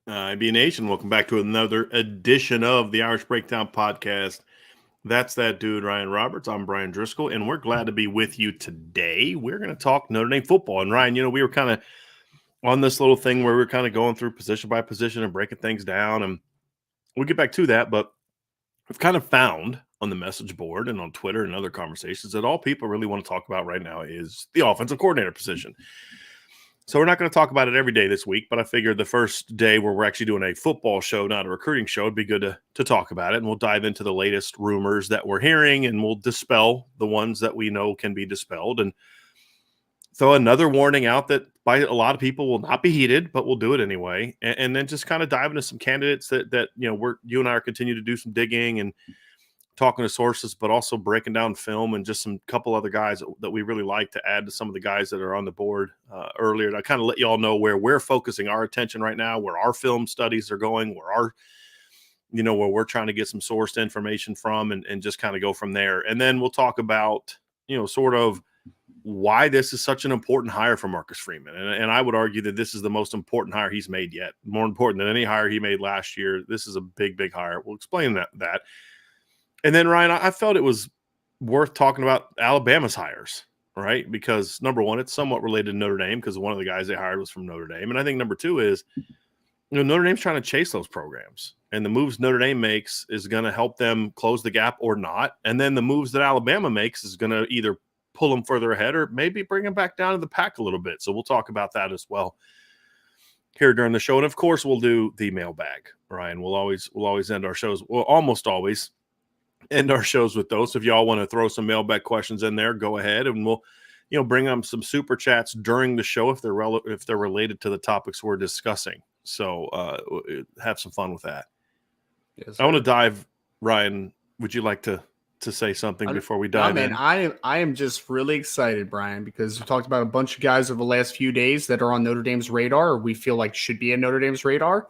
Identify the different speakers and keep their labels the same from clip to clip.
Speaker 1: IB Nation, welcome back to another edition of the Irish Breakdown Podcast. That's that dude, Ryan Roberts. I'm Brian Driscoll, and we're glad to be with you today. We're going to talk Notre Dame football. And Ryan, we were kind of on this little thing where we are kind of going through position by position and breaking things down, and we'll get back to that. But we've kind of found on the message board and on Twitter and other conversations that all people really want to talk about right now is the offensive coordinator position. So we're not going to talk about it every day this week, but I figured the first day where we're actually doing a football show, not a recruiting show, it'd be good to talk about it. And we'll dive into the latest rumors that we're hearing, and we'll dispel the ones that we know can be dispelled. And throw another warning out that by a lot of people will not be heeded, but we'll do it anyway. And then just kind of dive into some candidates that you and I are continue to do some digging and talking to sources, but also breaking down film and just some couple other guys that we really like to add to some of the guys that are on the board earlier. To kind of let you all know where we're focusing our attention right now, where our film studies are going, where we're trying to get some sourced information from and just kind of go from there. And then we'll talk about, sort of why this is such an important hire for Marcus Freeman. And I would argue that this is the most important hire he's made yet. More important than any hire he made last year. This is a big, big hire. We'll explain that. And then, Ryan, I felt it was worth talking about Alabama's hires, right? Because, number one, it's somewhat related to Notre Dame because one of the guys they hired was from Notre Dame. And I think number two is, Notre Dame's trying to chase those programs. And the moves Notre Dame makes is going to help them close the gap or not. And then the moves that Alabama makes is going to either pull them further ahead or maybe bring them back down to the pack a little bit. So we'll talk about that as well here during the show. And, of course, we'll do the mailbag, Ryan. We'll always end our shows – well, almost always – end our shows with those. So if y'all want to throw some mailbag questions in there, go ahead, and we'll bring them some super chats during the show if they're related to the topics we're discussing. So have some fun with that. Yes, I want to dive. Ryan, would you like to say something before we dive in?
Speaker 2: I am just really excited, Brian, because we talked about a bunch of guys over the last few days that are on Notre Dame's radar, or we feel like should be on Notre Dame's radar.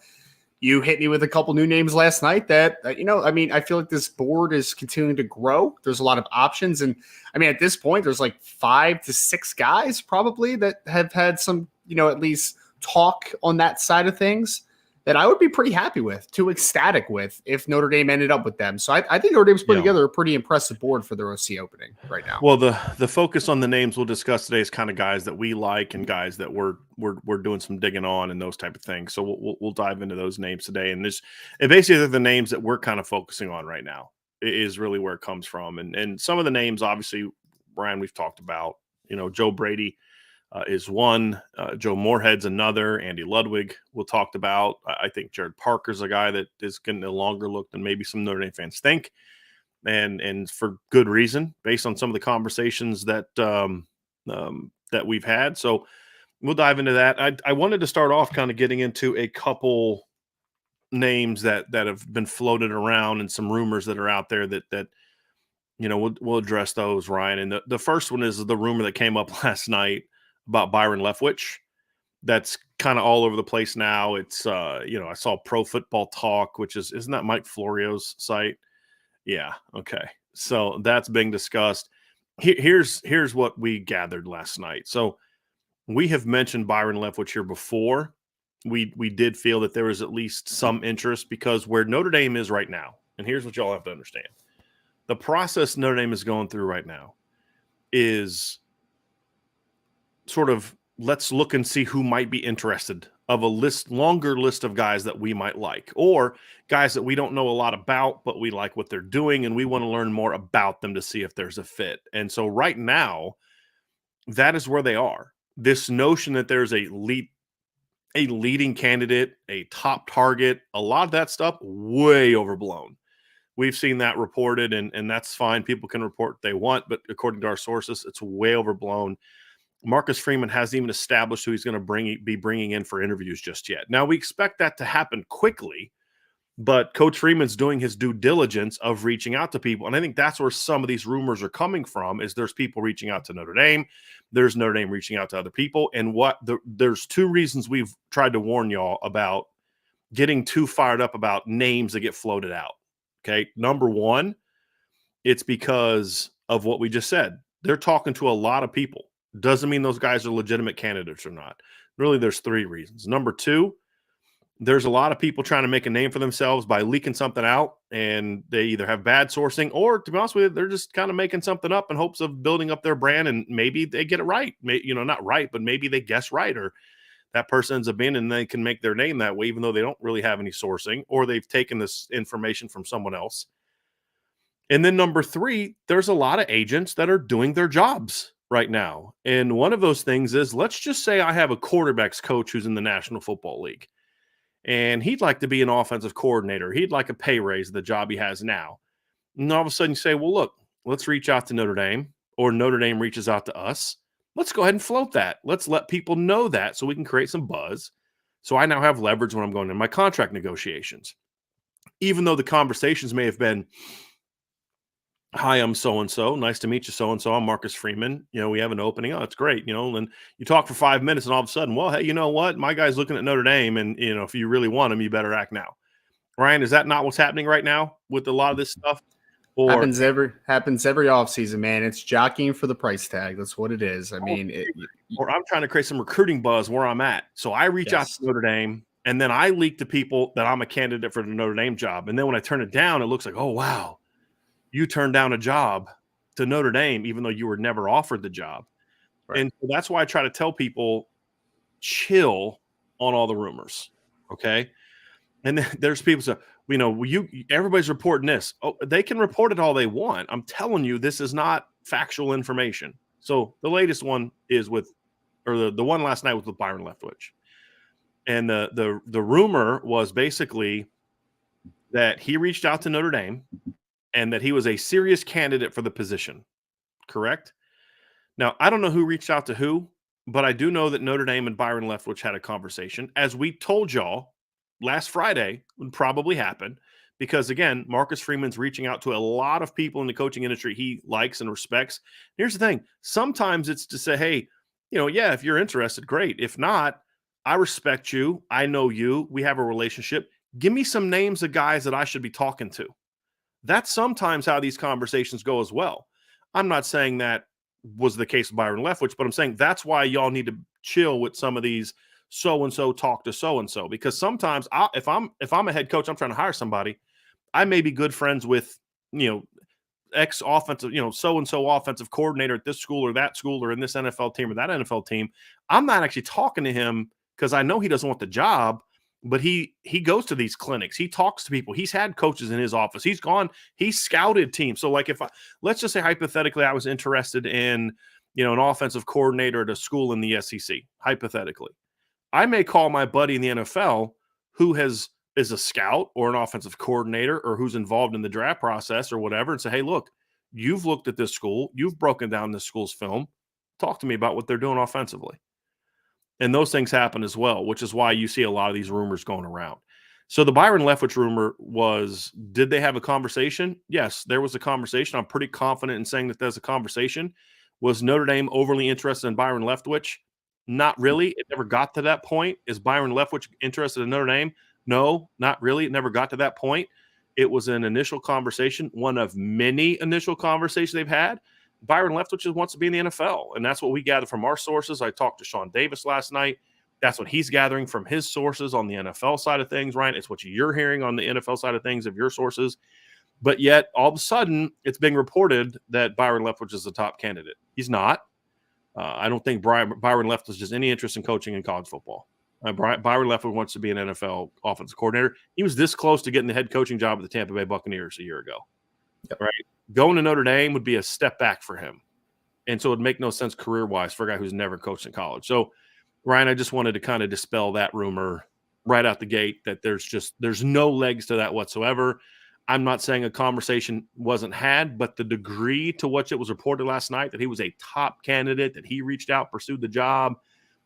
Speaker 2: You hit me with a couple new names last night that, I feel like this board is continuing to grow. There's a lot of options. And at this point, there's like 5 to 6 guys probably that have had some, at least talk on that side of things that I would be pretty happy with, too ecstatic with if Notre Dame ended up with them. So I think Notre Dame's put together a pretty impressive board for their OC opening right now.
Speaker 1: Well, the focus on the names we'll discuss today is kind of guys that we like and guys that we're doing some digging on and those type of things. So we'll dive into those names today. And basically the names that we're kind of focusing on right now is really where it comes from. And some of the names, obviously, Brian, we've talked about, Joe Brady is one, Joe Moorhead's another, Andy Ludwig we'll talked about. I think Jared Parker's a guy that is getting a longer look than maybe some Notre Dame fans think, and for good reason, based on some of the conversations that that we've had. So we'll dive into that. I wanted to start off kind of getting into a couple names that have been floated around and some rumors that are out there that we'll address those, Ryan. And the first one is the rumor that came up last night about Byron Leftwich. That's kind of all over the place now. It's I saw Pro Football Talk, which isn't that Mike Florio's site? Yeah, okay. So that's being discussed. Here's what we gathered last night. So we have mentioned Byron Leftwich here before. We did feel that there was at least some interest because where Notre Dame is right now, and here's what y'all have to understand. The process Notre Dame is going through right now is sort of let's look and see who might be interested of a longer list of guys that we might like, or guys that we don't know a lot about, but we like what they're doing and we want to learn more about them to see if there's a fit. And so right now, that is where they are. This notion that there's a leading candidate, a top target, a lot of that stuff, way overblown. We've seen that reported, and that's fine. People can report what they want, but according to our sources, it's way overblown. Marcus Freeman hasn't even established who he's going to be bringing in for interviews just yet. Now, we expect that to happen quickly, but Coach Freeman's doing his due diligence of reaching out to people. And I think that's where some of these rumors are coming from, is there's people reaching out to Notre Dame. There's Notre Dame reaching out to other people. And there's 2 reasons we've tried to warn y'all about getting too fired up about names that get floated out. Okay. Number one, it's because of what we just said. They're talking to a lot of people. Doesn't mean those guys are legitimate candidates or not. Really, there's 3 reasons. Number 2, there's a lot of people trying to make a name for themselves by leaking something out, and they either have bad sourcing or, to be honest with you, they're just kind of making something up in hopes of building up their brand, and maybe they get it right. Not right, but maybe they guess right, or that person ends up in and they can make their name that way, even though they don't really have any sourcing, or they've taken this information from someone else. And then number 3, there's a lot of agents that are doing their jobs right now. And one of those things is, let's just say I have a quarterbacks coach who's in the National Football League, and he'd like to be an offensive coordinator. He'd like a pay raise, the job he has now. And all of a sudden you say, well, look, let's reach out to Notre Dame, or Notre Dame reaches out to us. Let's go ahead and float that. Let's let people know that so we can create some buzz. So I now have leverage when I'm going in my contract negotiations. Even though the conversations may have been, hi, I'm so-and-so. Nice to meet you, so-and-so. I'm Marcus Freeman. We have an opening. Oh, it's great. And you talk for 5 minutes and all of a sudden, well, hey, you know what? My guy's looking at Notre Dame, and, if you really want him, you better act now. Ryan, is that not what's happening right now with a lot of this stuff? Or
Speaker 2: happens every offseason, man. It's jockeying for the price tag. That's what it is. I mean,
Speaker 1: or I'm trying to create some recruiting buzz where I'm at. So I reach out to Notre Dame, and then I leak to people that I'm a candidate for the Notre Dame job. And then when I turn it down, it looks like, oh, wow, you turned down a job to Notre Dame, even though you were never offered the job. Right. And so that's why I try to tell people, chill on all the rumors. Okay. And then there's people say, everybody's reporting this. Oh, they can report it all they want. I'm telling you, this is not factual information. So the latest one is the one last night was with Byron Leftwich. And the rumor was basically that he reached out to Notre Dame and that he was a serious candidate for the position. Correct? Now, I don't know who reached out to who, but I do know that Notre Dame and Byron Leftwich had a conversation. As we told y'all, last Friday would probably happen because, again, Marcus Freeman's reaching out to a lot of people in the coaching industry he likes and respects. Here's the thing. Sometimes it's to say, hey, if you're interested, great. If not, I respect you. I know you. We have a relationship. Give me some names of guys that I should be talking to. That's sometimes how these conversations go as well. I'm not saying that was the case with Byron Leftwich, but I'm saying that's why y'all need to chill with some of these so-and-so talk to so-and-so, because sometimes if I'm a head coach, I'm trying to hire somebody, I may be good friends with, ex offensive, so-and-so offensive coordinator at this school or that school or in this NFL team or that NFL team. I'm not actually talking to him because I know he doesn't want the job, but he goes to these clinics. He talks to people. He's had coaches in his office. He's scouted teams. So like let's just say hypothetically, I was interested in, an offensive coordinator at a school in the SEC, hypothetically. I may call my buddy in the NFL who is a scout or an offensive coordinator or who's involved in the draft process or whatever and say, hey, look, you've looked at this school. You've broken down this school's film. Talk to me about what they're doing offensively. And those things happen as well, which is why you see a lot of these rumors going around. So the Byron Leftwich rumor was, did they have a conversation? Yes, there was a conversation. I'm pretty confident in saying that there's a conversation. Was Notre Dame overly interested in Byron Leftwich? Not really. It never got to that point. Is Byron Leftwich interested in Notre Dame? No, not really. It never got to that point. It was an initial conversation, one of many initial conversations they've had. Byron Leftwich wants to be in the NFL, and that's what we gather from our sources. I talked to Sean Davis last night. That's what he's gathering from his sources on the NFL side of things, Ryan. It's what you're hearing on the NFL side of things of your sources. But yet, all of a sudden, it's being reported that Byron Leftwich is the top candidate. He's not. I don't think Byron Leftwich has any interest in coaching in college football. Byron Leftwich wants to be an NFL offensive coordinator. He was this close to getting the head coaching job at the Tampa Bay Buccaneers a year ago. Yep. Right? Going to Notre Dame would be a step back for him. And so it would make no sense career-wise for a guy who's never coached in college. So, Ryan, I just wanted to kind of dispel that rumor right out the gate that there's no legs to that whatsoever. I'm not saying a conversation wasn't had, but the degree to which it was reported last night that he was a top candidate, that he reached out, pursued the job,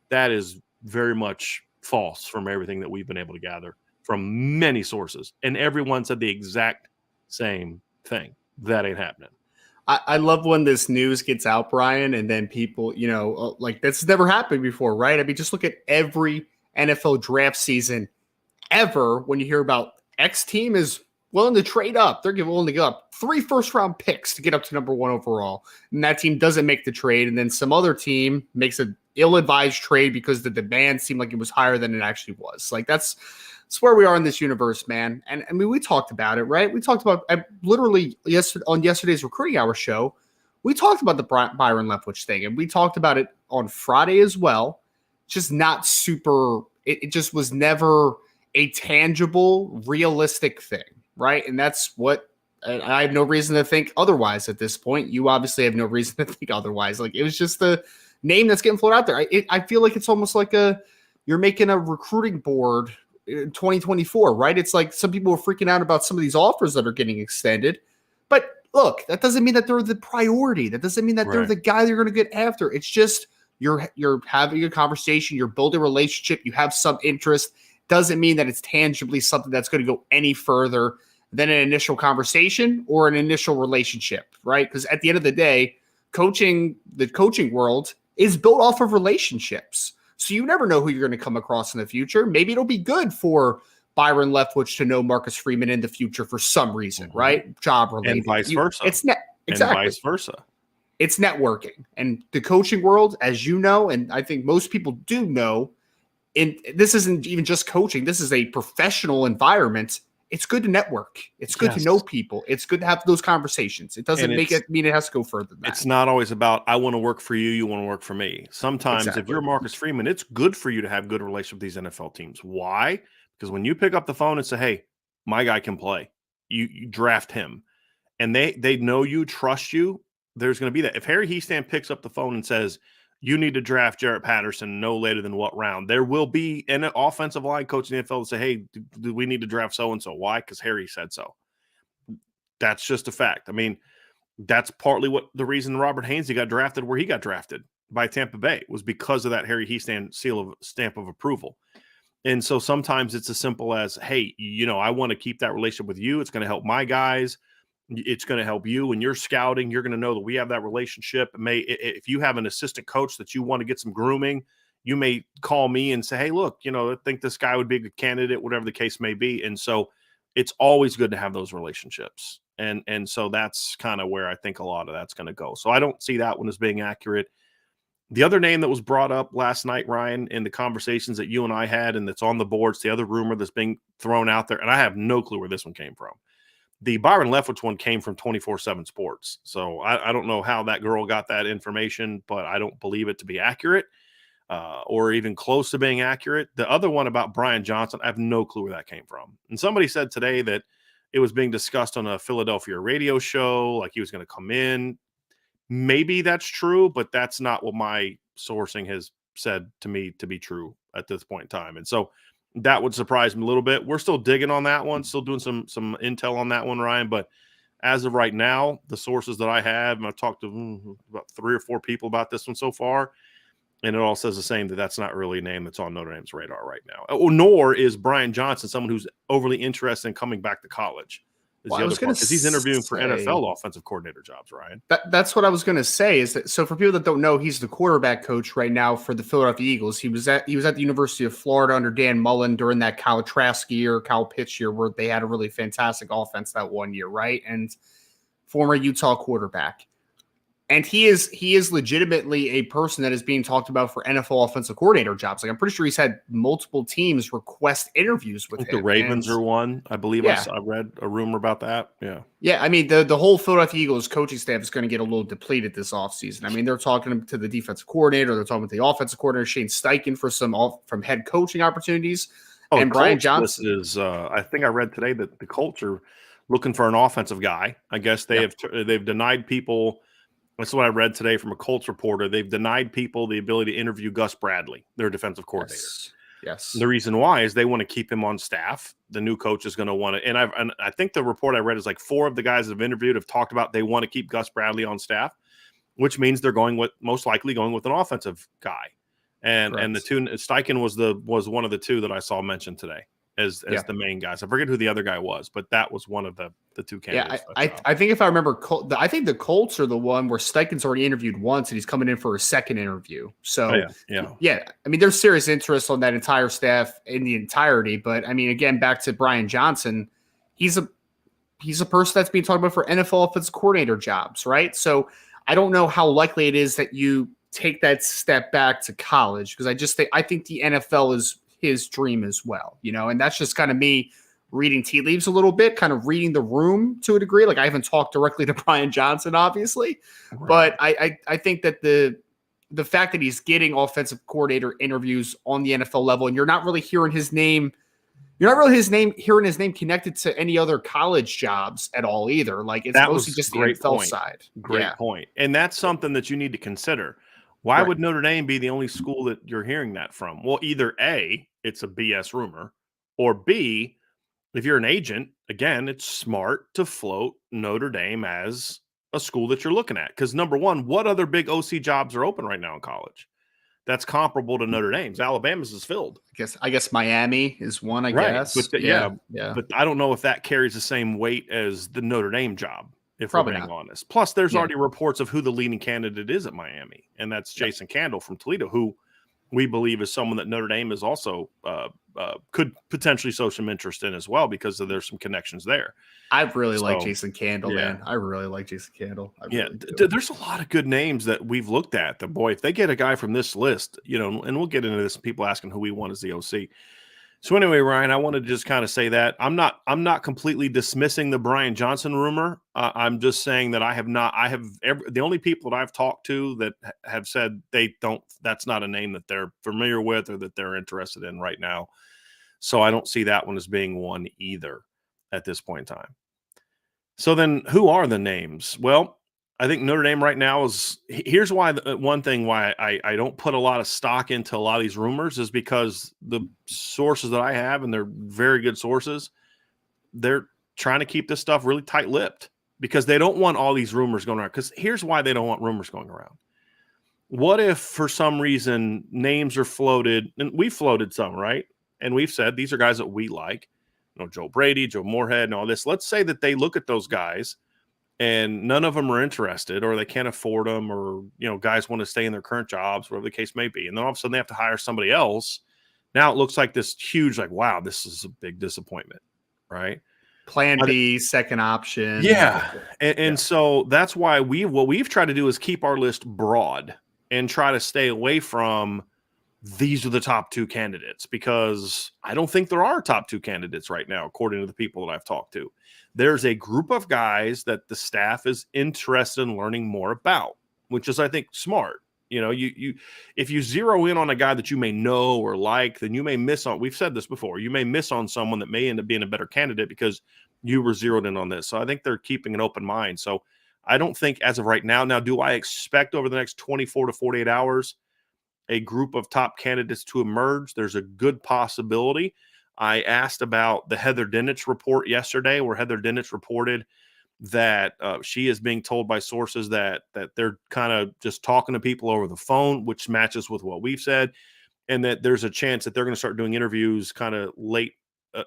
Speaker 1: that is very much false from everything that we've been able to gather from many sources. And everyone said the exact same thing. That ain't happening.
Speaker 2: I love when this news gets out, Brian, and then people, like this has never happened before, right? I mean, just look at every NFL draft season ever when you hear about X team is willing to trade up. They're willing to give up 3 first-round picks to get up to number 1 overall. And that team doesn't make the trade. And then some other team makes an ill-advised trade because the demand seemed like it was higher than it actually was. Like that's it's where we are in this universe, man. And I mean, we talked about it, right? We talked about literally on yesterday's recruiting hour show. We talked about the Byron Leftwich thing, and we talked about it on Friday as well. Just not super. It just was never a tangible, realistic thing, right? And that's what I have no reason to think otherwise at this point. You obviously have no reason to think otherwise. Like, it was just the name that's getting floated out there. I feel like it's almost like you're making a recruiting board in 2024, right? It's like some people are freaking out about some of these offers that are getting extended. But look, that doesn't mean that they're the priority. That doesn't mean that they're the guy they're going to get after. It's just you're having a conversation, you're building a relationship, you have some interest. Doesn't mean that it's tangibly something that's going to go any further than an initial conversation or an initial relationship, right? Because at the end of the day, the coaching world is built off of relationships. So you never know who you're going to come across in the future. Maybe it'll be good for Byron Leftwich to know Marcus Freeman in the future for some reason, right? Job related.
Speaker 1: And vice versa.
Speaker 2: Exactly.
Speaker 1: And vice versa.
Speaker 2: It's networking. And the coaching world, as you know, and I think most people do know, this isn't even just coaching. This is a professional environment. It's good to network. It's good to know people. It's good to have those conversations. It doesn't mean it has to go further than that.
Speaker 1: It's not always about, I want to work for you, you want to work for me. Sometimes if you're Marcus Freeman, it's good for you to have good relations with these NFL teams. Why? Because when you pick up the phone and say, hey, my guy can play, you draft him. And they know you, trust you, there's going to be that. If Harry Hiestand picks up the phone and says, you need to draft Jarrett Patterson no later than what round, there will be an offensive line coach in the NFL to say, hey, do we need to draft so-and-so? Why? Because Harry said so. That's just a fact. I mean, that's partly what the reason Robert Hainsey got drafted where he got drafted by Tampa Bay was because of that Harry Hiestand stamp of approval. And so sometimes it's as simple as, hey, I want to keep that relationship with you. It's going to help my guys. It's going to help you when you're scouting. You're going to know that we have that relationship. If you have an assistant coach that you want to get some grooming, you may call me and say, hey, look, I think this guy would be a good candidate, whatever the case may be. And so it's always good to have those relationships. And so that's kind of where I think a lot of that's going to go. So I don't see that one as being accurate. The other name that was brought up last night, Ryan, in the conversations that you and I had, and that's on the boards, the other rumor that's being thrown out there, and I have no clue where this one came from. The Byron Leftwich one came from 24/7 Sports. So I don't know how that girl got that information, but I don't believe it to be accurate or even close to being accurate. The other one about Brian Johnson, I have no clue where that came from. And somebody said today that it was being discussed on a Philadelphia radio show, like he was going to come in. Maybe that's true, but that's not what my sourcing has said to me to be true at this point in time. And so that would surprise me a little bit. We're still digging on that one, still doing some intel on that one, Ryan. But as of right now, the sources that I have, and I've talked to about 3 or 4 people about this one so far, and it all says the same, that that's not really a name that's on Notre Dame's radar right now. Nor is Brian Johnson someone who's overly interested in coming back to college. Well, because he's interviewing for NFL offensive coordinator jobs, Ryan.
Speaker 2: That's what I was going to say. Is that so? For people that don't know, he's the quarterback coach right now for the Philadelphia Eagles. He was at the University of Florida under Dan Mullen during that Kyle Trask year, Kyle Pitts year, where they had a really fantastic offense that one year, right? And former Utah quarterback. And he is legitimately a person that is being talked about for NFL offensive coordinator jobs. Like, I'm pretty sure he's had multiple teams request interviews with him.
Speaker 1: The Ravens are one, I believe. Yeah. I read a rumor about that. Yeah.
Speaker 2: Yeah. I mean, the whole Philadelphia Eagles coaching staff is going to get a little depleted this offseason. I mean, they're talking to the defensive coordinator. They're talking to the offensive coordinator, Shane Steichen, for from head coaching opportunities. And Brian Johnson
Speaker 1: is, I think I read today that the Colts are looking for an offensive guy. I guess they've denied people. That's what I read today from a Colts reporter. They've denied people the ability to interview Gus Bradley, their defensive coordinator.
Speaker 2: Yes.
Speaker 1: The reason why is they want to keep him on staff. The new coach is going to want to, and I think the report I read is like 4 of the guys that have interviewed have talked about they want to keep Gus Bradley on staff, which means they're most likely going with an offensive guy. And the two, Steichen was one of the 2 that I saw mentioned today as the main guys. I forget who the other guy was, but that was one of the 2 candidates.
Speaker 2: Yeah, I think if I remember, I think the Colts are the one where Steichen's already interviewed once, and he's coming in for a second interview. So, yeah. I mean, there's serious interest on that entire staff in the entirety. But I mean, again, back to Brian Johnson, he's a person that's being talked about for NFL offensive coordinator jobs, right? So I don't know how likely it is that you take that step back to college, because I think the NFL is his dream as well, and that's just kind of me reading tea leaves a little bit, kind of reading the room to a degree. Like I haven't talked directly to Brian Johnson, obviously, but I think that the fact that he's getting offensive coordinator interviews on the NFL level, and you're not really hearing his name. You're not really hearing his name connected to any other college jobs at all either. Like it's mostly just the NFL side.
Speaker 1: Great point. And that's something that you need to consider. Why would Notre Dame be the only school that you're hearing that from? Well, either A, it's a BS rumor, or B, if you're an agent, again, it's smart to float Notre Dame as a school that you're looking at. Because number one, what other big OC jobs are open right now in college that's comparable to Notre Dame's? Alabama's is filled.
Speaker 2: I guess Miami is one, I guess.
Speaker 1: But but I don't know if that carries the same weight as the Notre Dame job, if
Speaker 2: Probably
Speaker 1: we're being
Speaker 2: not.
Speaker 1: honest. Plus, there's already reports of who the leading candidate is at Miami, and that's Jason Candle from Toledo, who we believe is someone that Notre Dame is also could potentially show some interest in as well because there's some connections there.
Speaker 2: I really like Jason Candle, man. I really like Jason Candle.
Speaker 1: There's a lot of good names that we've looked at. Boy, if they get a guy from this list, and we'll get into this, people asking who we want as the OC. So anyway, Ryan, I wanted to just kind of say that I'm not completely dismissing the Brian Johnson rumor. I'm just saying that the only people that I've talked to that have said that's not a name that they're familiar with or that they're interested in right now. So I don't see that one as being one either at this point in time. So then who are the names? Well, I think Notre Dame right now here's why one thing why I don't put a lot of stock into a lot of these rumors is because the sources that I have, and they're very good sources, they're trying to keep this stuff really tight-lipped because they don't want all these rumors going around. Because here's why they don't want rumors going around. What if for some reason names are floated, and we floated some, right? And we've said these are guys that we like, Joe Brady, Joe Moorhead, and all this. Let's say that they look at those guys and none of them are interested, or they can't afford them, or guys want to stay in their current jobs, whatever the case may be, and then all of a sudden they have to hire somebody else. Now it looks like this huge, wow, this is a big disappointment, right?
Speaker 2: Plan B, second option.
Speaker 1: And so that's why what we've tried to do is keep our list broad and try to stay away from these are the top two candidates, because I don't think there are top two candidates right now, according to the people that I've talked to. There's a group of guys that the staff is interested in learning more about, which is, I think, smart. If you zero in on a guy that you may know or like, then you may miss on, we've said this before, you may miss on someone that may end up being a better candidate because you were zeroed in on this. So I think they're keeping an open mind. So I don't think as of right now, do I expect over the next 24 to 48 hours a group of top candidates to emerge? There's a good possibility. I asked about the Heather Dinich report yesterday, where Heather Dinich reported that she is being told by sources that they're kind of just talking to people over the phone, which matches with what we've said, and that there's a chance that they're going to start doing interviews kind of late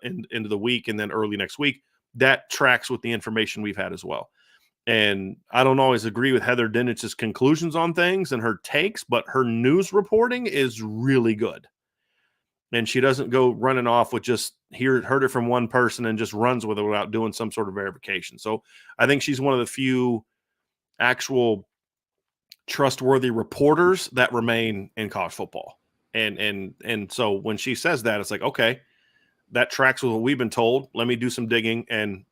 Speaker 1: into the week and then early next week. That tracks with the information we've had as well. And I don't always agree with Heather Dinich's conclusions on things and her takes, but her news reporting is really good. And she doesn't go running off with just heard it from one person and just runs with it without doing some sort of verification. So I think she's one of the few actual trustworthy reporters that remain in college football. And so when she says that, it's like, okay, that tracks with what we've been told. Let me do some digging. And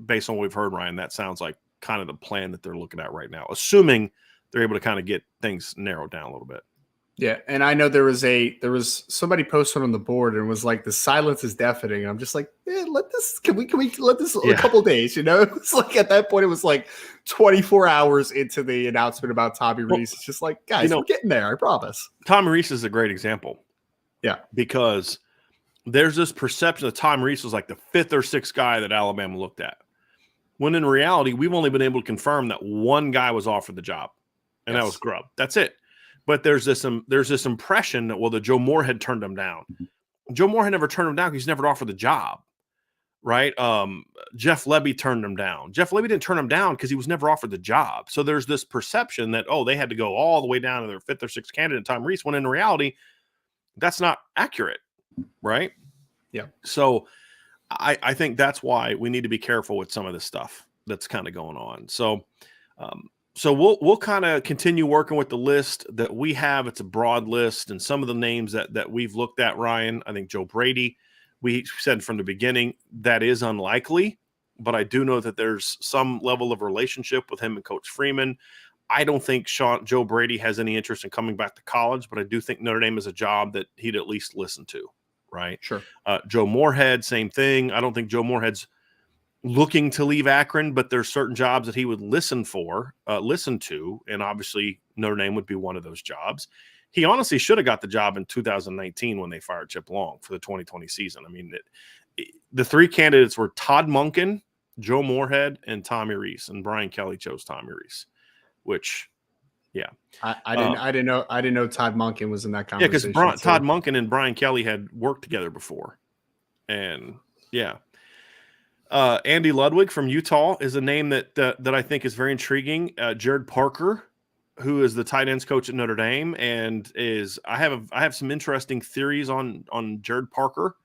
Speaker 1: based on what we've heard, Ryan, that sounds like kind of the plan that they're looking at right now, assuming they're able to kind of get things narrowed down a little bit.
Speaker 2: Yeah, and I know there was somebody posted on the board and was like, the silence is deafening. I'm just like, can we let this a couple of days? It's like at that point it was like 24 hours into the announcement about Tommy Rees. It's just like, guys, we're getting there, I promise.
Speaker 1: Tommy Rees is a great example.
Speaker 2: Yeah,
Speaker 1: because there's this perception that Tommy Rees was like the fifth or sixth guy that Alabama looked at, when in reality we've only been able to confirm that one guy was offered the job, and that was Grubb. That's it. But there's this impression that, the Joe Moorhead turned him down. Joe Moorhead never turned him down because he's never offered the job, right? Jeff Lebby turned him down. Jeff Lebby didn't turn him down because he was never offered the job. So there's this perception that, they had to go all the way down to their fifth or sixth candidate, Tom Rees, when in reality, that's not accurate, right?
Speaker 2: Yeah.
Speaker 1: So I think that's why we need to be careful with some of this stuff that's kind of going on. So So we'll kind of continue working with the list that we have. It's a broad list, and some of the names that we've looked at, Ryan, I think Joe Brady, we said from the beginning that is unlikely, but I do know that there's some level of relationship with him and Coach Freeman. I don't think Joe Brady has any interest in coming back to college, but I do think Notre Dame is a job that he'd at least listen to, right?
Speaker 2: Sure.
Speaker 1: Joe Moorhead, same thing. I don't think Joe Moorhead's looking to leave Akron, but there's certain jobs that he would listen to, and obviously Notre Dame would be one of those jobs. He honestly should have got the job in 2019 when they fired Chip Long for the 2020 season. I mean, the three candidates were Todd Monken, Joe Moorhead, and Tommy Rees, and Brian Kelly chose Tommy Rees, which, yeah,
Speaker 2: I didn't know Todd Monken was in that
Speaker 1: yeah, because
Speaker 2: conversation.
Speaker 1: Todd Monken and Brian Kelly had worked together before, and yeah. Andy Ludwig from Utah is a name that I think is very intriguing. Jared Parker, who is the tight ends coach at Notre Dame, and I have some interesting theories on Jared Parker,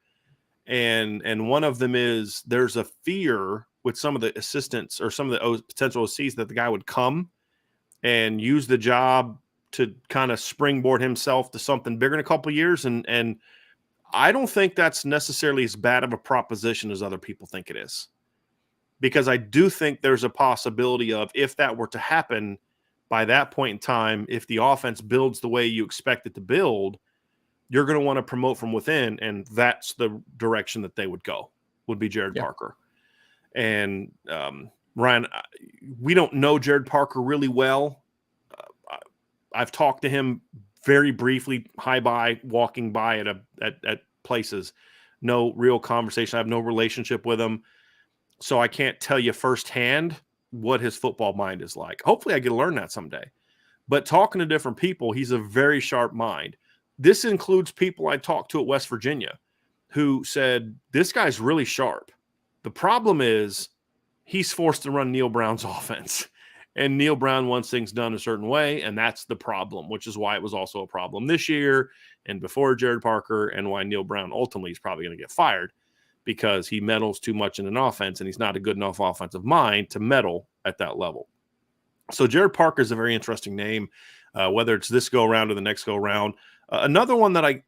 Speaker 1: and one of them is there's a fear with some of the assistants or some of the potential OCs that the guy would come and use the job to kind of springboard himself to something bigger in a couple of years, and I don't think that's necessarily as bad of a proposition as other people think it is, because I do think there's a possibility of, if that were to happen by that point in time, if the offense builds the way you expect it to build, you're going to want to promote from within, and that's the direction that they would go, would be Jared Parker. And Ryan, we don't know Jared Parker really well. I've talked to him very briefly, walking by at places. No real conversation. I have no relationship with him, so I can't tell you firsthand what his football mind is like. Hopefully I get to learn that someday. But talking to different people, he's a very sharp mind. This includes people I talked to at West Virginia who said, this guy's really sharp. The problem is he's forced to run Neil Brown's offense. And Neil Brown wants things done a certain way, and that's the problem, which is why it was also a problem this year and before Jared Parker, and why Neil Brown ultimately is probably going to get fired, because he meddles too much in an offense, and he's not a good enough offensive mind to meddle at that level. So Jared Parker is a very interesting name, whether it's this go-around or the next go-around. Another one that I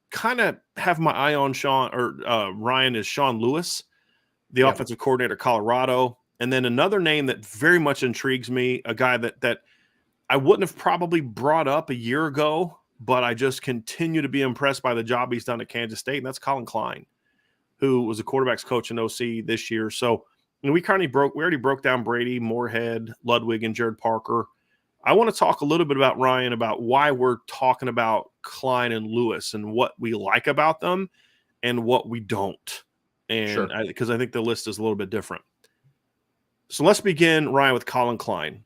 Speaker 1: kind of have my eye on, Ryan, is Sean Lewis, the offensive coordinator at Colorado. And then another name that very much intrigues me, a guy that I wouldn't have probably brought up a year ago, but I just continue to be impressed by the job he's done at Kansas State, and that's Colin Klein, who was a quarterback's coach in OC this year. So we already broke down Brady, Moorhead, Ludwig, and Jared Parker. I want to talk a little bit about, Ryan, about why we're talking about Klein and Lewis and what we like about them and what we don't. And because I think the list is a little bit different. So let's begin, Ryan, with Colin Klein,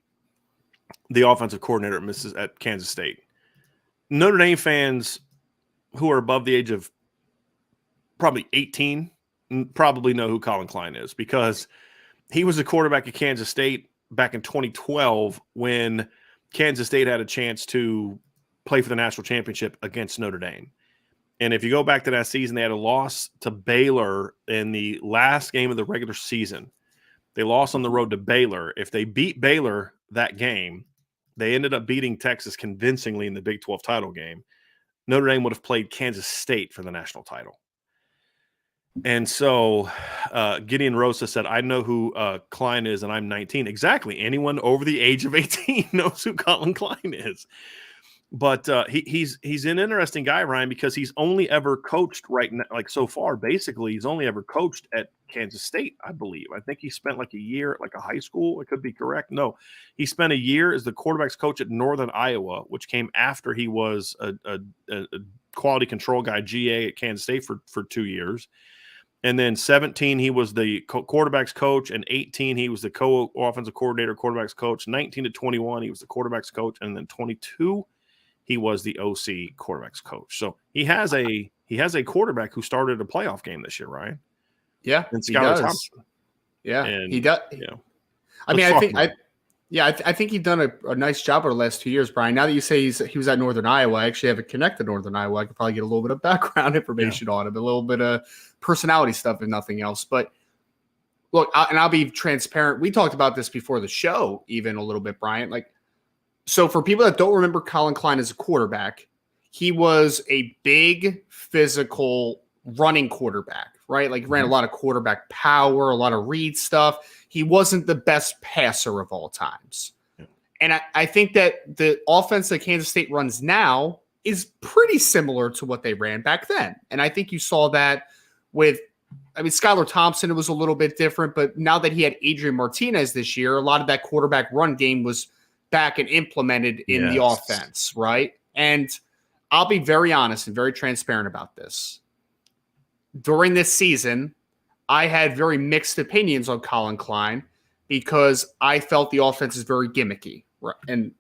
Speaker 1: the offensive coordinator at Kansas State. Notre Dame fans who are above the age of probably 18 probably know who Colin Klein is, because he was a quarterback at Kansas State back in 2012 when Kansas State had a chance to play for the national championship against Notre Dame. And if you go back to that season, they had a loss to Baylor in the last game of the regular season. They lost on the road to Baylor. If they beat Baylor that game, they ended up beating Texas convincingly in the Big 12 title game. Notre Dame would have played Kansas State for the national title. And so Gideon Rosa said, I know who Klein is, and I'm 19. Exactly. Anyone over the age of 18 knows who Colin Klein is. But he's an interesting guy, Ryan, because he's only ever coached right now, like so far, basically, he's only ever coached at Kansas State, I believe. I think he spent like a year at like a high school. I could be correct. No, he spent a year as the quarterback's coach at Northern Iowa, which came after he was a quality control guy, GA at Kansas State for 2 years. And then 17, he was the quarterback's coach, and 18, he was the co-offensive coordinator, quarterback's coach. 19 to 21, he was the quarterback's coach, and then 22, he was the OC quarterback's coach. So he has a quarterback who started a playoff game this year, Ryan.
Speaker 2: Yeah,
Speaker 1: and Skylar Thompson.
Speaker 2: Yeah,
Speaker 1: and,
Speaker 2: he does.
Speaker 1: Yeah.
Speaker 2: I mean, I think he's done a nice job over the last 2 years, Brian. Now that you say he was at Northern Iowa, I actually have a connect to Northern Iowa. I could probably get a little bit of background information on him, a little bit of personality stuff, if nothing else. But Look, and I'll be transparent. We talked about this before the show, even a little bit, Brian. Like, so for people that don't remember Colin Klein as a quarterback, he was a big physical running quarterback, right? Like, ran a lot of quarterback power, a lot of read stuff. He wasn't the best passer of all times.
Speaker 1: Yeah.
Speaker 2: And I think that the offense that Kansas State runs now is pretty similar to what they ran back then. And I think you saw that with, I mean, Skylar Thompson, it was a little bit different, but now that he had Adrian Martinez this year, a lot of that quarterback run game was back and implemented in the offense, right? And I'll be very honest and very transparent about this. During this season, I had very mixed opinions on Colin Klein because I felt the offense is very gimmicky. Right? And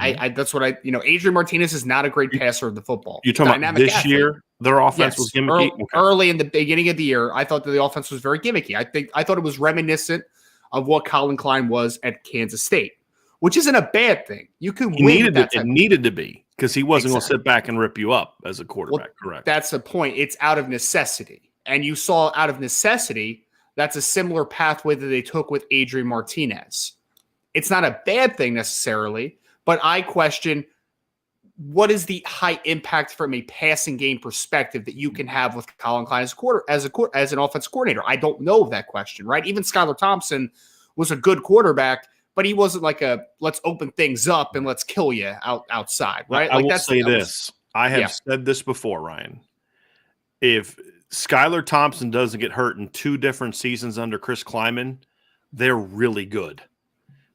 Speaker 2: I that's what Adrian Martinez is not a great passer of the football.
Speaker 1: You're talking about this year, their offense was gimmicky?
Speaker 2: Early in the beginning of the year, I thought that the offense was very gimmicky. I thought it was reminiscent of what Colin Klein was at Kansas State, which isn't a bad thing. You can win with that.
Speaker 1: It needed to be, because he wasn't going to sit back and rip you up as a quarterback, correct?
Speaker 2: That's the point. It's out of necessity. And you saw out of necessity, that's a similar pathway that they took with Adrian Martinez. It's not a bad thing necessarily, but I question, what is the high impact from a passing game perspective that you can have with Colin Klein as an offense coordinator? I don't know that question, right? Even Skylar Thompson was a good quarterback, but he wasn't like a let's open things up and let's kill you outside, right?
Speaker 1: I will say this. I have said this before, Ryan. If Skylar Thompson doesn't get hurt in 2 different seasons under Chris Kleiman, they're really good,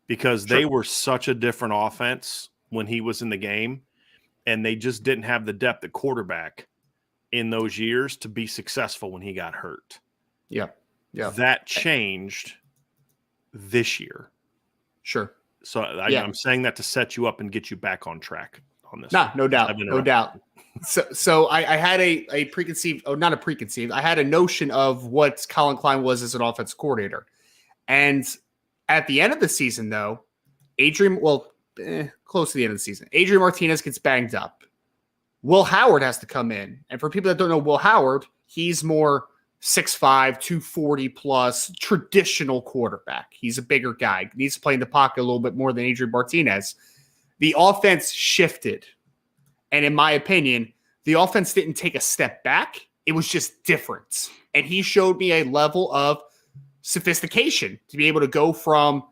Speaker 1: because they were such a different offense when he was in the game, and they just didn't have the depth at quarterback in those years to be successful when he got hurt.
Speaker 2: Yeah.
Speaker 1: That changed this year.
Speaker 2: Sure.
Speaker 1: So I'm saying that to set you up and get you back on track on this.
Speaker 2: No doubt. So I had a preconceived, not a preconceived, I had a notion of what Colin Klein was as an offensive coordinator. And at the end of the season, though, close to the end of the season, Adrian Martinez gets banged up. Will Howard has to come in. And for people that don't know Will Howard, he's more 6'5", 240 plus traditional quarterback. He's a bigger guy. Needs to play in the pocket a little bit more than Adrian Martinez. The offense shifted. And in my opinion, the offense didn't take a step back. It was just different. And he showed me a level of sophistication to be able to go from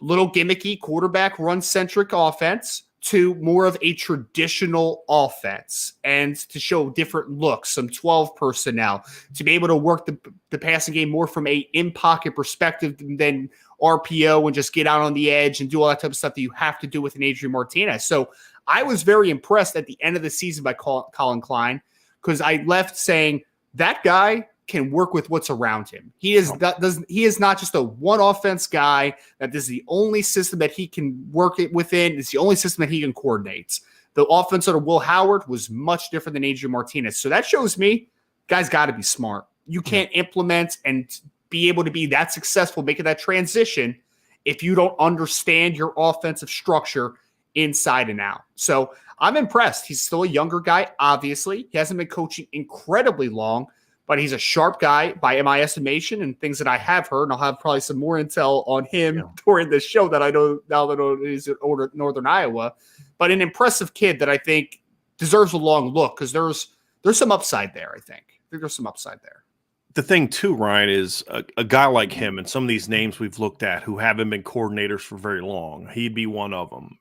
Speaker 2: little gimmicky quarterback run-centric offense to more of a traditional offense, and to show different looks, some 12 personnel, to be able to work the passing game more from a in-pocket perspective than RPO and just get out on the edge and do all that type of stuff that you have to do with an Adrian Martinez. So I was very impressed at the end of the season by Colin Klein, because I left saying that guy can work with what's around him. He is not just a one offense guy that this is the only system that he can work it within. It's the only system that he can coordinate. The offense under Will Howard was much different than Adrian Martinez. So that shows me guys got to be smart. You can't implement and be able to be that successful making that transition if you don't understand your offensive structure inside and out. So I'm impressed. He's still a younger guy, obviously. He hasn't been coaching incredibly long, but he's a sharp guy by my estimation, and things that I have heard, and I'll have probably some more intel on him during this show that I know now that he's at Northern Iowa. But an impressive kid that I think deserves a long look, because there's some upside there, I think. There's some upside there.
Speaker 1: The thing, too, Ryan, is a guy like him and some of these names we've looked at who haven't been coordinators for very long, he'd be one of them.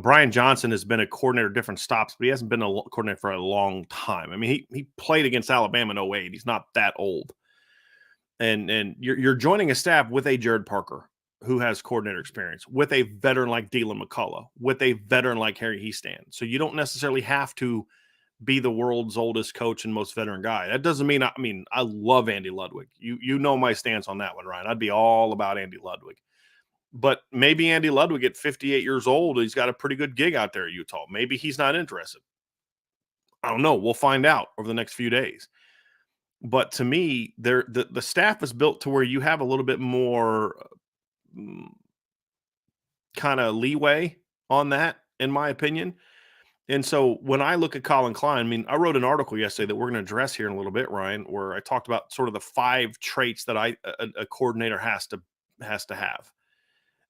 Speaker 1: Brian Johnson has been a coordinator at different stops, but he hasn't been a coordinator for a long time. I mean, he played against Alabama in 08. He's not that old. And you're joining a staff with a Jared Parker, who has coordinator experience, with a veteran like Dylan McCullough, with a veteran like Harry Heastand. So you don't necessarily have to be the world's oldest coach and most veteran guy. That doesn't mean I love Andy Ludwig. You know my stance on that one, Ryan. I'd be all about Andy Ludwig. But maybe Andy Ludwig at 58 years old, he's got a pretty good gig out there at Utah. Maybe he's not interested. I don't know. We'll find out over the next few days. But to me, the staff is built to where you have a little bit more kind of leeway on that, in my opinion. And so when I look at Colin Klein, I mean, I wrote an article yesterday that we're going to address here in a little bit, Ryan, where I talked about sort of the 5 traits that a coordinator has to have.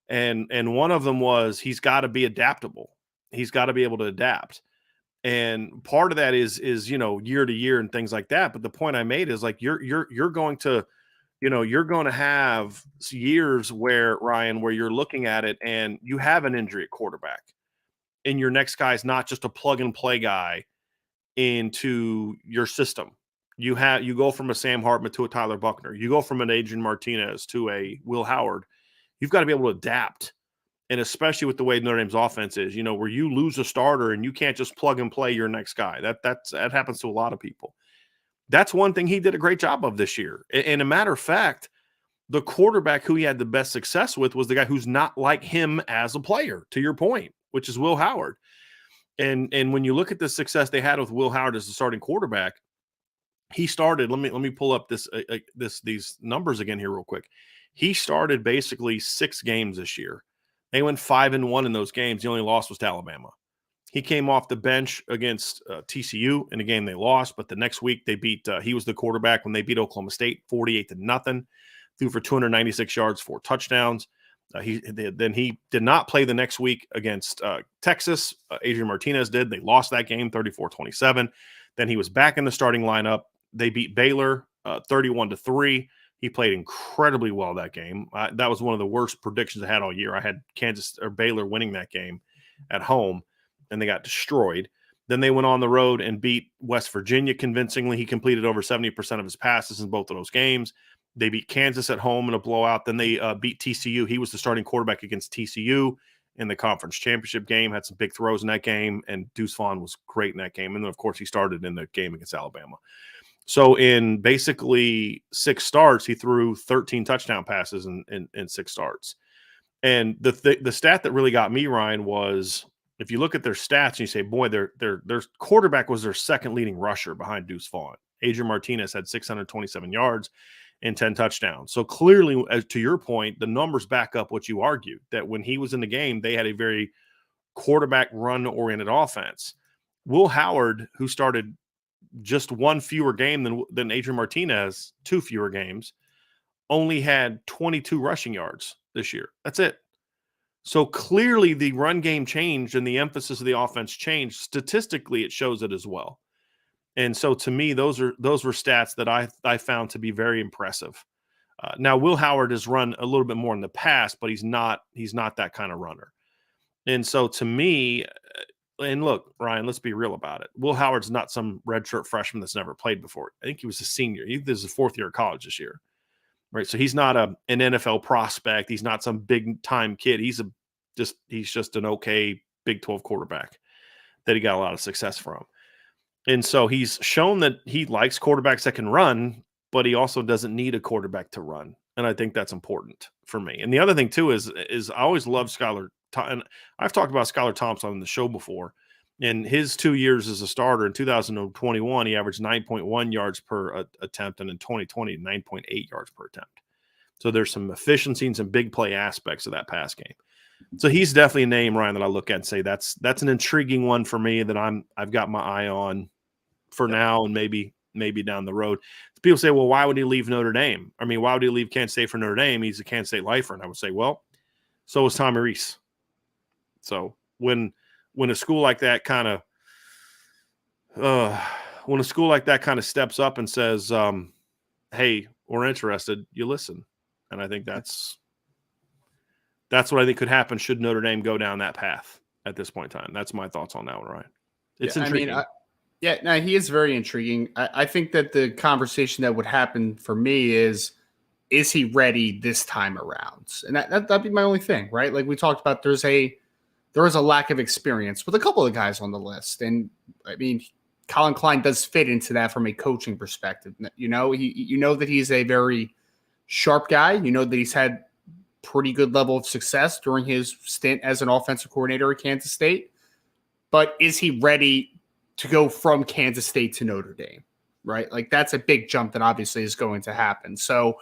Speaker 1: And one of them was he's got to be adaptable. He's got to be able to adapt. And part of that is year to year and things like that. But the point I made is like you're going to you're going to have years where, Ryan, where you're looking at it and you have an injury at quarterback, and your next guy is not just a plug and play guy into your system. You go from a Sam Hartman to a Tyler Buckner. You go from an Adrian Martinez to a Will Howard. You've got to be able to adapt. And especially with the way Notre Dame's offense is, where you lose a starter and you can't just plug and play your next guy. That happens to a lot of people. That's one thing he did a great job of this year. And a matter of fact, the quarterback who he had the best success with was the guy who's not like him as a player, to your point, which is Will Howard. And when you look at the success they had with Will Howard as the starting quarterback, he started. Let me pull up these numbers again here real quick. He started basically 6 games this year. They went 5-1 in those games. The only loss was to Alabama. He came off the bench against TCU in a game they lost, but the next week they beat. He was the quarterback when they beat Oklahoma State 48-0. Threw for 296 yards, 4 touchdowns. He did not play the next week against Texas. Adrian Martinez did. They lost that game 34-27. Then he was back in the starting lineup. They beat Baylor 31-3. He played incredibly well that game. That was one of the worst predictions I had all year. I had Baylor winning that game at home, and they got destroyed. Then they went on the road and beat West Virginia convincingly. He completed over 70% of his passes in both of those games. They beat Kansas at home in a blowout. Then they beat TCU. He was the starting quarterback against TCU in the conference championship game, had some big throws in that game, and Deuce Vaughn was great in that game. And then, of course, he started in the game against Alabama. So in basically 6 starts, he threw 13 touchdown passes in 6 starts. And the stat that really got me, Ryan, was if you look at their stats and you say, boy, their quarterback was their second leading rusher behind Deuce Vaughn. Adrian Martinez had 627 yards and 10 touchdowns. So clearly, as to your point, the numbers back up what you argued, that when he was in the game, they had a very quarterback run-oriented offense. Will Howard, who started just 1 fewer game than Adrian Martinez, 2 fewer games, only had 22 rushing yards this year. That's it. So clearly the run game changed and the emphasis of the offense changed. Statistically, it shows it as well. And so to me, those were stats that I found to be very impressive. Now, Will Howard has run a little bit more in the past, but he's not that kind of runner. And so to me, and look, Ryan, let's be real about it. Will Howard's not some redshirt freshman that's never played before. I think he was a senior. This is his 4th year of college this year, right? So he's not an NFL prospect. He's not some big time kid. He's just an okay Big 12 quarterback that he got a lot of success from. And so he's shown that he likes quarterbacks that can run, but he also doesn't need a quarterback to run. And I think that's important for me. And the other thing too is I always love Skylar. And I've talked about Skylar Thompson on the show before. In his 2 years as a starter in 2021, he averaged 9.1 yards per attempt, and in 2020, 9.8 yards per attempt. So there's some efficiency and some big play aspects of that pass game. So he's definitely a name, Ryan, that I look at and say that's an intriguing one for me that I've got my eye on for now and maybe down the road. People say, well, why would he leave Notre Dame? I mean, why would he leave Kansas State for Notre Dame? He's a Kansas State lifer. And I would say, well, so was Tommy Rees. So when a school like that kind of steps up and says, hey, we're interested, you listen. And I think that's what I think could happen should Notre Dame go down that path at this point in time. That's my thoughts on that one, Ryan. It's intriguing.
Speaker 2: He is very intriguing. I think that the conversation that would happen for me is he ready this time around? And that'd be my only thing, right? Like we talked about, there is a lack of experience with a couple of guys on the list. And I mean, Colin Klein does fit into that from a coaching perspective. You know that he's a very sharp guy. You know that he's had pretty good level of success during his stint as an offensive coordinator at Kansas State. But is he ready to go from Kansas State to Notre Dame, right? Like that's a big jump that obviously is going to happen. So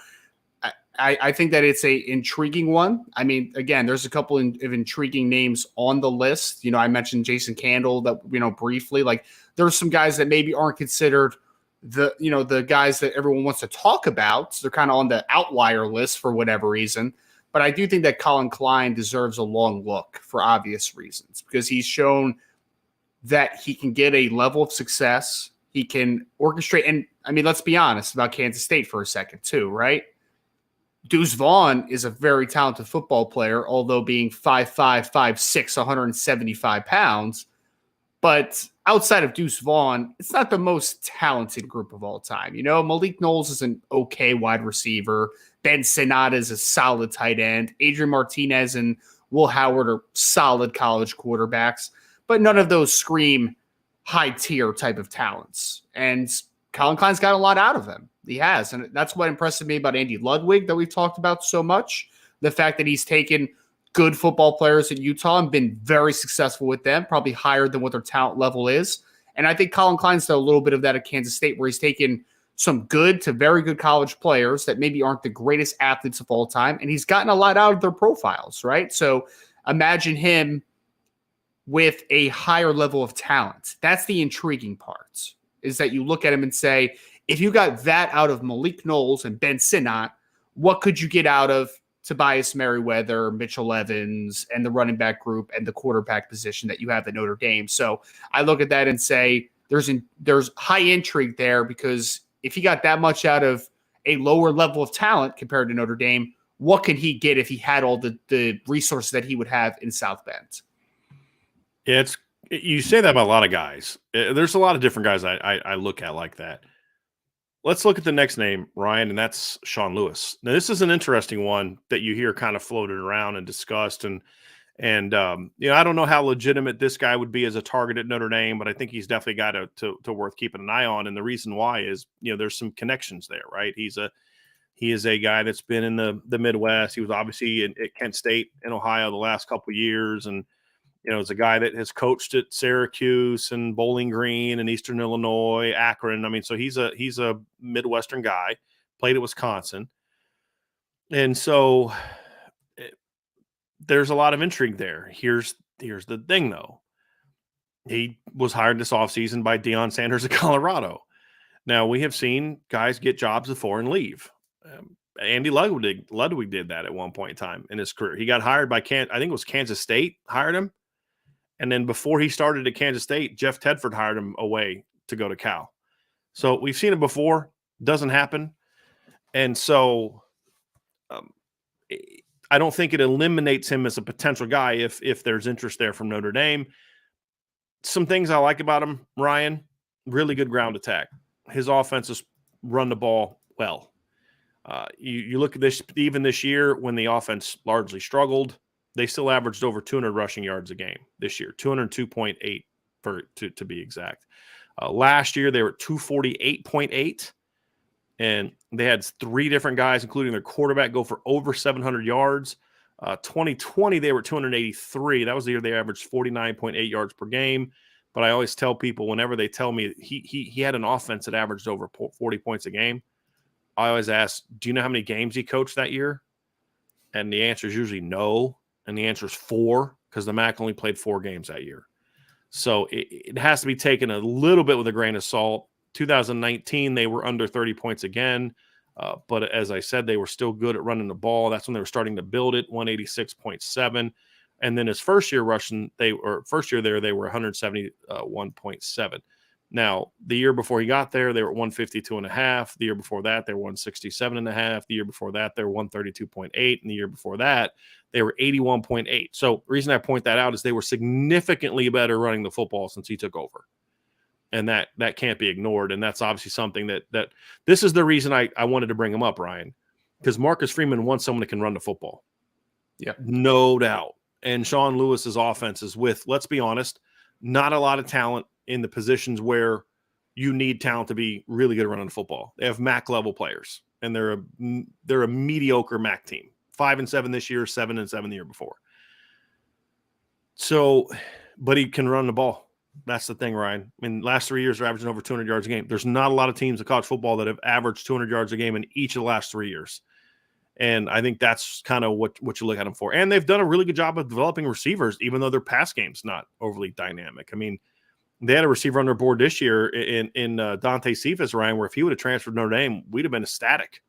Speaker 2: I think that it's a intriguing one. I mean, again, there's a couple of intriguing names on the list. I mentioned Jason Candle that, briefly. Like, there's some guys that maybe aren't considered the guys that everyone wants to talk about. So they're kind of on the outlier list for whatever reason. But I do think that Colin Klein deserves a long look for obvious reasons, because he's shown that he can get a level of success. He can orchestrate. And I mean, let's be honest about Kansas State for a second too, right? Deuce Vaughn is a very talented football player, although being 5'5", 5'6", 175 pounds. But outside of Deuce Vaughn, it's not the most talented group of all time. Malik Knowles is an okay wide receiver. Ben Sinnott is a solid tight end. Adrian Martinez and Will Howard are solid college quarterbacks, but none of those scream high tier type of talents. And Colin Klein's got a lot out of them. He has. And that's what impressed me about Andy Ludwig that we've talked about so much. The fact that he's taken good football players at Utah and been very successful with them, probably higher than what their talent level is. And I think Colin Klein's done a little bit of that at Kansas State, where he's taken some good to very good college players that maybe aren't the greatest athletes of all time, and he's gotten a lot out of their profiles, right? So imagine him with a higher level of talent. That's the intriguing part, is that you look at him and say, if you got that out of Malik Knowles and Ben Sinnott, what could you get out of Tobias Merriweather, Mitchell Evans, and the running back group and the quarterback position that you have at Notre Dame? So I look at that and say there's high intrigue there, because if he got that much out of a lower level of talent compared to Notre Dame, what could he get if he had all the resources that he would have in South Bend?
Speaker 1: Yeah, you say that about a lot of guys. There's a lot of different guys I look at like that. Let's look at the next name, Ryan, and that's Sean Lewis. Now, this is an interesting one that you hear kind of floated around and discussed. And I don't know how legitimate this guy would be as a target at Notre Dame, but I think he's definitely a guy to worth keeping an eye on. And the reason why is, there's some connections there, right? He is a guy that's been in the Midwest. He was obviously at Kent State in Ohio the last couple of years, and is a guy that has coached at Syracuse and Bowling Green and Eastern Illinois, Akron. I mean, so he's a Midwestern guy, played at Wisconsin. And so there's a lot of intrigue there. Here's the thing, though. He was hired this offseason by Deion Sanders of Colorado. Now, we have seen guys get jobs before and leave. Andy Ludwig did that at one point in time in his career. He got hired by I think it was Kansas State hired him. And then before he started at Kansas State, Jeff Tedford hired him away to go to Cal. So we've seen it before. Doesn't happen. And so I don't think it eliminates him as a potential guy if there's interest there from Notre Dame. Some things I like about him, Ryan, really good ground attack. His offenses run the ball well. You look at this, even this year when the offense largely struggled, they still averaged over 200 rushing yards a game this year, 202.8 to be exact. Last year, they were 248.8, and they had three different guys, including their quarterback, go for over 700 yards. 2020, they were 283. That was the year they averaged 49.8 yards per game. But I always tell people, whenever they tell me he had an offense that averaged over 40 points a game, I always ask, do you know how many games he coached that year? And the answer is usually no. And the answer is 4, because the MAC only played 4 games that year. So it has to be taken a little bit with a grain of salt. 2019, they were under 30 points again. But as I said, they were still good at running the ball. That's when they were starting to build it, 186.7. And then his first year rushing, they were 171.7. Now, the year before he got there, they were 152.5. The year before that, they were 167.5. The year before that, they were 132.8. And the year before that, they were 81.8. So the reason I point that out is they were significantly better running the football since he took over. And that can't be ignored. And that's obviously something that this is the reason I wanted to bring him up, Ryan, because Marcus Freeman wants someone that can run the football.
Speaker 2: Yeah,
Speaker 1: no doubt. And Sean Lewis's offense is with, let's be honest, not a lot of talent in the positions where you need talent to be really good at running the football. They have MAC level players, and they're a mediocre MAC team. 5-7 this year, 7-7 the year before. So, but he can run the ball. That's the thing, Ryan. I mean, last 3 years, they're averaging over 200 yards a game. There's not a lot of teams in college football that have averaged 200 yards a game in each of the last 3 years. And I think that's kind of what you look at them for. And they've done a really good job of developing receivers, even though their pass game's not overly dynamic. I mean, they had a receiver on their board this year in Dante Cephas, Ryan, where if he would have transferred to Notre Dame, we'd have been ecstatic.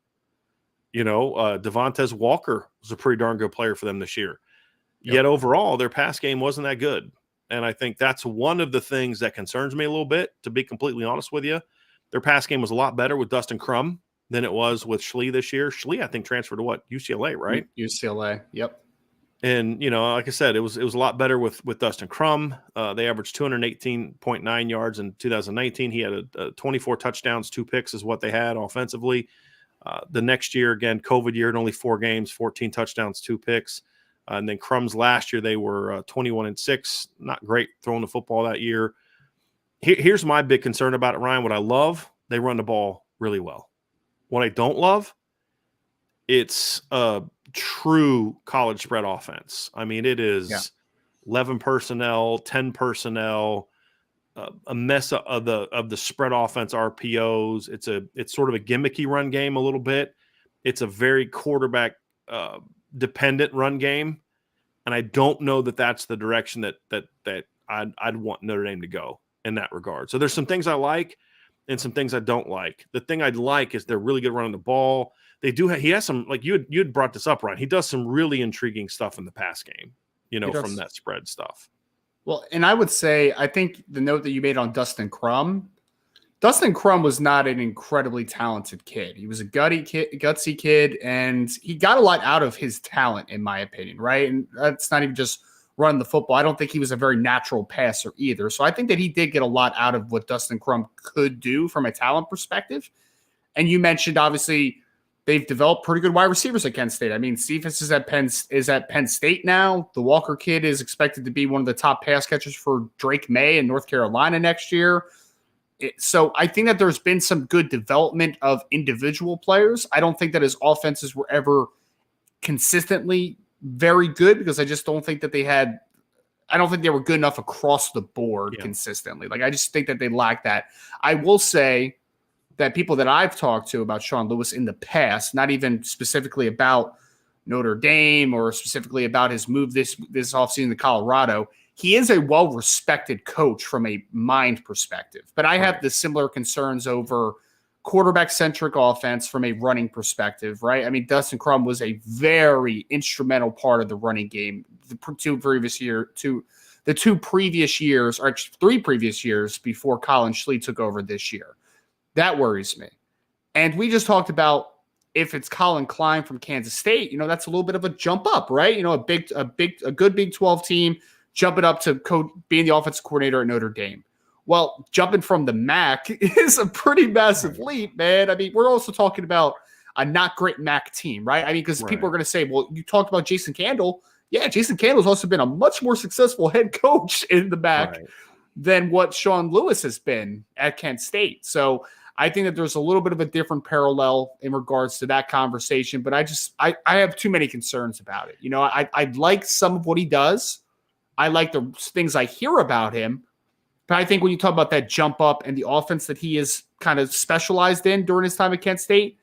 Speaker 1: Devontae Walker was a pretty darn good player for them this year. Yet overall, their pass game wasn't that good. And I think that's one of the things that concerns me a little bit, to be completely honest with you. Their pass game was a lot better with Dustin Crum than it was with Schlee this year. Schlee, I think, transferred to UCLA, right?
Speaker 2: UCLA, yep.
Speaker 1: And, like I said, it was a lot better with Dustin Crum. They averaged 218.9 yards in 2019. He had 24 touchdowns, 2 picks is what they had offensively. The next year, again, COVID year, in only 4 games, 14 touchdowns, 2 picks. And then Crum's last year, they were 21-6. Not great throwing the football that year. Here's my big concern about it, Ryan. What I love, they run the ball really well. What I don't love, it's a true college spread offense. I mean, it is 11 personnel, 10 personnel, a mess of the spread offense RPOs. It's sort of a gimmicky run game a little bit. It's a very quarterback dependent run game, and I don't know that that's the direction that I'd want Notre Dame to go in that regard. So there's some things I like and some things I don't like. The thing I'd like is they're really good running the ball. They do. He has some, like you'd brought this up, Ryan. He does some really intriguing stuff in the pass game, from that spread stuff.
Speaker 2: Well, and I would say, I think the note that you made on Dustin Crum was not an incredibly talented kid. He was a gutsy kid, and he got a lot out of his talent, in my opinion, right? And that's not even just running the football. I don't think he was a very natural passer either. So I think that he did get a lot out of what Dustin Crum could do from a talent perspective. And you mentioned, obviously, they've developed pretty good wide receivers at Kent State. I mean, Cephas is at Penn State now. The Walker kid is expected to be one of the top pass catchers for Drake May in North Carolina next year. So I think that there's been some good development of individual players. I don't think that his offenses were ever consistently very good, because I just don't think that I don't think they were good enough across the board consistently. Like, I just think that they lack that. I will say that people that I've talked to about Sean Lewis in the past, not even specifically about Notre Dame or specifically about his move this offseason to Colorado, he is a well-respected coach from a mind perspective. But I have the similar concerns over quarterback-centric offense from a running perspective, right? I mean, Dustin Crum was a very instrumental part of the running game the 2 previous years, or actually 3 previous years before Colin Schlee took over this year. That worries me. And we just talked about, if it's Colin Klein from Kansas State, that's a little bit of a jump up, right? A good Big 12 team jumping up to being the offensive coordinator at Notre Dame. Well, jumping from the MAC is a pretty massive leap, man. I mean, we're also talking about a not great MAC team, right? I mean, because people are going to say, well, you talked about Jason Candle. Yeah, Jason Candle's also been a much more successful head coach in the MAC than what Sean Lewis has been at Kent State. So I think that there's a little bit of a different parallel in regards to that conversation, but I have too many concerns about it. I like some of what he does. I like the things I hear about him. But I think when you talk about that jump up and the offense that he is kind of specialized in during his time at Kent State,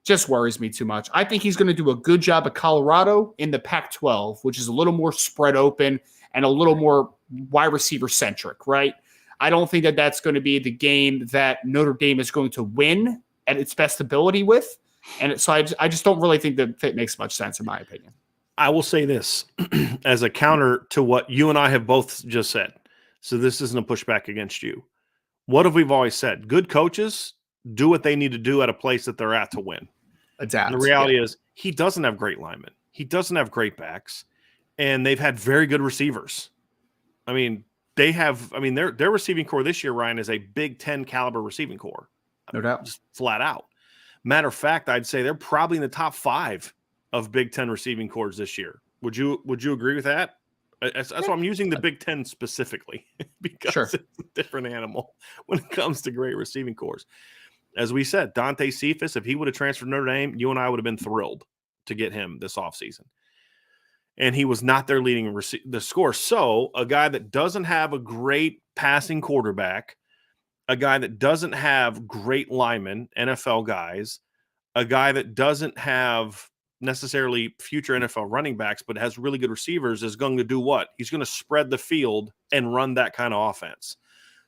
Speaker 2: just worries me too much. I think he's going to do a good job at Colorado in the Pac-12, which is a little more spread open and a little more wide receiver centric, right? I don't think that that's going to be the game that Notre Dame is going to win at its best ability with. And so I just don't really think that it makes much sense, in my opinion.
Speaker 1: I will say this as a counter to what you and I have both just said. So this isn't a pushback against you. What have we always said? Good coaches do what they need to do at a place that they're at to win.
Speaker 2: Adapt.
Speaker 1: And the reality is, he doesn't have great linemen. He doesn't have great backs. And they've had very good receivers. I mean, their receiving core this year, Ryan, is a Big Ten caliber receiving core.
Speaker 2: No doubt.
Speaker 1: Just flat out. Matter of fact, I'd say they're probably in the top 5 of Big Ten receiving cores this year. Would you agree with that? That's why I'm using the Big Ten specifically, because it's a different animal when it comes to great receiving cores. As we said, Dante Cephas, if he would have transferred to Notre Dame, you and I would have been thrilled to get him this offseason. And he was not their leading the score. So a guy that doesn't have a great passing quarterback, a guy that doesn't have great linemen, NFL guys, a guy that doesn't have necessarily future NFL running backs, but has really good receivers, is going to do what? He's going to spread the field and run that kind of offense.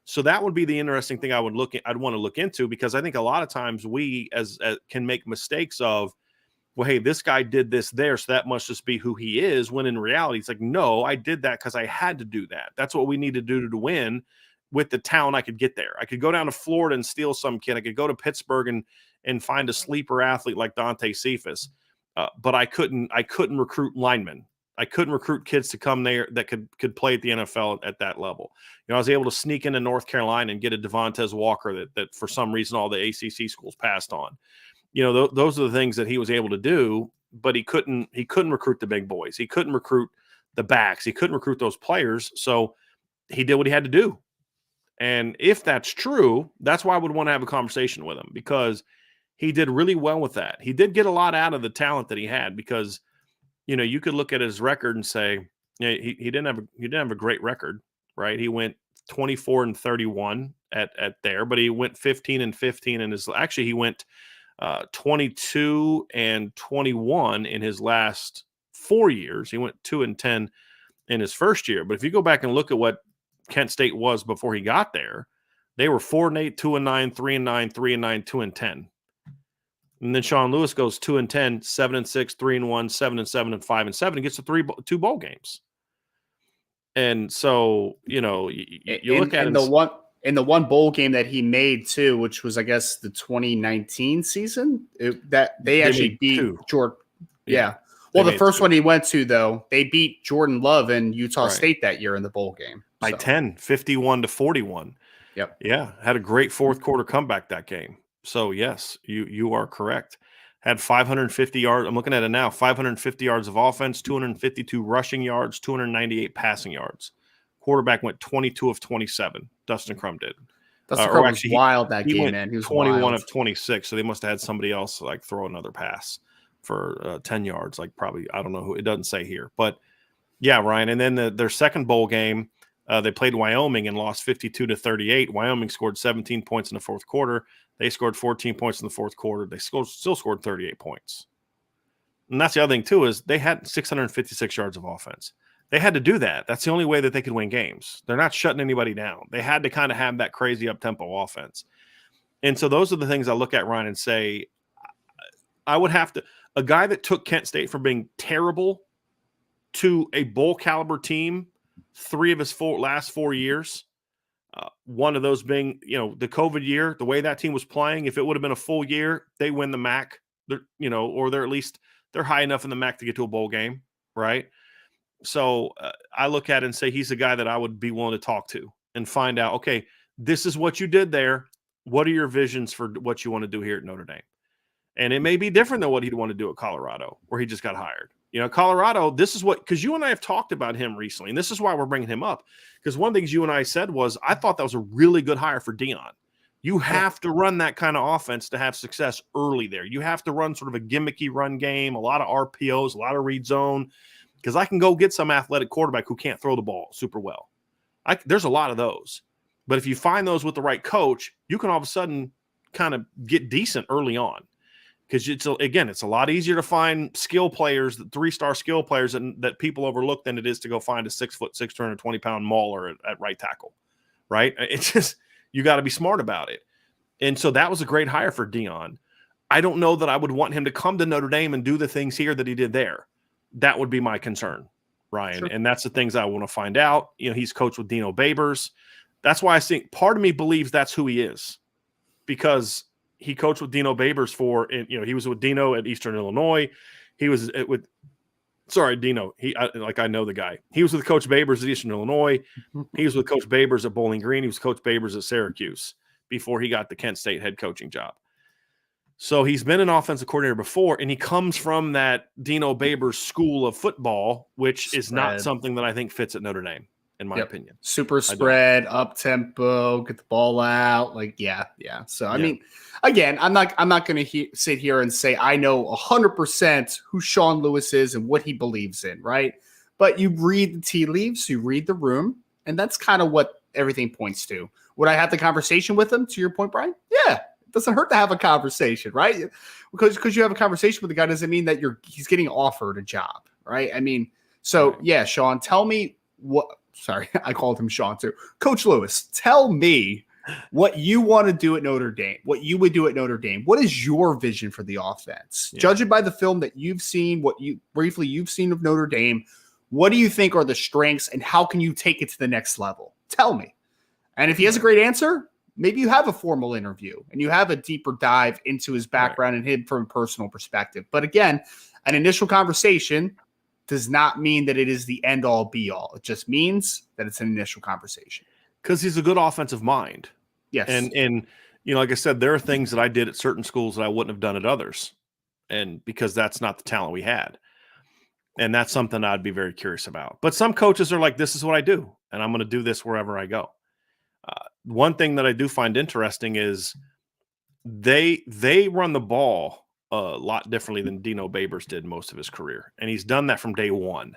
Speaker 1: So that would be the interesting thing I'd want to look into, because I think a lot of times we as can make mistakes of, well, hey, this guy did this there, so that must just be who he is, when in reality, it's like, no, I did that because I had to do that. That's what we need to do to win with the talent I could get there. I could go down to Florida and steal some kid. I could go to Pittsburgh and find a sleeper athlete like Dante Cephas. But I couldn't recruit linemen. I couldn't recruit kids to come there that could play at the NFL at that level. You know, I was able to sneak into North Carolina and get a Devontae Walker that for some reason all the ACC schools passed on. You know, those are the things that he was able to do, but he couldn't recruit the big boys. He couldn't recruit the backs. He couldn't recruit those players. So he did what he had to do. And if that's true, that's why I would want to have a conversation with him, because he did really well with that. He did get a lot out of the talent that he had, because, you know, you could look at his record and say, yeah, he didn't have a great record, right? He went 24-31 at there, but he went 15-15 in his. Actually, he went 22-21 in his last 4 years. He went 2-10 in his first year. But if you go back and look at what Kent State was before he got there, they were 4-8, 2-9, 3-9, 3-9, 2-10. And then Sean Lewis goes 2-10, 7-6, 3-1, 7-7, and 5-7, and gets to 2 bowl games. And so, you know, you look at it.
Speaker 2: In the one bowl game that he made too, which was, I guess, the 2019 season, they actually beat Jordan. Yeah. Well, the first one he went to, though, they beat Jordan Love and Utah State that year in the bowl game.
Speaker 1: By 10, 51-41.
Speaker 2: Yep.
Speaker 1: Yeah. Had a great fourth quarter comeback that game. So, yes, you are correct. Had 550 yards. I'm looking at it now. 550 yards of offense, 252 rushing yards, 298 passing yards. Quarterback went 22 of 27. Dustin Crum did.
Speaker 2: Dustin Crum was wild that game, man. He was
Speaker 1: 21
Speaker 2: wild.
Speaker 1: of 26. So they must have had somebody else like throw another pass for 10 yards. Like probably, I don't know who. It doesn't say here. But, yeah, Ryan. And then their second bowl game, they played Wyoming and lost 52-38. Wyoming scored 17 points in the fourth quarter. They scored 14 points in the fourth quarter. They still scored 38 points. And that's the other thing, too, is they had 656 yards of offense. They had to do that. That's the only way that they could win games. They're not shutting anybody down. They had to kind of have that crazy up-tempo offense. And so those are the things I look at, Ryan, and say, I would have to – a guy that took Kent State from being terrible to a bowl-caliber team 3 of his last 4 years, one of those being, you know, the COVID year, the way that team was playing, if it would have been a full year, they win the MAC, you know, or they're at least they're high enough in the MAC to get to a bowl game, right? So I look at it and say he's a guy that I would be willing to talk to and find out, okay, this is what you did there. What are your visions for what you want to do here at Notre Dame? And it may be different than what he'd want to do at Colorado, where he just got hired. You know, Colorado, this is what – because you and I have talked about him recently, and this is why we're bringing him up. Because one of the things you and I said was I thought that was a really good hire for Deion. You have to run that kind of offense to have success early there. You have to run sort of a gimmicky run game, a lot of RPOs, a lot of read zone, because I can go get some athletic quarterback who can't throw the ball super well. There's a lot of those. But if you find those with the right coach, you can all of a sudden kind of get decent early on. Because it's a lot easier to find skill players, 3-star skill players that people overlook than it is to go find a 6'6", 220-pound mauler at right tackle, right? It's just you got to be smart about it. And so that was a great hire for Deion. I don't know that I would want him to come to Notre Dame and do the things here that he did there. That would be my concern, Ryan. Sure. And that's the things I want to find out. You know, he's coached with Dino Babers. That's why I think part of me believes that's who he is, because he coached with Dino Babers he was with Dino at Eastern Illinois. He was Dino. I know the guy. He was with Coach Babers at Eastern Illinois. He was with Coach Babers at Bowling Green. He was Coach Babers at Syracuse before he got the Kent State head coaching job. So he's been an offensive coordinator before, and he comes from that Dino Babers school of football, which is not something that I think fits at Notre Dame, in my opinion.
Speaker 2: Super spread, up tempo, get the ball out. Yeah. So I mean, again, I'm not going to sit here and say I know 100% who Sean Lewis is and what he believes in, right? But you read the tea leaves, you read the room, and that's kind of what everything points to. Would I have the conversation with him? To your point, Brian? Yeah. It doesn't hurt to have a conversation, right? Because you have a conversation with the guy doesn't mean that he's getting offered a job, right? I mean, so
Speaker 1: Right.
Speaker 2: yeah, Sean, tell me what. Sorry, I called him Sean too. Coach Lewis, tell me what you want to do at Notre Dame. What you would do at Notre Dame. What is your vision for the offense?
Speaker 1: Yeah.
Speaker 2: Judging by the film that you've seen, what you briefly you've seen of Notre Dame, what do you think are the strengths, and how can you take it to the next level? Tell me. And if he has a great answer, maybe you have a formal interview and you have a deeper dive into his background and him from a personal perspective. But again, an initial conversation does not mean that it is the end all be all. It just means that it's an initial conversation.
Speaker 1: Because he's a good offensive mind.
Speaker 2: Yes.
Speaker 1: And like I said, there are things that I did at certain schools that I wouldn't have done at others. And because that's not the talent we had. And that's something I'd be very curious about. But some coaches are like, this is what I do, and I'm going to do this wherever I go. One thing that I do find interesting is they run the ball a lot differently than Dino Babers did most of his career. And he's done that from day one.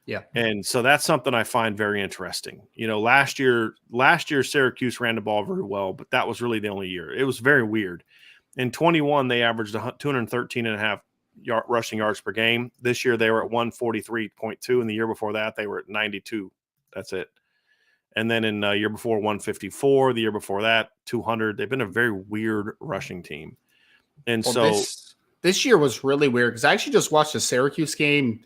Speaker 2: Yeah.
Speaker 1: And so that's something I find very interesting. Last year Syracuse ran the ball very well, but that was really the only year. It was very weird. In 21, they averaged 213.5 rushing yards per game. This year they were at 143.2, and the year before that they were at 92. That's it. And then in year before 154, the year before that 200. They've been a very weird rushing team. And
Speaker 2: this year was really weird because I actually just watched the Syracuse game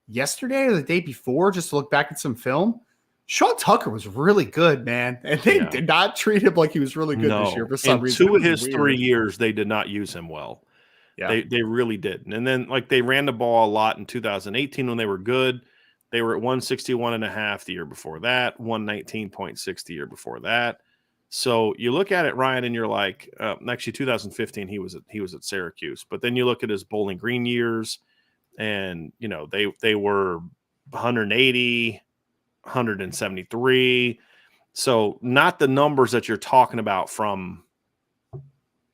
Speaker 2: yesterday or the day before just to look back at some film. Sean Tucker was really good, man. And they did not treat him like he was really good this year for some reason.
Speaker 1: In 2 of his 3 years, they did not use him well.
Speaker 2: Yeah.
Speaker 1: They really didn't. And then they ran the ball a lot in 2018 when they were good. They were at 161.5 the year before that, 119.6 the year before that. So you look at it, Ryan, and you're like, actually 2015 he was at Syracuse. But then you look at his Bowling Green years, and they were 180, 173. So not the numbers that you're talking about from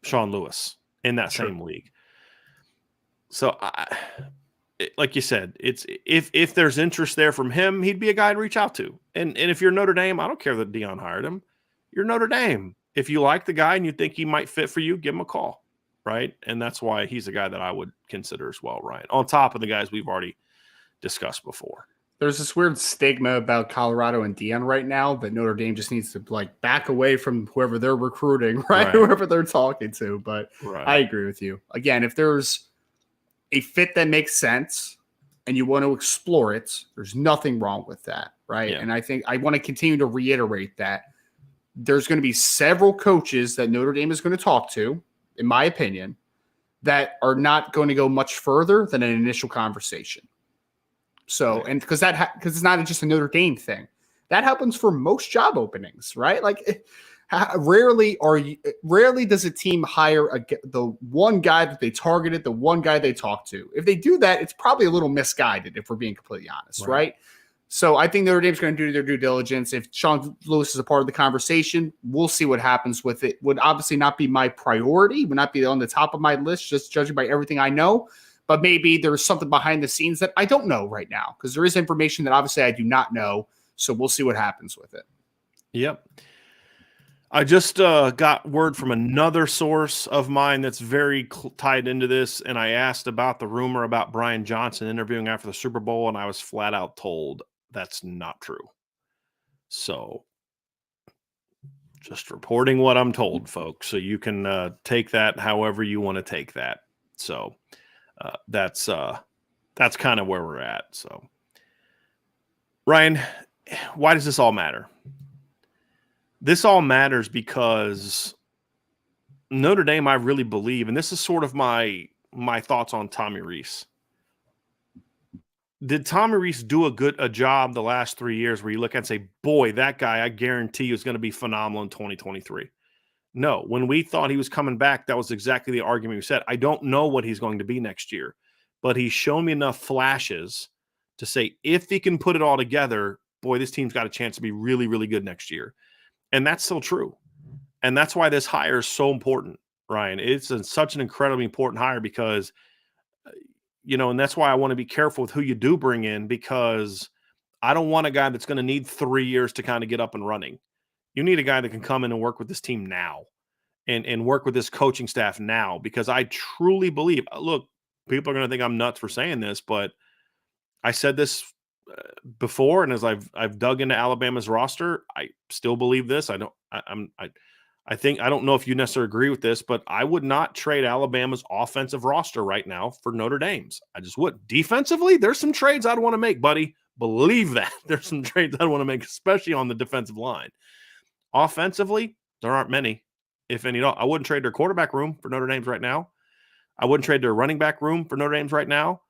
Speaker 1: Sean Lewis in that same league. So like you said, it's if there's interest there from him, he'd be a guy to reach out to. And if you're Notre Dame, I don't care that Dion hired him. You're Notre Dame. If you like the guy and you think he might fit for you, give him a call, right? And that's why he's a guy that I would consider as well, Ryan, on top of the guys we've already discussed before.
Speaker 2: There's this weird stigma about Colorado and Dion right now that Notre Dame just needs to back away from whoever they're recruiting, right? Whoever they're talking to. But I agree with you. Again, if there's a fit that makes sense and you want to explore it, there's nothing wrong with that, right? Yeah. And I think I want to continue to reiterate that there's going to be several coaches that Notre Dame is going to talk to, in my opinion, that are not going to go much further than an initial conversation. So, and because it's not just a Notre Dame thing, that happens for most job openings, right? Rarely does a team hire the one guy that they targeted, the one guy they talked to. If they do that, it's probably a little misguided, if we're being completely honest, right? So I think Notre Dame's going to do their due diligence. If Sean Lewis is a part of the conversation, we'll see what happens with it. Would obviously not be my priority, would not be on the top of my list, just judging by everything I know. But maybe there's something behind the scenes that I don't know right now, because there is information that obviously I do not know. So we'll see what happens with it.
Speaker 1: Yep. I just got word from another source of mine that's very tied into this, and I asked about the rumor about Brian Johnson interviewing after the Super Bowl, and I was flat out told that's not true. So just reporting what I'm told, folks, so you can take that however you want to take that. So that's kind of where we're at. So, Ryan, why does this all matter? This all matters because Notre Dame, I really believe, and this is sort of my thoughts on Tommy Rees. Did Tommy Rees do a job the last 3 years where you look and say, boy, that guy, I guarantee you is going to be phenomenal in 2023? No. When we thought he was coming back, that was exactly the argument we said. I don't know what he's going to be next year, but he's shown me enough flashes to say if he can put it all together, boy, this team's got a chance to be really, really good next year. And that's still true. And that's why this hire is so important, Ryan. It's such an incredibly important hire because, and that's why I want to be careful with who you do bring in, because I don't want a guy that's going to need 3 years to kind of get up and running. You need a guy that can come in and work with this team now. and work with this coaching staff now, because I truly believe, look, people are going to think I'm nuts for saying this, but I said this before, and as I've dug into Alabama's roster, I still believe this. I think, I don't know if you necessarily agree with this, but I would not trade Alabama's offensive roster right now for Notre Dame's. I just wouldn't. Defensively, there's some trades I'd want to make, buddy. Believe that. There's some trades I'd want to make, especially on the defensive line. Offensively, there aren't many, if any at all. I wouldn't trade their quarterback room for Notre Dame's right now. I wouldn't trade their running back room for Notre Dame's right now.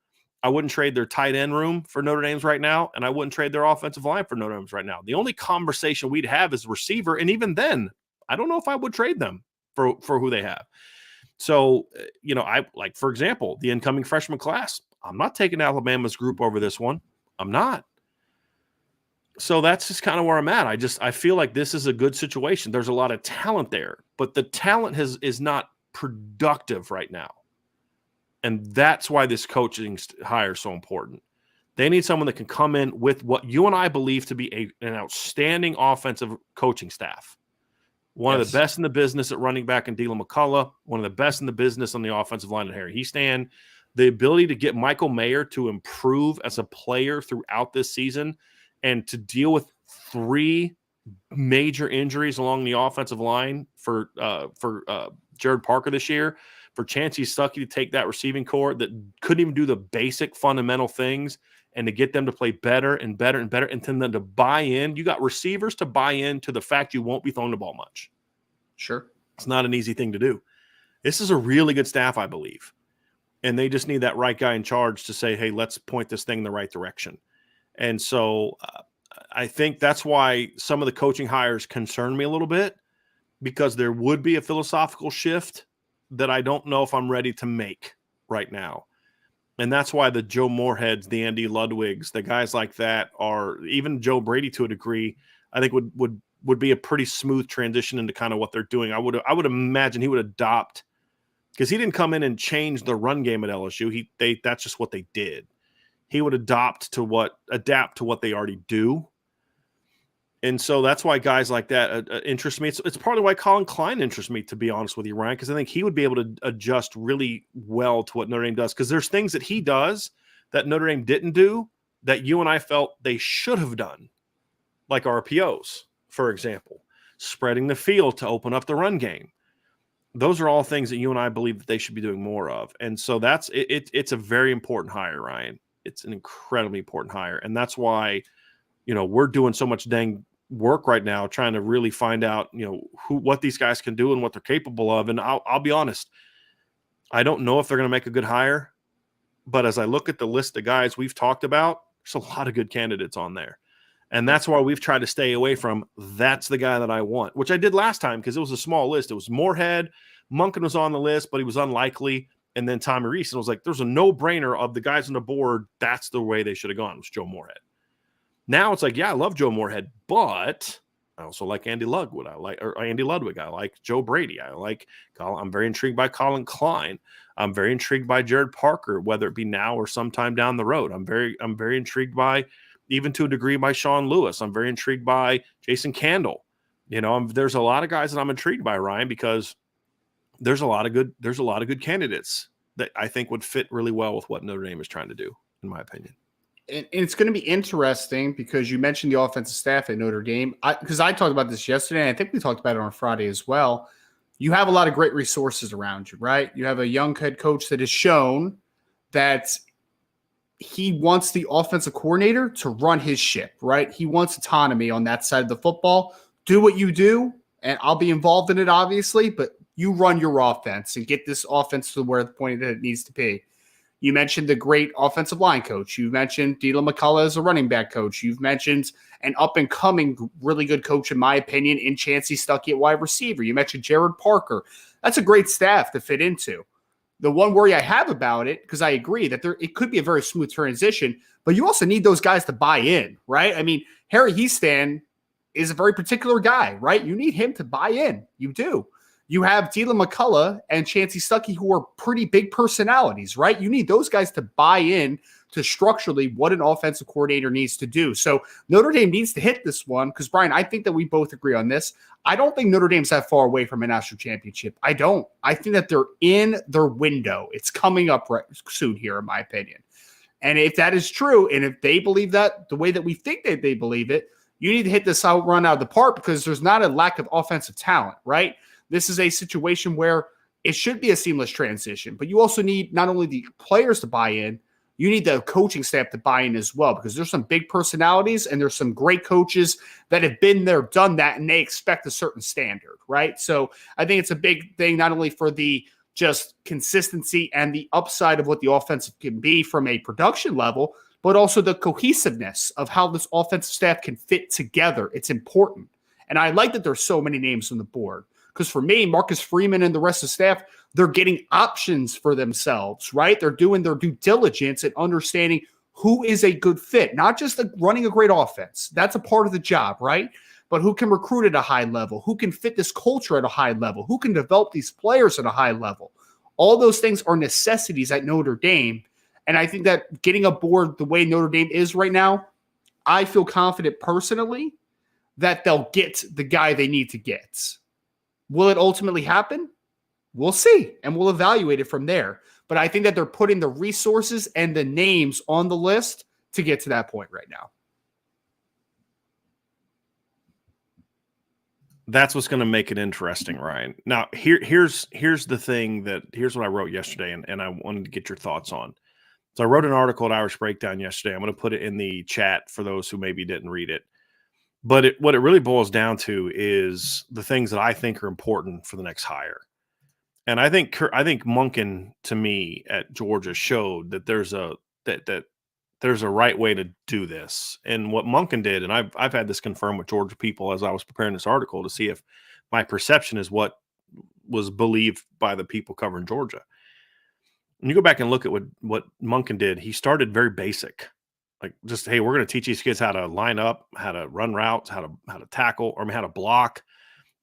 Speaker 1: I wouldn't trade their tight end room for Notre Dame's right now, and I wouldn't trade their offensive line for Notre Dame's right now. The only conversation we'd have is receiver, and even then, I don't know if I would trade them for who they have. So, I like, for example, the incoming freshman class. I'm not taking Alabama's group over this one. I'm not. So that's just kind of where I'm at. I feel like this is a good situation. There's a lot of talent there, but the talent is not productive right now. And that's why this coaching hire is so important. They need someone that can come in with what you and I believe to be an outstanding offensive coaching staff. One of the best in the business at running back in Dylan McCullough, one of the best in the business on the offensive line in Harry Heastan. The ability to get Michael Mayer to improve as a player throughout this season and to deal with 3 major injuries along the offensive line for Jared Parker this year, for Chancey Stuckey to take that receiving core that couldn't even do the basic fundamental things, and to get them to play better and better and better, and then to buy in. You got receivers to buy into the fact you won't be throwing the ball much.
Speaker 2: Sure.
Speaker 1: It's not an easy thing to do. This is a really good staff, I believe. And they just need that right guy in charge to say, hey, let's point this thing in the right direction. And so I think that's why some of the coaching hires concern me a little bit, because there would be a philosophical shift that I don't know if I'm ready to make right now. And that's why the Joe Moorheads, the Andy Ludwigs, the guys like that, are, even Joe Brady to a degree, I think would be a pretty smooth transition into kind of what they're doing. I would imagine he would adopt, because he didn't come in and change the run game at LSU. That's just what they did. He would adapt to what they already do. And so that's why guys like that interest me. It's partly why Colin Klein interests me, to be honest with you, Ryan, because I think he would be able to adjust really well to what Notre Dame does, because there's things that he does that Notre Dame didn't do that you and I felt they should have done, like RPOs, for example, spreading the field to open up the run game. Those are all things that you and I believe that they should be doing more of. And so that's it. It's a very important hire, Ryan. It's an incredibly important hire. And that's why, we're doing so much dang work right now trying to really find out, what these guys can do and what they're capable of. And I'll be honest, I don't know if they're going to make a good hire, but as I look at the list of guys we've talked about, there's a lot of good candidates on there. And that's why we've tried to stay away from, that's the guy that I want, which I did last time because it was a small list. It was Moorhead. Monken was on the list, but he was unlikely. And then Tommy Reese. And I was like, there's a no-brainer of the guys on the board. That's the way they should have gone. It was Joe Moorhead. Now it's like, yeah, I love Joe Moorhead, but I also like Andy Ludwig. I like Joe Brady. I'm very intrigued by Colin Klein. I'm very intrigued by Jared Parker, whether it be now or sometime down the road. I'm very intrigued by, even to a degree, by Sean Lewis. I'm very intrigued by Jason Candle. There's a lot of guys that I'm intrigued by, Ryan, because there's a lot of good candidates that I think would fit really well with what Notre Dame is trying to do, in my opinion.
Speaker 2: And it's going to be interesting because you mentioned the offensive staff at Notre Dame. Because I talked about this yesterday, and I think we talked about it on Friday as well. You have a lot of great resources around you, right? You have a young head coach that has shown that he wants the offensive coordinator to run his ship, right? He wants autonomy on that side of the football. Do what you do, and I'll be involved in it, obviously, but you run your offense and get this offense to where the point that it needs to be. You mentioned the great offensive line coach. You mentioned Dylan McCullough as a running back coach. You've mentioned an up-and-coming really good coach, in my opinion, in Chancey Stuckey at wide receiver. You mentioned Jared Parker. That's a great staff to fit into. The one worry I have about it, because I agree that it could be a very smooth transition, but you also need those guys to buy in, right? I mean, Harry Heastan is a very particular guy, right? You need him to buy in. You do. You have Dylan McCullough and Chancey Stuckey, who are pretty big personalities, right? You need those guys to buy in to structurally what an offensive coordinator needs to do. So Notre Dame needs to hit this one because, Brian, I think that we both agree on this. I don't think Notre Dame's that far away from a national championship. I don't. I think that they're in their window. It's coming up right soon here, in my opinion. And if that is true, and if they believe that the way that we think that they believe it, you need to hit this run out of the park because there's not a lack of offensive talent, right? This is a situation where it should be a seamless transition, but you also need not only the players to buy in, you need the coaching staff to buy in as well, because there's some big personalities and there's some great coaches that have been there, done that, and they expect a certain standard, right? So I think it's a big thing, not only for the just consistency and the upside of what the offense can be from a production level, but also the cohesiveness of how this offensive staff can fit together. It's important. And I like that there's so many names on the board. Because for me, Marcus Freeman and the rest of the staff, they're getting options for themselves, right? They're doing their due diligence and understanding who is a good fit, not just running a great offense. That's a part of the job, right? But who can recruit at a high level, who can fit this culture at a high level, who can develop these players at a high level. All those things are necessities at Notre Dame. And I think that getting aboard the way Notre Dame is right now, I feel confident personally that they'll get the guy they need to get. Will it ultimately happen? We'll see, and we'll evaluate it from there. But I think that they're putting the resources and the names on the list to get to that point right now.
Speaker 1: That's what's going to make it interesting, Ryan. Now, here's the thing here's what I wrote yesterday, and I wanted to get your thoughts on. So I wrote an article at Irish Breakdown yesterday. I'm going to put it in the chat for those who maybe didn't read it. But what it really boils down to is the things that I think are important for the next hire. And I think Monken, to me, at Georgia showed that there's a right way to do this. And what Monken did, and I've had this confirmed with Georgia people as I was preparing this article to see if my perception is what was believed by the people covering Georgia. When you go back and look at what Monken did, he started very basic. Like just, hey, we're going to teach these kids how to line up, how to run routes, how to tackle, or how to block,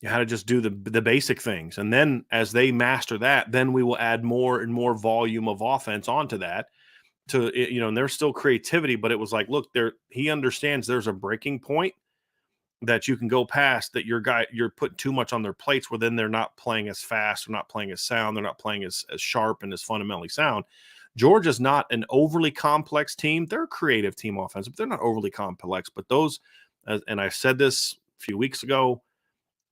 Speaker 1: how to just do the basic things. And then as they master that, then we will add more and more volume of offense onto that. And there's still creativity, but it was like, look, he understands there's a breaking point that you can go past, that you're putting too much on their plates where then they're not playing as fast, they're not playing as sound, they're not playing as sharp and as fundamentally sound. Georgia's not an overly complex team. They're a creative team offensive. They're not overly complex, but those, and I said this a few weeks ago,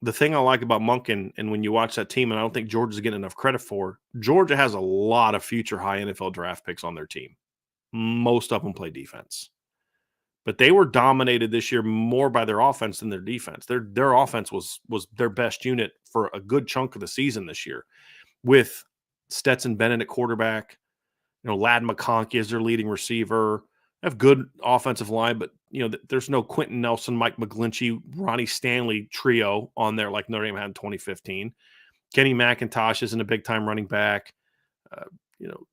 Speaker 1: the thing I like about Monken, and when you watch that team, and I don't think Georgia's getting enough credit for, Georgia has a lot of future high NFL draft picks on their team. Most of them play defense. But they were dominated this year more by their offense than their defense. Their offense was their best unit for a good chunk of the season this year, with Stetson Bennett at quarterback, Lad McConkey is their leading receiver. They have good offensive line, but there's no Quentin Nelson, Mike McGlinchey, Ronnie Stanley trio on there like Notre Dame had in 2015. Kenny McIntosh isn't a big-time running back.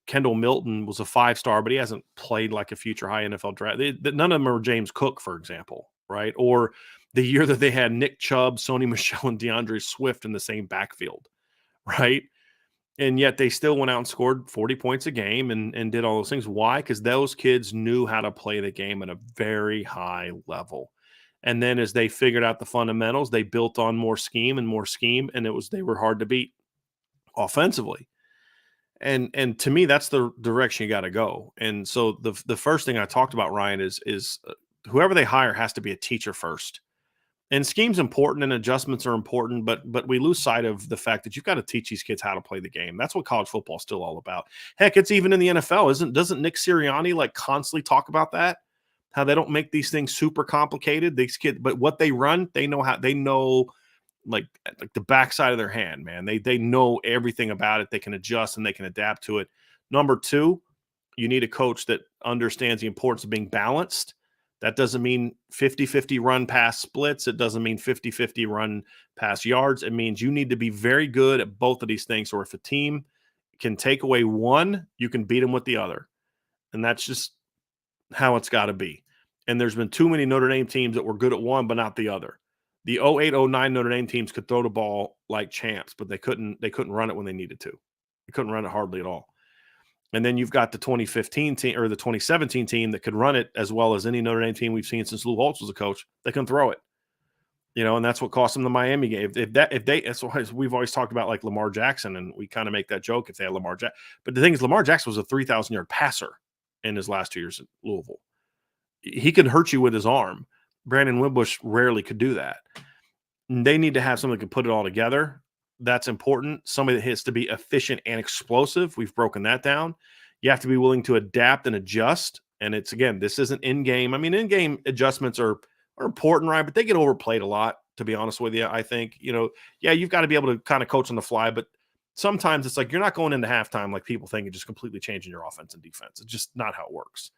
Speaker 1: Kendall Milton was a 5-star, but he hasn't played like a future high NFL draft. None of them are James Cook, for example, right? Or the year that they had Nick Chubb, Sony Michel, and DeAndre Swift in the same backfield, right? And yet they still went out and scored 40 points a game and did all those things. Why? Because those kids knew how to play the game at a very high level. And then as they figured out the fundamentals, they built on more scheme, and they were hard to beat offensively. And to me, that's the direction you got to go. And so the first thing I talked about, Ryan, is whoever they hire has to be a teacher first. And scheme's important and adjustments are important, but we lose sight of the fact that you've got to teach these kids how to play the game. That's what college football is still all about. Heck, it's even in the NFL. Doesn't Nick Sirianni constantly talk about that? How they don't make these things super complicated. These kids, but what they run, they know like the backside of their hand, man. They know everything about it. They can adjust and they can adapt to it. Number two, you need a coach that understands the importance of being balanced. That doesn't mean 50-50 run pass splits. It doesn't mean 50-50 run pass yards. It means you need to be very good at both of these things. Or if a team can take away one, you can beat them with the other. And that's just how it's got to be. And there's been too many Notre Dame teams that were good at one but not the other. The 08-09 Notre Dame teams could throw the ball like champs, but they couldn't run it when they needed to. They couldn't run it hardly at all. And then you've got the 2015 team or the 2017 team that could run it as well as any Notre Dame team we've seen since Lou Holtz was a coach. They can throw it, and that's what cost them the Miami game. That's why we've always talked about like Lamar Jackson, and we kind of make that joke if they had Lamar Jackson. But the thing is, Lamar Jackson was a 3,000-yard passer in his last 2 years at Louisville. He could hurt you with his arm. Brandon Wimbush rarely could do that. They need to have someone that can put it all together. That's important. Somebody that has to be efficient and explosive. We've broken that down. You have to be willing to adapt and adjust. And it's, again, this isn't in-game. I mean, in-game adjustments are important, right? But they get overplayed a lot, to be honest with you, I think. You've got to be able to kind of coach on the fly, but sometimes it's like you're not going into halftime like people think and just completely changing your offense and defense. It's just not how it works.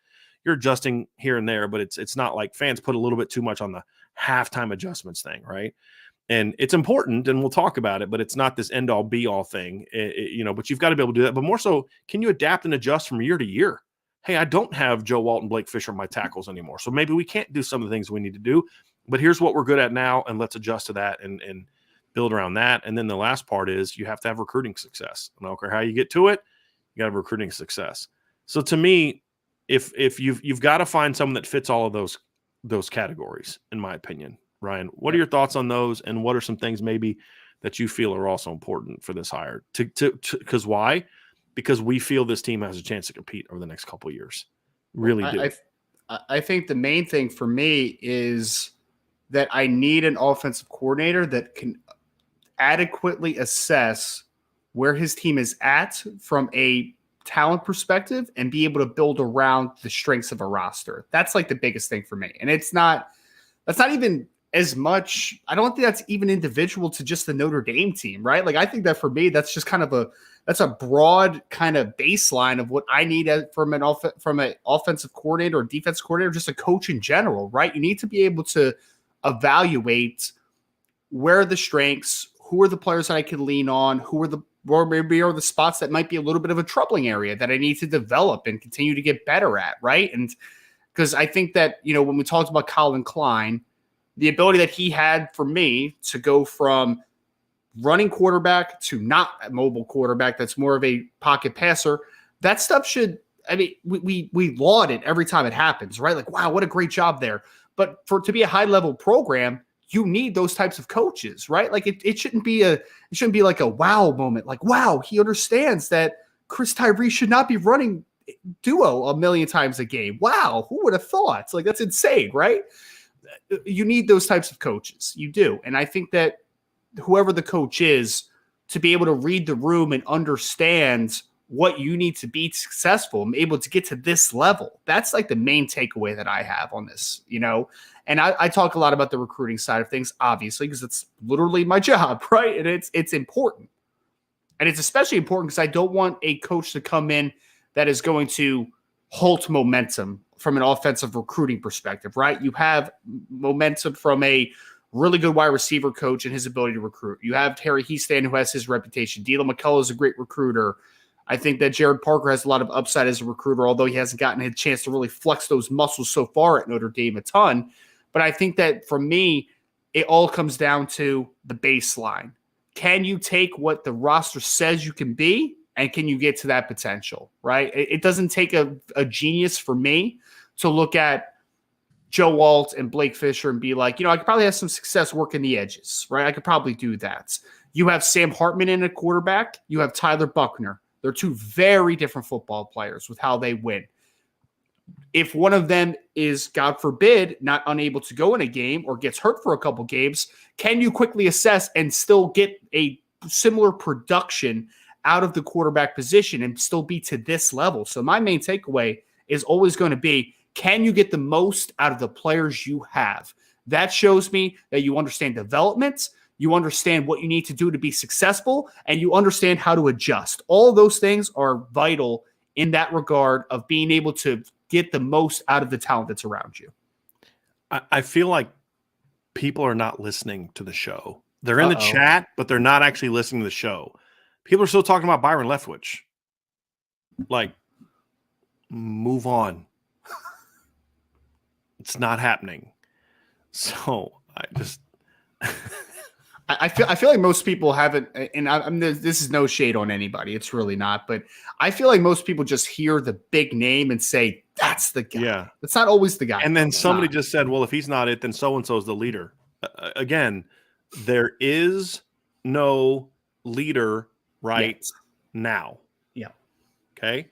Speaker 1: You're adjusting here and there, but it's not like fans put a little bit too much on the halftime adjustments thing, right? And it's important, and we'll talk about it, but it's not this end-all, be-all thing, but you've got to be able to do that. But more so, can you adapt and adjust from year to year? Hey, I don't have Joe Walton, Blake Fisher, my tackles anymore, so maybe we can't do some of the things we need to do, but here's what we're good at now, and let's adjust to that and build around that. And then the last part is you have to have recruiting success. I don't care how you get to it, you got to have recruiting success. So to me, if you've got to find someone that fits all of those categories, in my opinion. Ryan, what are your thoughts on those, and what are some things maybe that you feel are also important for this hire? Because why? Because we feel this team has a chance to compete over the next couple of years. Really do.
Speaker 2: I think the main thing for me is that I need an offensive coordinator that can adequately assess where his team is at from a talent perspective and be able to build around the strengths of a roster. That's like the biggest thing for me. And that's not even as much, I don't think that's even individual to just the Notre Dame team, right? Like, I think that for me, that's just kind of that's a broad kind of baseline of what I need from an offensive coordinator or defense coordinator, just a coach in general, right? You need to be able to evaluate where are the strengths, who are the players that I can lean on, or maybe are the spots that might be a little bit of a troubling area that I need to develop and continue to get better at, right? And because I think that, when we talked about Colin Klein, the ability that he had for me to go from running quarterback to not a mobile quarterback that's more of a pocket passer, that stuff we laud it every time it happens, right? Like, wow, what a great job there. But to be a high-level program, you need those types of coaches, right? Like it shouldn't be like a wow moment. Like, wow, he understands that Chris Tyree should not be running duo a million times a game. Wow, who would have thought? Like, that's insane, right? You need those types of coaches. You do. And I think that whoever the coach is, to be able to read the room and understand what you need to be successful and able to get to this level. That's like the main takeaway that I have on this, And I talk a lot about the recruiting side of things, obviously, because it's literally my job, right? And it's important. And it's especially important because I don't want a coach to come in that is going to halt momentum from an offensive recruiting perspective, right? You have momentum from a really good wide receiver coach and his ability to recruit. You have Terry Heastan, who has his reputation. D'Lo McCullough is a great recruiter. I think that Jared Parker has a lot of upside as a recruiter, although he hasn't gotten a chance to really flex those muscles so far at Notre Dame a ton. But I think that for me, it all comes down to the baseline. Can you take what the roster says you can be, and can you get to that potential, right? It doesn't take a genius for me to look at Joe Walt and Blake Fisher and be like, I could probably have some success working the edges, right? I could probably do that. You have Sam Hartman in a quarterback. You have Tyler Buckner. They're two very different football players with how they win. If one of them is, God forbid, not unable to go in a game or gets hurt for a couple games, can you quickly assess and still get a similar production out of the quarterback position and still be to this level? So my main takeaway is always going to be, can you get the most out of the players you have? That shows me that you understand development, you understand what you need to do to be successful, and you understand how to adjust. All those things are vital in that regard of being able to get the most out of the talent that's around you.
Speaker 1: I feel like people are not listening to the show. They're in the chat, but they're not actually listening to the show. People are still talking about Byron Leftwich. Like, move on. It's not happening. So
Speaker 2: I feel like most people haven't, and this is no shade on anybody. It's really not, but I feel like most people just hear the big name and say that's the guy.
Speaker 1: Yeah.
Speaker 2: That's not always the guy.
Speaker 1: And then
Speaker 2: It's
Speaker 1: somebody
Speaker 2: not.
Speaker 1: just said, well, if he's not it, then so-and-so is the leader. Again, there is no leader right
Speaker 2: Yes.
Speaker 1: now.
Speaker 2: Yeah.
Speaker 1: Okay.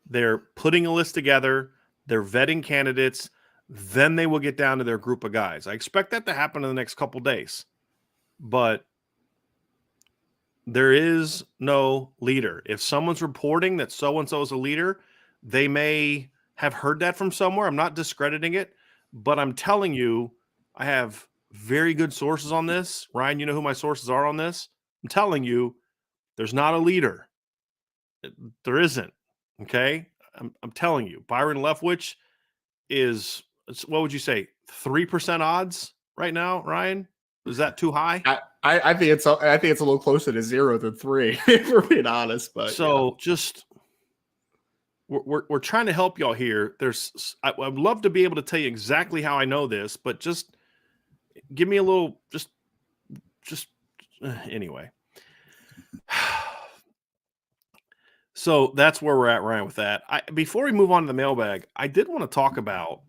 Speaker 1: They're putting a list together. They're vetting candidates. Then they will get down to their group of guys. I expect that to happen in the next couple days. But there is no leader. If someone's reporting that so-and-so is a leader, they may have heard that from somewhere. I'm not discrediting it, but I'm telling you, I have very good sources on this. Ryan, you know who my sources are on this? I'm telling you, there's not a leader. There isn't. Okay? I'm telling you. Byron Leftwich is, what would you say, 3% odds right now, Ryan? Is that too high?
Speaker 2: I think it's a little closer to 0 than 3, if we're being honest. But
Speaker 1: so just we're trying to help y'all here. I'd love to be able to tell you exactly how I know this, but just give me a little anyway. So that's where we're at, Ryan, with that. Before we move on to the mailbag, I did want to talk about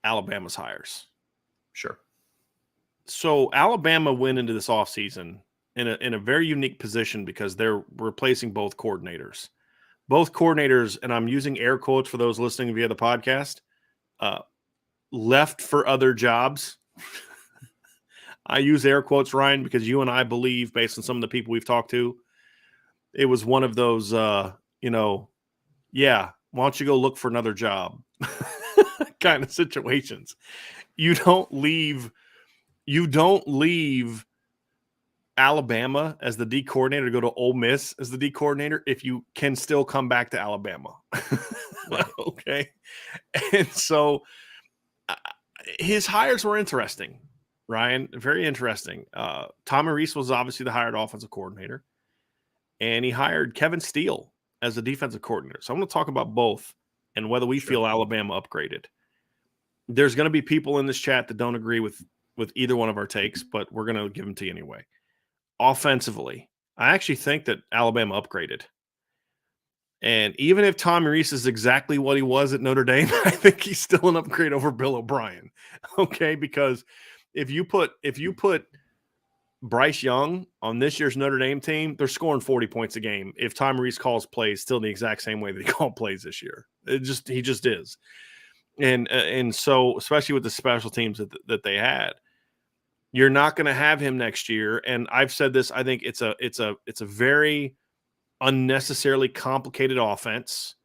Speaker 1: Alabama's hires.
Speaker 2: Sure.
Speaker 1: So Alabama went into this offseason in a very unique position because they're replacing both coordinators. Both coordinators, and I'm using air quotes for those listening via the podcast, left for other jobs. I use air quotes, Ryan, because you and I believe, based on some of the people we've talked to, it was one of those, why don't you go look for another job kind of situations. You don't leave Alabama as the D coordinator to go to Ole Miss as the D coordinator if you can still come back to Alabama. Okay. And so his hires were interesting, Ryan, very interesting. Tommy Rees was obviously the hired offensive coordinator, and he hired Kevin Steele as the defensive coordinator. So I'm going to talk about both and whether we feel Alabama upgraded. There's going to be people in this chat that don't agree with either one of our takes, but we're going to give them to you anyway. Offensively, I actually think that Alabama upgraded. And even if Tommy Rees is exactly what he was at Notre Dame, I think he's still an upgrade over Bill O'Brien. Okay, because if you put Bryce Young on this year's Notre Dame team, they're scoring 40 points a game. If Tommy Rees calls plays still the exact same way that he called plays this year, he just is. And so, especially with the special teams that they had, you're not going to have him next year. And I've said this, I think it's a very unnecessarily complicated offense.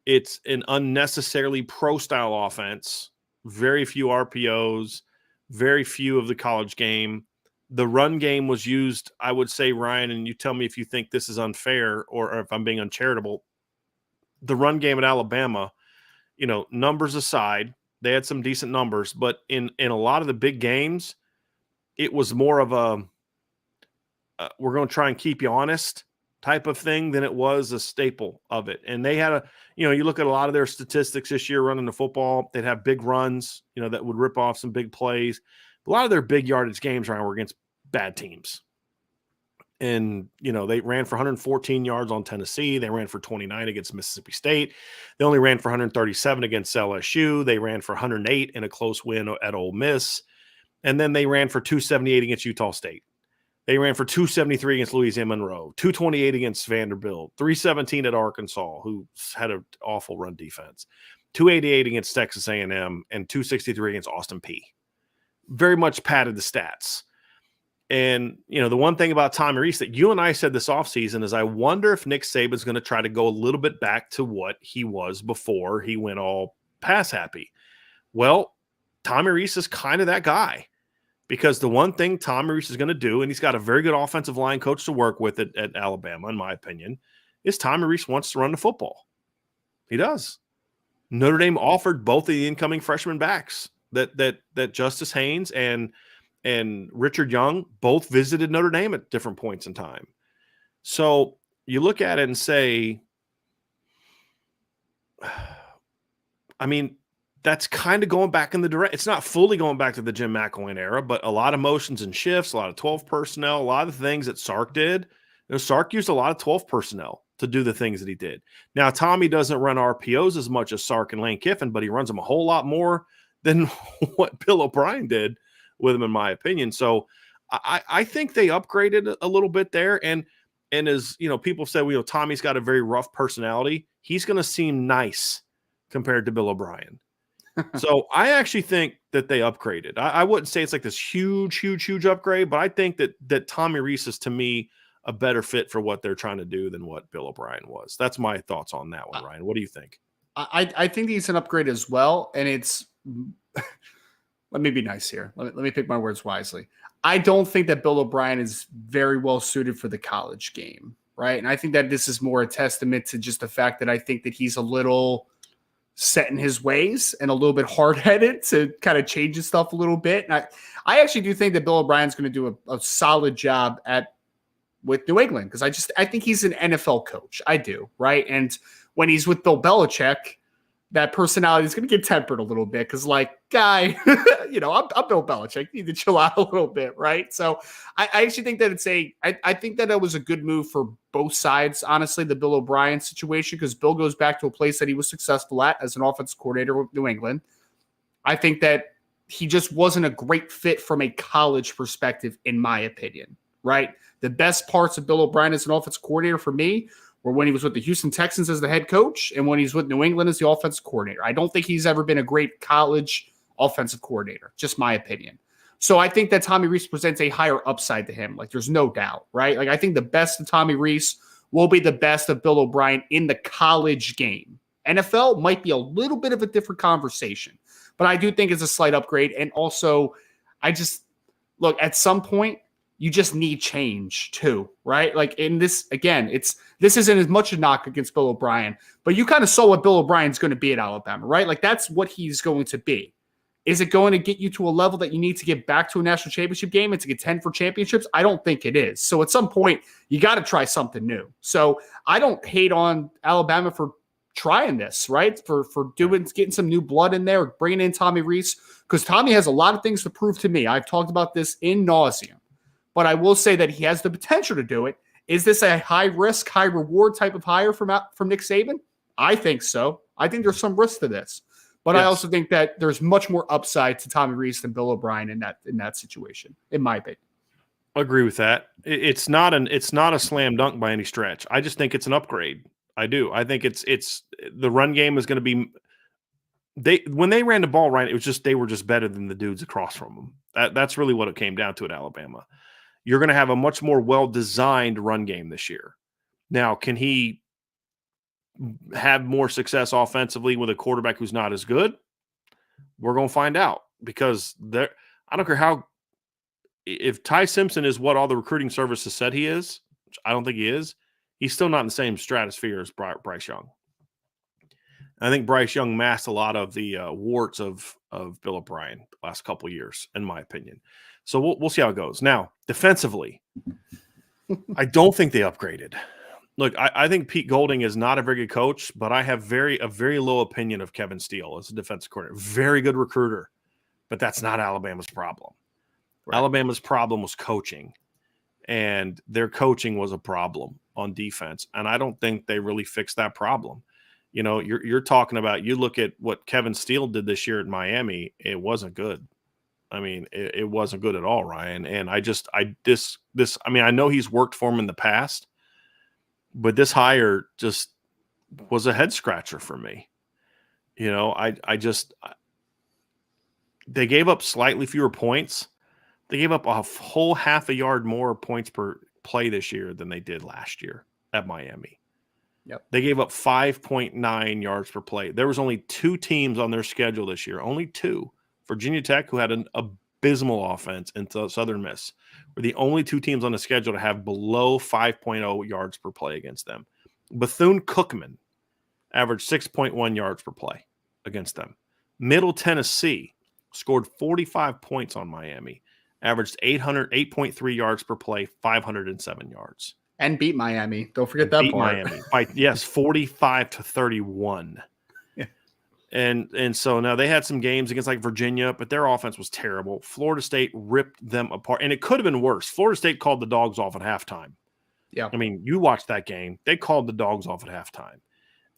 Speaker 1: It's an unnecessarily pro-style offense. Very few RPOs, very few of the college game. The run game was used, I would say, Ryan, and you tell me if you think this is unfair or if I'm being uncharitable. The run game at Alabama, numbers aside, they had some decent numbers, but in a lot of the big games, it was more of a we're going to try and keep you honest type of thing than it was a staple of it. And they had you look at a lot of their statistics this year running the football, they'd have big runs, that would rip off some big plays. A lot of their big yardage games were against bad teams. And, they ran for 114 yards on Tennessee. They ran for 29 against Mississippi State. They only ran for 137 against LSU. They ran for 108 in a close win at Ole Miss. And then they ran for 278 against Utah State. They ran for 273 against Louisiana Monroe, 228 against Vanderbilt, 317 at Arkansas, who had an awful run defense, 288 against Texas A&M, and 263 against Austin Peay. Very much padded the stats. And, the one thing about Tommy Rees that you and I said this offseason is I wonder if Nick Saban's going to try to go a little bit back to what he was before he went all pass happy. Well, Tommy Rees is kind of that guy. Because the one thing Tommy Rees is going to do, and he's got a very good offensive line coach to work with at Alabama, in my opinion, is Tommy Rees wants to run the football. He does. Notre Dame offered both of the incoming freshman backs that Justice Haynes and Richard Young both visited Notre Dame at different points in time. So you look at it and say, that's kind of going back in the direct. It's not fully going back to the Jim McElwain era, but a lot of motions and shifts, a lot of 12 personnel, a lot of things that Sark did. Sark used a lot of 12 personnel to do the things that he did. Now, Tommy doesn't run RPOs as much as Sark and Lane Kiffin, but he runs them a whole lot more than what Bill O'Brien did with him, in my opinion. So I think they upgraded a little bit there. And as people said, Tommy's got a very rough personality. He's going to seem nice compared to Bill O'Brien. So I actually think that they upgraded. I wouldn't say it's like this huge upgrade, but I think that Tommy Rees is, to me, a better fit for what they're trying to do than what Bill O'Brien was. That's my thoughts on that one, Ryan. What do you think?
Speaker 2: I think he's an upgrade as well. And it's let me be nice here. Let me pick my words wisely. I don't think that Bill O'Brien is very well suited for the college game, right? And I think that this is more a testament to just the fact that I think that he's a little set in his ways and a little bit hard-headed to kind of change his stuff a little bit. And I actually do think that Bill O'Brien's going to do a solid job with New England, because I think he's an NFL coach. I do, right? And when he's with Bill Belichick, that personality is going to get tempered a little bit because, guy, I'm Bill Belichick. You need to chill out a little bit, right? So I actually think that I think that it was a good move for both sides, honestly, the Bill O'Brien situation, because Bill goes back to a place that he was successful at as an offensive coordinator with New England. I think that he just wasn't a great fit from a college perspective, in my opinion, right? The best parts of Bill O'Brien as an offensive coordinator for me were when he was with the Houston Texans as the head coach and when he's with New England as the offensive coordinator. I don't think he's ever been a great college offensive coordinator, just my opinion. So I think that Tommy Rees presents a higher upside to him. There's no doubt, right? I think the best of Tommy Rees will be the best of Bill O'Brien in the college game. NFL might be a little bit of a different conversation, but I do think it's a slight upgrade. And also, look, at some point, you just need change too, right? In this, again, this isn't as much a knock against Bill O'Brien, but you kind of saw what Bill O'Brien's going to be at Alabama, right? That's what he's going to be. Is it going to get you to a level that you need to get back to a national championship game and to contend for championships? I don't think it is. So at some point, you got to try something new. So I don't hate on Alabama for trying this, right? For getting some new blood in there, bringing in Tommy Rees, because Tommy has a lot of things to prove to me. I've talked about this in nauseum. But I will say that he has the potential to do it. Is this a high risk, high reward type of hire from Nick Saban? I think so. I think there's some risk to this. But yes. I also think that there's much more upside to Tommy Rees than Bill O'Brien in that situation, in my opinion.
Speaker 1: I agree with that. It's not a slam dunk by any stretch. I just think it's an upgrade. I do. I think it's the run game is going to be when they ran the ball right, it was just they were just better than the dudes across from them. That's really what it came down to at Alabama. You're going to have a much more well-designed run game this year. Now, can he have more success offensively with a quarterback who's not as good? We're going to find out, because I don't care if Ty Simpson is what all the recruiting services said he is, which I don't think he is, he's still not in the same stratosphere as Bryce Young. I think Bryce Young masked a lot of the warts of Bill O'Brien the last couple of years, in my opinion. So we'll see how it goes. Now, defensively, I don't think they upgraded. Look, I think Pete Golding is not a very good coach, but I have a very low opinion of Kevin Steele as a defensive coordinator. Very good recruiter, but that's not Alabama's problem. Right. Alabama's problem was coaching, and their coaching was a problem on defense, and I don't think they really fixed that problem. You're talking about, you look at what Kevin Steele did this year at Miami, it wasn't good. I mean, it wasn't good at all, Ryan. And I know he's worked for him in the past, but this hire just was a head scratcher for me. They gave up slightly fewer points. They gave up a whole half a yard more points per play this year than they did last year at Miami.
Speaker 2: Yep.
Speaker 1: They gave up 5.9 yards per play. There was only 2 teams on their schedule this year, only 2. Virginia Tech, who had an abysmal offense, and Southern Miss were the only 2 teams on the schedule to have below 5.0 yards per play against them. Bethune-Cookman averaged 6.1 yards per play against them. Middle Tennessee scored 45 points on Miami, averaged 8.3 yards per play, 507 yards.
Speaker 2: And beat Miami. Don't forget that part.
Speaker 1: Miami by 45-31. And so now they had some games against like Virginia, but their offense was terrible. Florida State ripped them apart, and it could have been worse. Florida State called the dogs off at halftime.
Speaker 2: Yeah.
Speaker 1: I mean, you watched that game. They called the dogs off at halftime.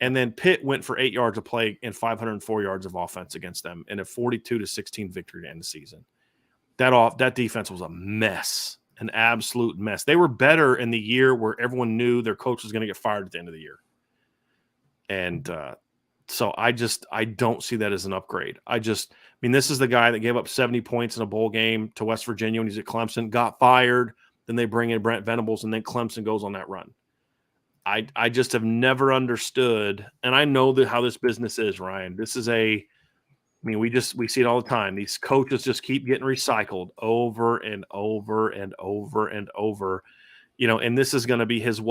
Speaker 1: And then Pitt went for 8 yards of play and 504 yards of offense against them in a 42-16 victory to end the season. That defense was a mess, an absolute mess. They were better in the year where everyone knew their coach was going to get fired at the end of the year. And so I don't see that as an upgrade. This is the guy that gave up 70 points in a bowl game to West Virginia when he's at Clemson, got fired. Then they bring in Brent Venables, and then Clemson goes on that run. I just have never understood, and I know how this business is, Ryan. We see it all the time. These coaches just keep getting recycled over and over and over and over, and this is going to be his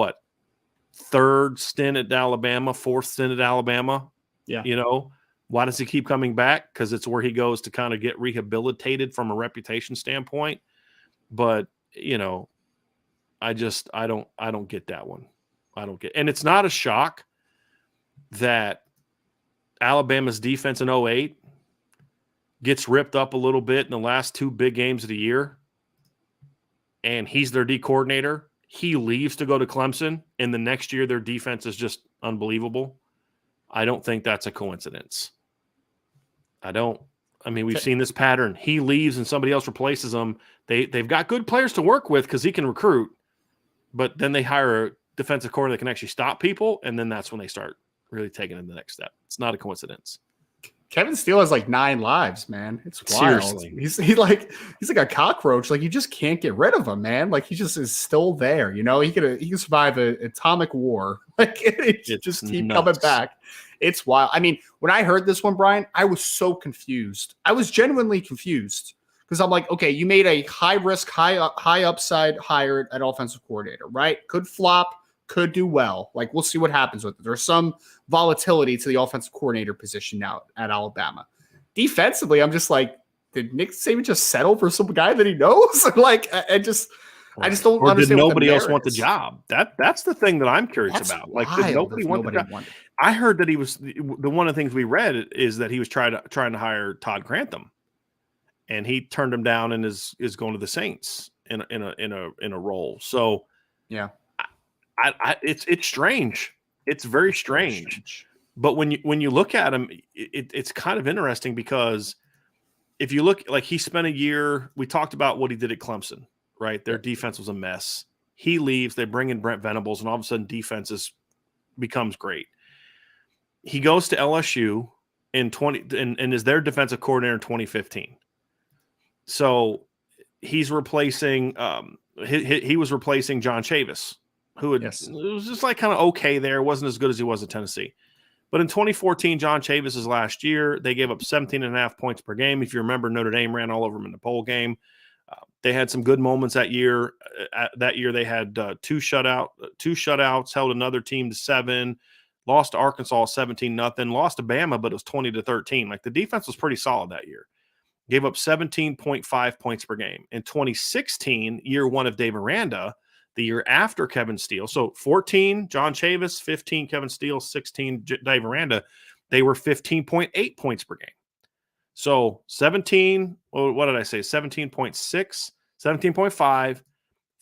Speaker 1: third stint at Alabama, fourth stint at Alabama.
Speaker 2: Yeah.
Speaker 1: Why does he keep coming back? Because it's where he goes to kind of get rehabilitated from a reputation standpoint. But, I don't get that one. And it's not a shock that Alabama's defense in 2008 gets ripped up a little bit in the last two big games of the year, and he's their D coordinator. He leaves to go to Clemson, and the next year their defense is just unbelievable. I don't think that's a coincidence. We've seen this pattern. He leaves and somebody else replaces him. They've got good players to work with because he can recruit, but then they hire a defensive coordinator that can actually stop people, and then that's when they start really taking it to the next step. It's not a coincidence. Kevin
Speaker 2: Steele has 9 lives, man. It's wild. Seriously. He's like a cockroach. You just can't get rid of him, man. He just is still there. He can survive an atomic war. It just keep nuts. Coming back. It's wild. When I heard this one, Brian, I was so confused. I was genuinely confused because I'm like, okay, you made a high risk, high upside hire at offensive coordinator, right? Could flop. Could do well. We'll see what happens with it. There's some volatility to the offensive coordinator position now at Alabama. Defensively, I'm just did Nick Saban just settle for some guy that he knows? I just don't understand.
Speaker 1: Did nobody else want the job? That's the thing that I'm curious about. Did nobody want the job? I heard that he was one of the things we read is that he was trying to hire Todd Grantham, and he turned him down and is going to the Saints in a role. So
Speaker 2: yeah.
Speaker 1: It's strange. It's very strange. But when you look at him, it's kind of interesting because if you look, he spent a year. We talked about what he did at Clemson, right? Their defense was a mess. He leaves. They bring in Brent Venables, and all of a sudden, defense becomes great. He goes to LSU and is their defensive coordinator in 2015. So he's replacing. He was replacing John Chavis, who it was just kind of okay there. It wasn't as good as he was at Tennessee. But in 2014, John Chavis's last year, they gave up 17.5 points per game. If you remember, Notre Dame ran all over them in the bowl game. They had some good moments that year. That year, they had two shutouts, held another team to 7, lost to Arkansas 17-0, lost to Bama, but it was 20-13. The defense was pretty solid that year. Gave up 17.5 points per game. In 2016, year one of Dave Aranda, the year after Kevin Steele. So 14, John Chavis, 15, Kevin Steele, 16, Dave Aranda. They were 15.8 points per game. So 17, what did I say? 17.6, 17.5,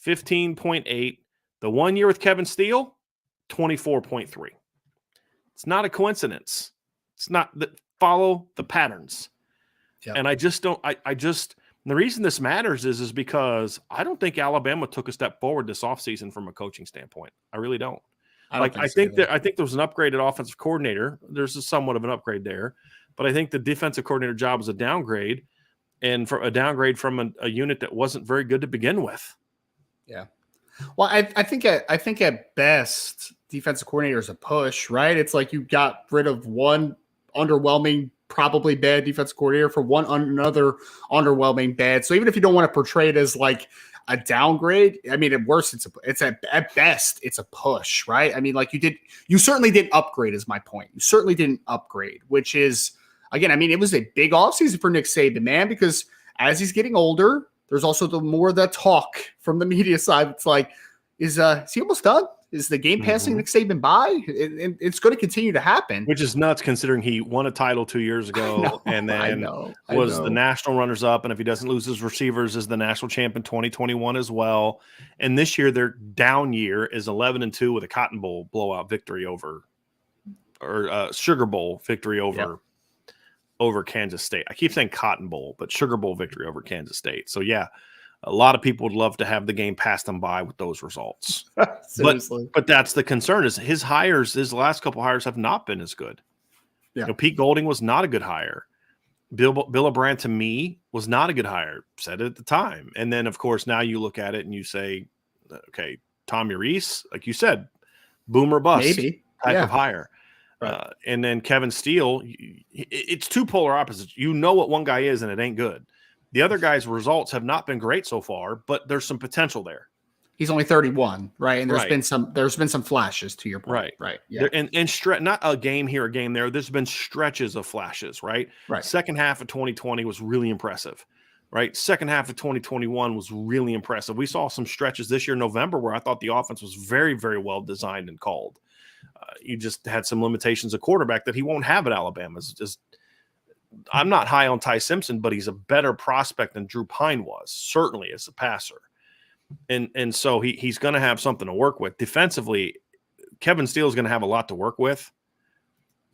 Speaker 1: 15.8. The 1 year with Kevin Steele, 24.3. It's not a coincidence. It's not that follow the patterns. Yep. And I just don't, the reason this matters is because I don't think Alabama took a step forward this offseason from a coaching standpoint. I really don't. I think there was an upgraded offensive coordinator. There's somewhat of an upgrade there, but I think the defensive coordinator job is a downgrade, and for a downgrade from a unit that wasn't very good to begin with.
Speaker 2: Yeah. Well, I think at best, defensive coordinator is a push, right? It's you got rid of one underwhelming, probably bad defensive coordinator for another underwhelming bad. So even if you don't want to portray it as a downgrade, at worst, it's at best, it's a push, right? You certainly didn't upgrade is my point. You certainly didn't upgrade, which is, again, it was a big offseason for Nick Saban, man, because as he's getting older, there's also the talk from the media side. It's is he almost done? Is the game passing
Speaker 1: Mhm.
Speaker 2: Nick Saban by? It's going to continue to happen.
Speaker 1: Which is nuts considering he won a title 2 years ago and
Speaker 2: I
Speaker 1: then
Speaker 2: know.
Speaker 1: was the national runners up. And if he doesn't lose his receivers, is the national champ in 2021 as well. And this year, their down year is 11-2 with a Cotton Bowl blowout victory over, or Sugar Bowl victory over Kansas State. I keep saying Cotton Bowl, but Sugar Bowl victory over Kansas State. So yeah, a lot of people would love to have the game pass them by with those results.
Speaker 2: Seriously.
Speaker 1: But that's the concern is his last couple hires have not been as good.
Speaker 2: Yeah.
Speaker 1: You know, Pete Golding was not a good hire. Bill O'Brien to me was not a good hire. Said it at the time. And then of course now you look at it and you say, okay, Tommy Reese, like you said, boom or bust
Speaker 2: Maybe.
Speaker 1: type of hire.
Speaker 2: Right.
Speaker 1: And then Kevin Steele, it's two polar opposites. You know what one guy is and it ain't good. The other guy's results have not been great so far, but there's some potential there.
Speaker 2: He's only 31, right? And
Speaker 1: Right.
Speaker 2: there's been some flashes to your point. Right. Yeah.
Speaker 1: Not a game here, a game there. There's been stretches of flashes, right?
Speaker 2: Right.
Speaker 1: Second half of 2020 was really impressive, right? Second half of 2021 was really impressive. We saw some stretches this year, November, where I thought the offense was very, very well designed and called. You just had some limitations of quarterback that he won't have at Alabama. I'm not high on Ty Simpson, but he's a better prospect than Drew Pine was, certainly as a passer. And so he's going to have something to work with. Defensively, Kevin Steele is going to have a lot to work with.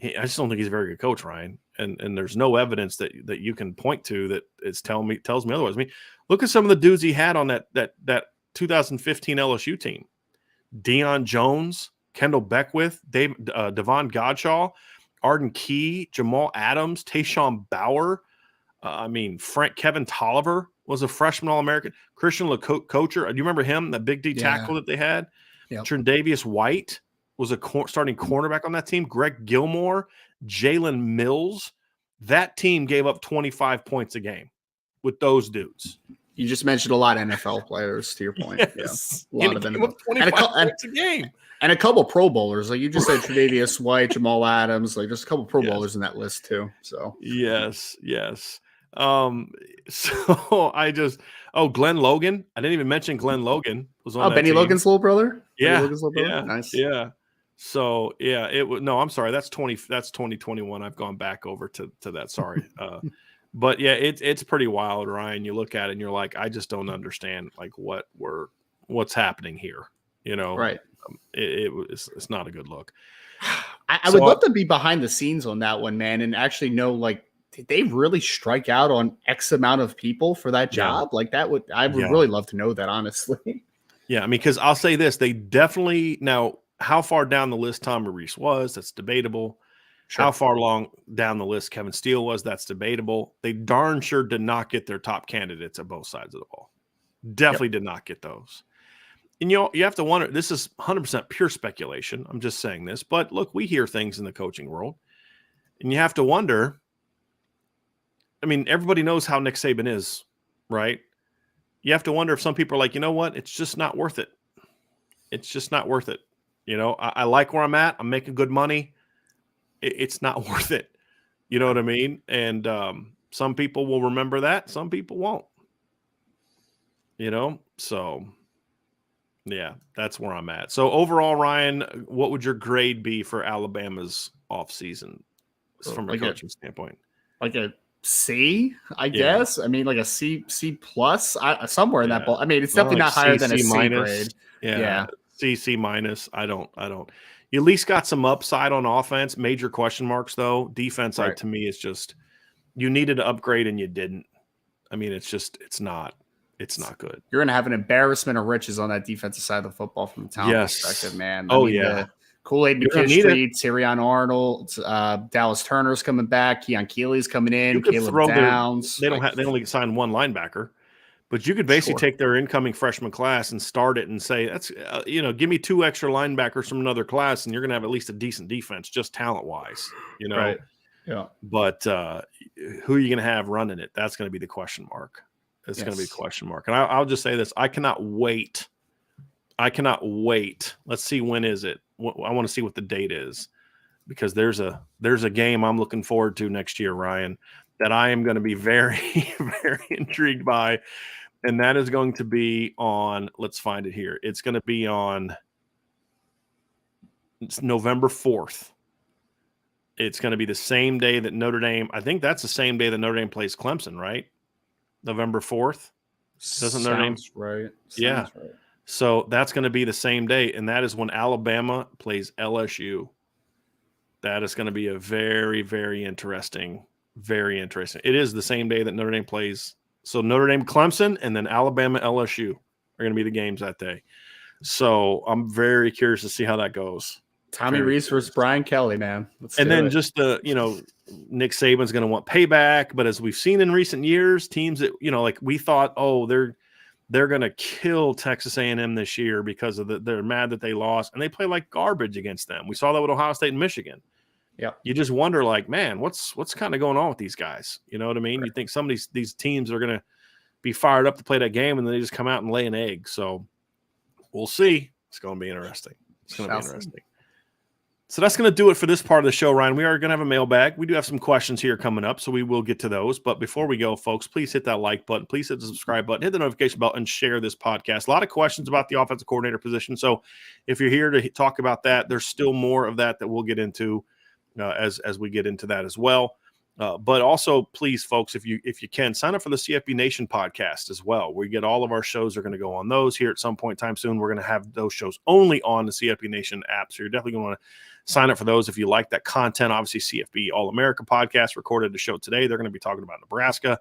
Speaker 1: I just don't think he's a very good coach, Ryan. And there's no evidence that you can point to that tells me otherwise. I mean, look at some of the dudes he had on that 2015 LSU team. Deion Jones, Kendall Beckwith, Devon Godshaw, Arden Key, Jamal Adams, Tayshawn Bauer. Kevin Tolliver was a freshman All-American. Christian LeCocher, do you remember him, that big D tackle that they had?
Speaker 2: Yep.
Speaker 1: Trendavious White was a starting cornerback on that team. Greg Gilmore, Jalen Mills. That team gave up 25 points a game with those dudes.
Speaker 2: You just mentioned a lot of NFL players, to your point.
Speaker 1: Yes.
Speaker 2: Yeah. A lot of NFL.
Speaker 1: 25 points a game.
Speaker 2: And a couple Pro Bowlers. Like you just said, Tre'Davious White, Jamal Adams. Like there's a couple Pro Bowlers in that list too. So
Speaker 1: yes. Glenn Logan. I didn't even mention Glenn Logan was on that
Speaker 2: Benny
Speaker 1: team.
Speaker 2: Logan's little brother?
Speaker 1: Yeah.
Speaker 2: Benny Logan's little brother?
Speaker 1: Yeah.
Speaker 2: Nice.
Speaker 1: Yeah. So yeah, it was I'm sorry, that's 2021. I've gone back over to that. Sorry. But yeah, it's pretty wild, Ryan. You look at it and you're like, I just don't understand like what's happening here. You know,
Speaker 2: right.
Speaker 1: It's not a good look.
Speaker 2: I would love to be behind the scenes on that one, man, and actually know like, did they really strike out on X amount of people for that job?
Speaker 1: Yeah.
Speaker 2: Like I would really love to know that, honestly.
Speaker 1: Yeah, I mean, because I'll say this, they definitely now how far down the list Tommy Reese was, that's debatable. Sure. How far long down the list Kevin Steele was, that's debatable. They darn sure did not get their top candidates at both sides of the ball. Definitely did not get those. And you have to wonder, this is 100% pure speculation. I'm just saying this. But look, we hear things in the coaching world. And you have to wonder, I mean, everybody knows how Nick Saban is, right? You have to wonder if some people are like, you know what? It's just not worth it. It's just not worth it. You know, I like where I'm at. I'm making good money. It's not worth it. You know what I mean? And some people will remember that. Some people won't. You know? So, yeah, that's where I'm at. So, overall, Ryan, what would your grade be for Alabama's offseason from a coaching standpoint?
Speaker 2: Like a C, I guess. I mean, like a C plus, somewhere in that ball. I mean, it's definitely not higher than a C grade.
Speaker 1: Yeah. C minus. I don't. You at least got some upside on offense. Major question marks though. Defense, to me, is just you needed to upgrade and you didn't. I mean, it's not good.
Speaker 2: You're gonna have an embarrassment of riches on that defensive side of the football from a talent perspective, man. Kool-Aid McKinstry, Tyrion Arnold, Dallas Turner's coming back, Keon Keeley's coming in, Caleb Downs.
Speaker 1: They only signed one linebacker. But you could basically take their incoming freshman class and start it and say, that's, give me 2 extra linebackers from another class and you're going to have at least a decent defense, just talent-wise, you know?
Speaker 2: Right. Yeah.
Speaker 1: But who are you going to have running it? That's going to be the question mark. It's going to be a question mark. And I'll just say this. I cannot wait. Let's see, when is it? I want to see what the date is because there's a game I'm looking forward to next year, Ryan, that I am going to be very, very intrigued by. And that is going to be on, let's find it here. It's going to be on It's November 4th. It's going to be the same day that Notre Dame, I think that's the same day that Notre Dame plays Clemson, right? November 4th. Doesn't Notre Dame?
Speaker 2: Right.
Speaker 1: Yeah.
Speaker 2: Sounds right.
Speaker 1: So that's going to be the same day, and that is when Alabama plays LSU. That is going to be a very, very interesting. It is the same day that Notre Dame plays. So Notre Dame, Clemson, and then Alabama, LSU are going to be the games that day. So I'm very curious to see how that goes.
Speaker 2: Tommy Rees versus Brian Kelly, man.
Speaker 1: And then just Nick Saban's going to want payback, but as we've seen in recent years, teams that like we thought, they're going to kill Texas A&M this year because of they're mad that they lost, and they play like garbage against them. We saw that with Ohio State and Michigan.
Speaker 2: Yeah,
Speaker 1: you just wonder, like, man, what's kind of going on with these guys? You know what I mean? Right. You think some of these teams are going to be fired up to play that game, and then they just come out and lay an egg. So we'll see. It's going to be interesting. So that's going to do it for this part of the show, Ryan. We are going to have a mailbag. We do have some questions here coming up, so we will get to those. But before we go, folks, please hit that like button. Please hit the subscribe button. Hit the notification bell and share this podcast. A lot of questions about the offensive coordinator position. So if you're here to talk about that, there's still more of that we'll get into as we get into that as well. But also, please, folks, if you can, sign up for the CFB Nation podcast as well. We get all of our shows are going to go on those here at some point in time soon. We're going to have those shows only on the CFB Nation app. So you're definitely going to want to sign up for those if you like that content. Obviously, CFB All-America podcast recorded the show today. They're going to be talking about Nebraska.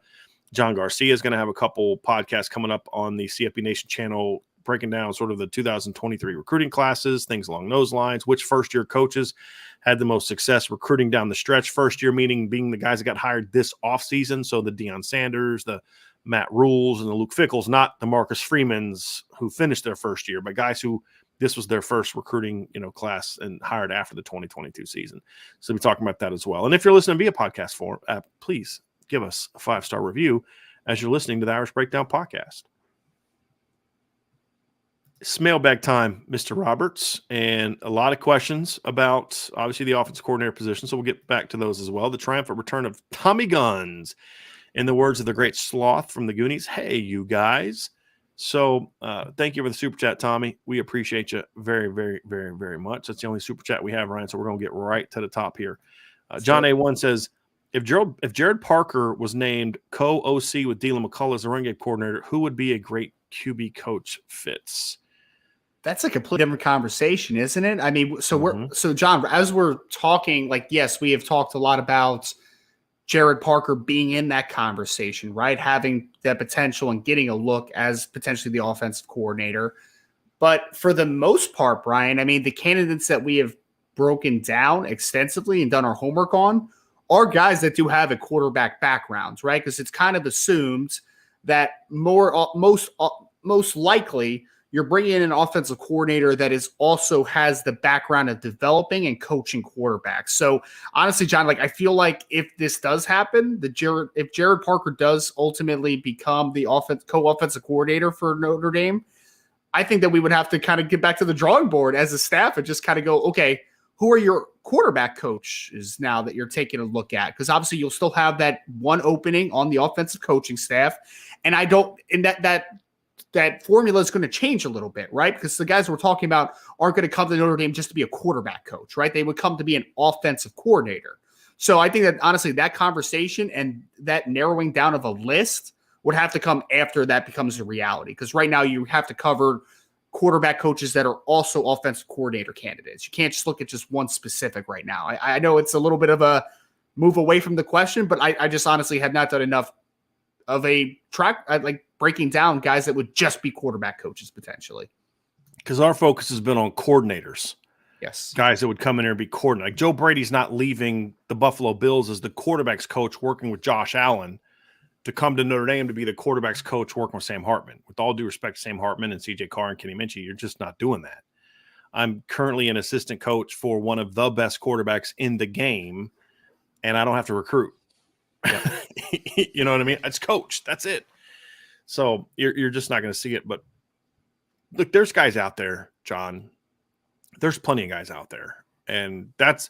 Speaker 1: John Garcia is going to have a couple podcasts coming up on the CFB Nation channel, breaking down sort of the 2023 recruiting classes, things along those lines, which first-year coaches had the most success recruiting down the stretch. First year meaning being the guys that got hired this offseason. So the Deion Sanders, the Matt Rules, and the Luke Fickles, not the Marcus Freemans who finished their first year, but guys who this was their first recruiting, class and hired after the 2022 season. So we'll be talking about that as well. And if you're listening via podcast form, please give us a 5-star review as you're listening to the Irish Breakdown podcast. It's mailbag time, Mr. Roberts, and a lot of questions about, obviously, the offensive coordinator position, so we'll get back to those as well. The triumphant return of Tommy Guns, in the words of the great Sloth from the Goonies. Hey, you guys. So thank you for the super chat, Tommy. We appreciate you very, very, very, very much. That's the only super chat we have, Ryan, so we're going to get right to the top here. John A1 says, if Jared Parker was named co-OC with Dylan McCullough as the run game coordinator, who would be a great QB coach fits?
Speaker 2: That's a completely different conversation, isn't it? I mean, so John, as we're talking, like, yes, we have talked a lot about Jared Parker being in that conversation, right? Having that potential and getting a look as potentially the offensive coordinator. But for the most part, Brian, I mean, the candidates that we have broken down extensively and done our homework on are guys that do have a quarterback background, right? Because it's kind of assumed that most likely you're bringing in an offensive coordinator that also has the background of developing and coaching quarterbacks. So honestly, John, I feel like if this does happen, if Jared Parker does ultimately become the co-offensive coordinator for Notre Dame, I think that we would have to kind of get back to the drawing board as a staff and just kind of go, okay, who are your quarterback coaches now that you're taking a look at? Because obviously you'll still have that one opening on the offensive coaching staff. And that formula is going to change a little bit, right? Because the guys we're talking about aren't going to come to Notre Dame just to be a quarterback coach, right? They would come to be an offensive coordinator. So I think that honestly, that conversation and that narrowing down of a list would have to come after that becomes a reality. Because right now you have to cover quarterback coaches that are also offensive coordinator candidates. You can't just look at just one specific right now. I know it's a little bit of a move away from the question, but I just honestly have not done enough of a track, like breaking down guys that would just be quarterback coaches potentially.
Speaker 1: Because our focus has been on coordinators.
Speaker 2: Yes.
Speaker 1: Guys that would come in there and be coordinator. Like Joe Brady's not leaving the Buffalo Bills as the quarterback's coach working with Josh Allen to come to Notre Dame to be the quarterback's coach working with Sam Hartman. With all due respect to Sam Hartman and CJ Carr and Kenny Minchie, you're just not doing that. I'm currently an assistant coach for one of the best quarterbacks in the game, and I don't have to recruit. Yeah. You know what I mean? It's coach. That's it. So you're just not going to see it. But look, there's guys out there, John. There's plenty of guys out there. And that's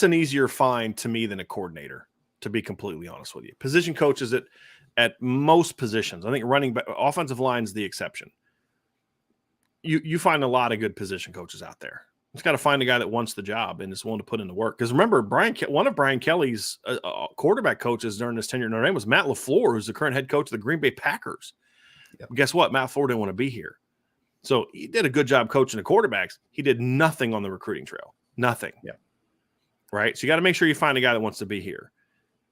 Speaker 1: an easier find to me than a coordinator, to be completely honest with you. Position coaches at most positions. I think running back, offensive line is the exception. You find a lot of good position coaches out there. Just got to find a guy that wants the job and is willing to put in the work. Because remember, one of Brian Kelly's quarterback coaches during his tenure in Notre Dame was Matt LaFleur, who's the current head coach of the Green Bay Packers. Yep. Guess what? Matt LaFleur didn't want to be here. So he did a good job coaching the quarterbacks. He did nothing on the recruiting trail. Nothing.
Speaker 2: Yeah.
Speaker 1: Right? So you got to make sure you find a guy that wants to be here.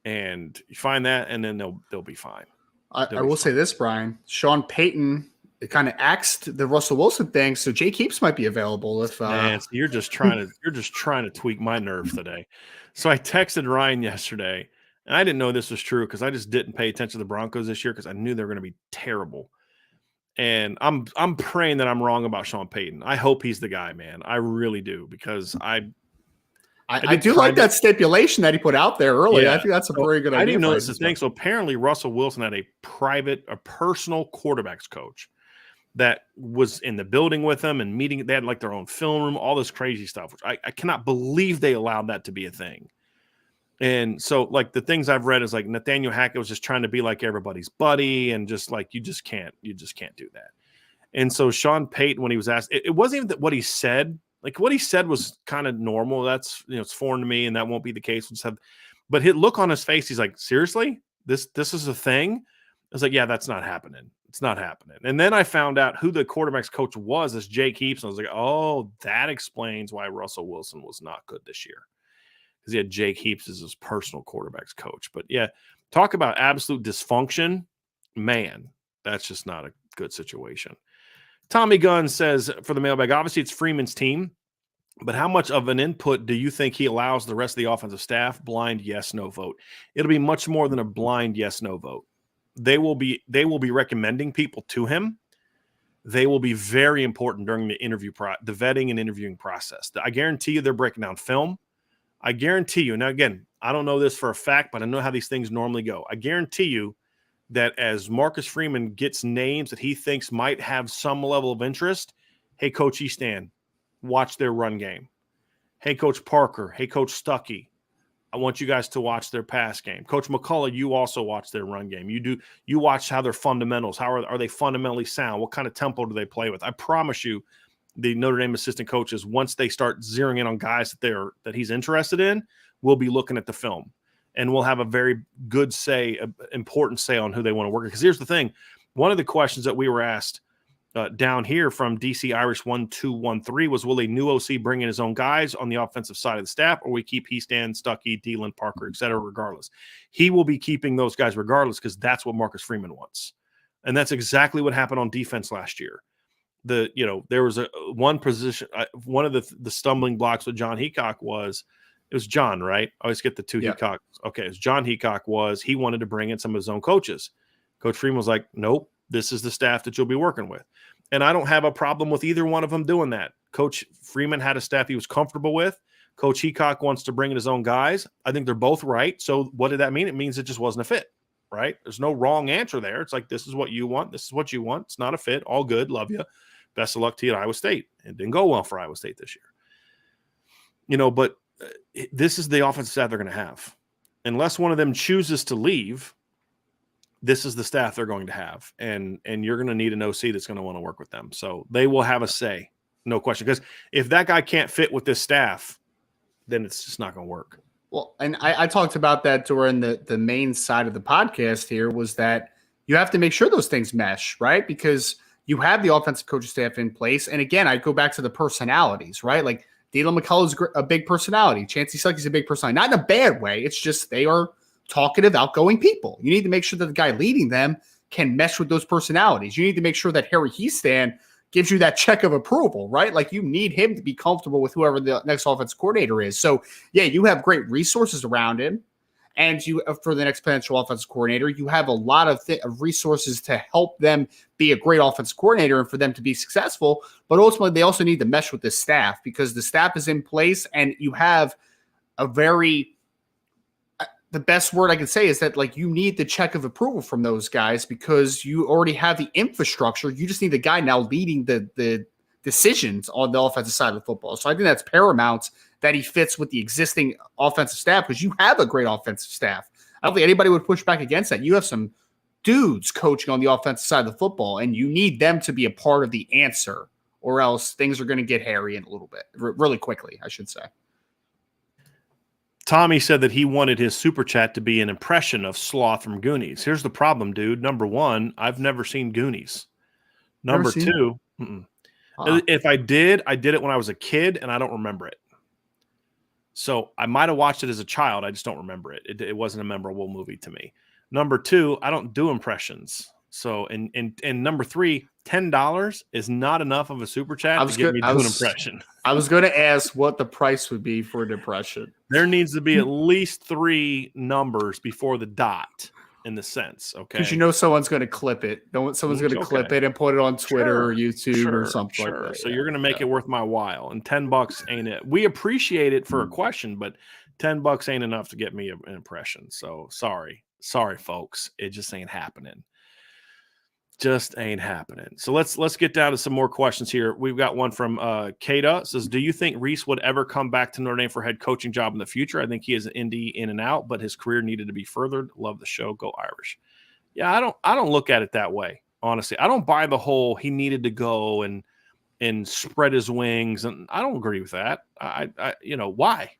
Speaker 1: And you find that, and then they'll be fine.
Speaker 2: I will say this, Brian. Sean Payton kind of axed the Russell Wilson thing, so Jake Heaps might be available. If
Speaker 1: Man, so you're just trying to tweak my nerves today. So I texted Ryan yesterday, and I didn't know this was true because I just didn't pay attention to the Broncos this year because I knew they were going to be terrible. And I'm praying that I'm wrong about Sean Payton. I hope he's the guy, man. I really do, because I do
Speaker 2: like that stipulation that he put out there earlier. Yeah. I think that's a very good idea.
Speaker 1: I didn't know this thing. So apparently Russell Wilson had a personal quarterbacks coach that was in the building with them and meeting. They had like their own film room, all this crazy stuff, which I cannot believe they allowed that to be a thing. And so like the things I've read is like Nathaniel Hackett was just trying to be like everybody's buddy, and just like, you just can't do that. And so Sean Payton, when he was asked, it wasn't even what he said. Like what he said was kind of normal. That's, it's foreign to me, and that won't be the case. But his look on his face, he's like, seriously, this is a thing. I was like, yeah, that's not happening. It's not happening. And then I found out who the quarterback's coach was, as Jake Heaps. And I was like, oh, that explains why Russell Wilson was not good this year, because he had Jake Heaps as his personal quarterback's coach. But yeah, talk about absolute dysfunction. Man, that's just not a good situation. Tommy Gunn says for the mailbag, obviously it's Freeman's team, but how much of an input do you think he allows the rest of the offensive staff? Blind yes, no vote. It'll be much more than a blind yes, no vote. They will be recommending people to him. They will be very important during the the vetting and interviewing process. I guarantee you they're breaking down film. I guarantee you. Now, again, I don't know this for a fact, but I know how these things normally go. I guarantee you that as Marcus Freeman gets names that he thinks might have some level of interest, hey, Coach Easton, watch their run game. Hey, Coach Parker. Hey, Coach Stuckey, I want you guys to watch their pass game. Coach McCullough, you also watch their run game. You watch how their fundamentals, how are they fundamentally sound? What kind of tempo do they play with? I promise you, the Notre Dame assistant coaches, once they start zeroing in on guys that he's interested in, will be looking at the film, and we'll have a very good important say on who they want to work with. Because here's the thing. One of the questions that we were asked down here from DC Irish 1213 was, will a new OC bring in his own guys on the offensive side of the staff, or we keep Heaston, Stuckey, Deland, Parker, et cetera, regardless? He will be keeping those guys regardless, because that's what Marcus Freeman wants. And that's exactly what happened on defense last year. There was one position, one of the stumbling blocks with John Heacock was, it was John, right? I always get the two Heacock. Okay, it was John Heacock. He wanted to bring in some of his own coaches. Coach Freeman was like, nope, this is the staff that you'll be working with. And I don't have a problem with either one of them doing that. Coach Freeman had a staff he was comfortable with. Coach Heacock wants to bring in his own guys. I think they're both right. So what did that mean? It means it just wasn't a fit, right? There's no wrong answer there. It's like, this is what you want. This is what you want. It's not a fit. All good. Love you. Best of luck to you at Iowa State. It didn't go well for Iowa State this year. But this is the offensive staff they're going to have. Unless one of them chooses to leave, this is the staff they're going to have. And you're going to need an OC that's going to want to work with them. So they will have a say, no question. Because if that guy can't fit with this staff, then it's just not going to work.
Speaker 2: Well, and I talked about that during the main side of the podcast here, was that you have to make sure those things mesh, right? Because you have the offensive coaching staff in place. And again, I go back to the personalities, right? Like Dylan McCullough's a big personality. Chancey Stuckey's a big personality. Not in a bad way. It's just they are talkative, outgoing people. You need to make sure that the guy leading them can mesh with those personalities. You need to make sure that Harry Heaston gives you that check of approval, right? Like you need him to be comfortable with whoever the next offensive coordinator is. So yeah, you have great resources around him. And you, for the next potential offensive coordinator, you have a lot of resources to help them be a great offensive coordinator and for them to be successful. But ultimately, they also need to mesh with the staff, because the staff is in place, and you have a very the best word I can say is that, like, you need the check of approval from those guys, because you already have the infrastructure. You just need the guy now leading the decisions on the offensive side of the football. So I think that's paramount that he fits with the existing offensive staff, because you have a great offensive staff. I don't think anybody would push back against that. You have some dudes coaching on the offensive side of the football, and you need them to be a part of the answer, or else things are going to get hairy in a little bit, really quickly, I should say.
Speaker 1: Tommy said that he wanted his super chat to be an impression of Sloth from Goonies. Here's the problem, dude. Number one, I've never seen Goonies. Number two, if I did it when I was a kid, and I don't remember it. So I might have watched it as a child. I just don't remember it. It wasn't a memorable movie to me. Number two, I don't do impressions. So, and number three, $10 is not enough of a super chat to get me to do an impression.
Speaker 2: I was going to ask what the price would be for an impression.
Speaker 1: There needs to be at least 3 numbers before the dot in the sense, okay?
Speaker 2: Because someone's going to clip it. Someone's going to clip it and put it on Twitter or YouTube or something like that.
Speaker 1: So you're going to make it worth my while, and $10 ain't it. We appreciate it for a question, but $10 ain't enough to get me an impression. So sorry, folks, it just ain't happening. Just ain't happening. So let's get down to some more questions here. We've got one from Kata. It says, do you think Reese would ever come back to Notre Dame for head coaching job in the future? I think he is an Indy in and out, but his career needed to be furthered. Love the show. Go Irish. Yeah, I don't look at it that way, honestly. I don't buy the whole he needed to go and spread his wings, and I don't agree with that. I why?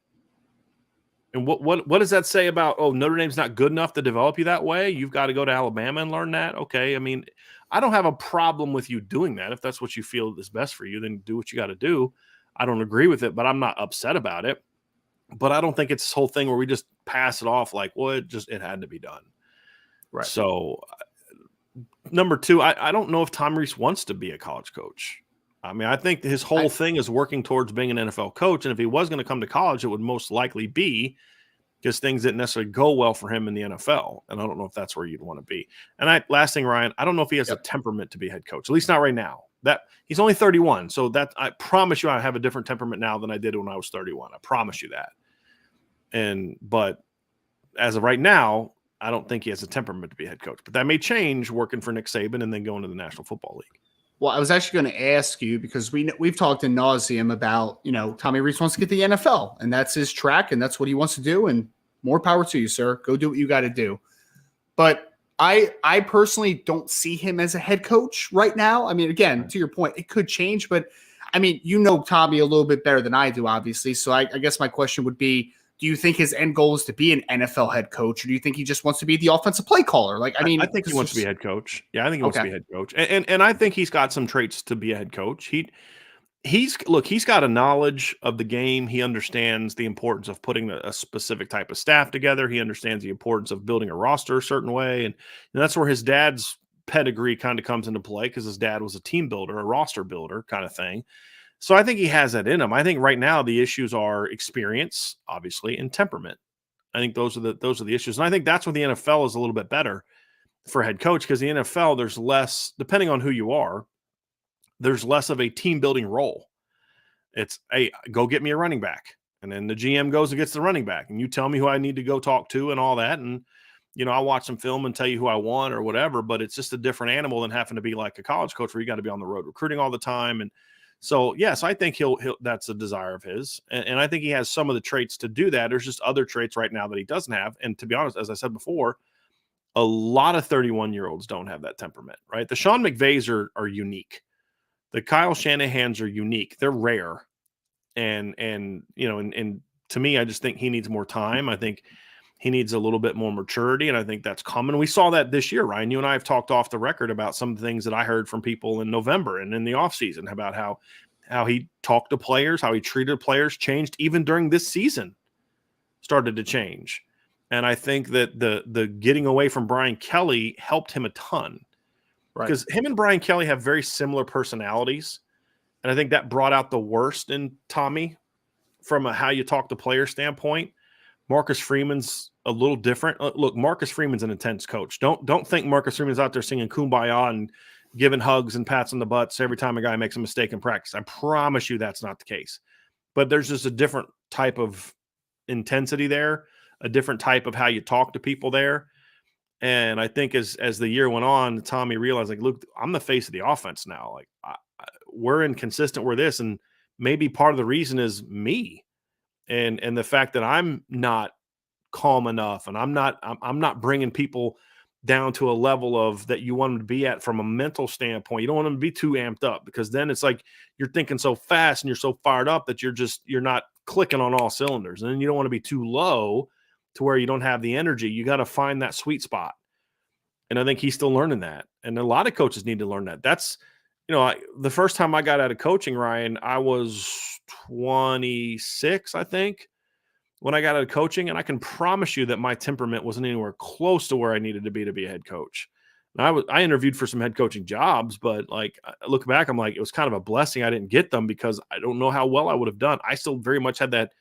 Speaker 1: And what does that say about, Notre Dame's not good enough to develop you that way? You've got to go to Alabama and learn that? Okay, I mean, I don't have a problem with you doing that. If that's what you feel is best for you, then do what you got to do. I don't agree with it, but I'm not upset about it. But I don't think it's this whole thing where we just pass it off like, well, it had to be done.
Speaker 2: Right.
Speaker 1: So, number two, I don't know if Tom Rees wants to be a college coach. I mean, I think his whole thing is working towards being an NFL coach. And if he was going to come to college, it would most likely be because things didn't necessarily go well for him in the NFL. And I don't know if that's where you'd want to be. And last thing, Ryan, I don't know if he has a temperament to be head coach, at least not right now. That he's only 31. So that I promise you I have a different temperament now than I did when I was 31. I promise you that. But as of right now, I don't think he has a temperament to be a head coach. But that may change working for Nick Saban and then going to the National Football League.
Speaker 2: Well, I was actually going to ask you because we've talked in nauseum about, Tommy Rees wants to get the NFL and that's his track and that's what he wants to do. And more power to you, sir. Go do what you got to do. But I personally don't see him as a head coach right now. I mean, again, to your point, it could change, but I mean, Tommy a little bit better than I do, obviously. So I guess my question would be, do you think his end goal is to be an NFL head coach, or do you think he just wants to be the offensive play caller? I
Speaker 1: think he wants to be a head coach. Yeah, I think he wants to be a head coach. And I think he's got some traits to be a head coach. He's got a knowledge of the game. He understands the importance of putting a specific type of staff together. He understands the importance of building a roster a certain way. And that's where his dad's pedigree kind of comes into play because his dad was a team builder, a roster builder kind of thing. So I think he has that in him. I think right now the issues are experience, obviously, and temperament. I think those are the issues. And I think that's where the NFL is a little bit better for a head coach because the NFL, there's less, depending on who you are, there's less of a team building role. It's, hey, go get me a running back. And then the GM goes and gets the running back. And you tell me who I need to go talk to and all that. And, I'll watch some film and tell you who I want or whatever. But it's just a different animal than having to be like a college coach where you got to be on the road recruiting all the time. And so, yes, I think he'll that's a desire of his. And I think he has some of the traits to do that. There's just other traits right now that he doesn't have. And to be honest, as I said before, a lot of 31-year-olds don't have that temperament, right? The Sean McVays are unique. The Kyle Shanahans are unique. They're rare. And to me, I just think he needs more time. I think he needs a little bit more maturity, and I think that's common. We saw that this year, Ryan. You and I have talked off the record about some of the things that I heard from people in November and in the offseason about how he talked to players, how he treated players, changed even during this season, started to change. And I think that the getting away from Brian Kelly helped him a ton. Right. Because him and Brian Kelly have very similar personalities. And I think that brought out the worst in Tommy from a how you talk to player standpoint. Marcus Freeman's a little different. Look, Marcus Freeman's an intense coach. Don't think Marcus Freeman's out there singing Kumbaya and giving hugs and pats on the butts every time a guy makes a mistake in practice. I promise you that's not the case. But there's just a different type of intensity there, a different type of how you talk to people there. And I think as the year went on, Tommy realized, look, I'm the face of the offense now. We're inconsistent with this, and maybe part of the reason is me. And the fact that I'm not calm enough and I'm not bringing people down to a level of that you want him to be at from a mental standpoint. You don't want him to be too amped up, because then it's like you're thinking so fast and you're so fired up that you're not clicking on all cylinders. And then you don't want to be too low to where you don't have the energy. You got to find that sweet spot. And I think he's still learning that. And a lot of coaches need to learn that. That's, the first time I got out of coaching, Ryan, I was 26, I think, when I got out of coaching. And I can promise you that my temperament wasn't anywhere close to where I needed to be a head coach. And I interviewed for some head coaching jobs, but like, I look back, I'm like, it was kind of a blessing I didn't get them, because I don't know how well I would have done. I still very much had that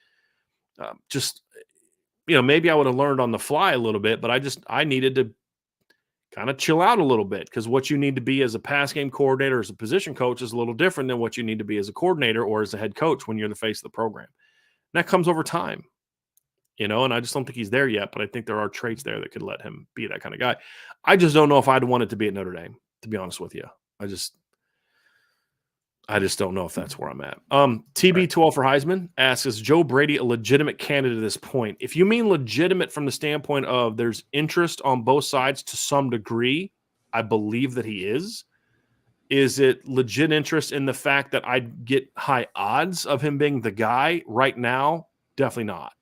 Speaker 1: maybe I would have learned on the fly a little bit, but I needed to kind of chill out a little bit, because what you need to be as a pass game coordinator, as a position coach, is a little different than what you need to be as a coordinator or as a head coach when you're the face of the program. And that comes over time, and I just don't think he's there yet, but I think there are traits there that could let him be that kind of guy. I just don't know if I'd want it to be at Notre Dame, to be honest with you. I just don't know if that's where I'm at. TB12 for Heisman asks, is Joe Brady a legitimate candidate at this point? If you mean legitimate from the standpoint of there's interest on both sides to some degree, I believe that he is. Is it legit interest in the fact that I'd get high odds of him being the guy right now? Definitely not.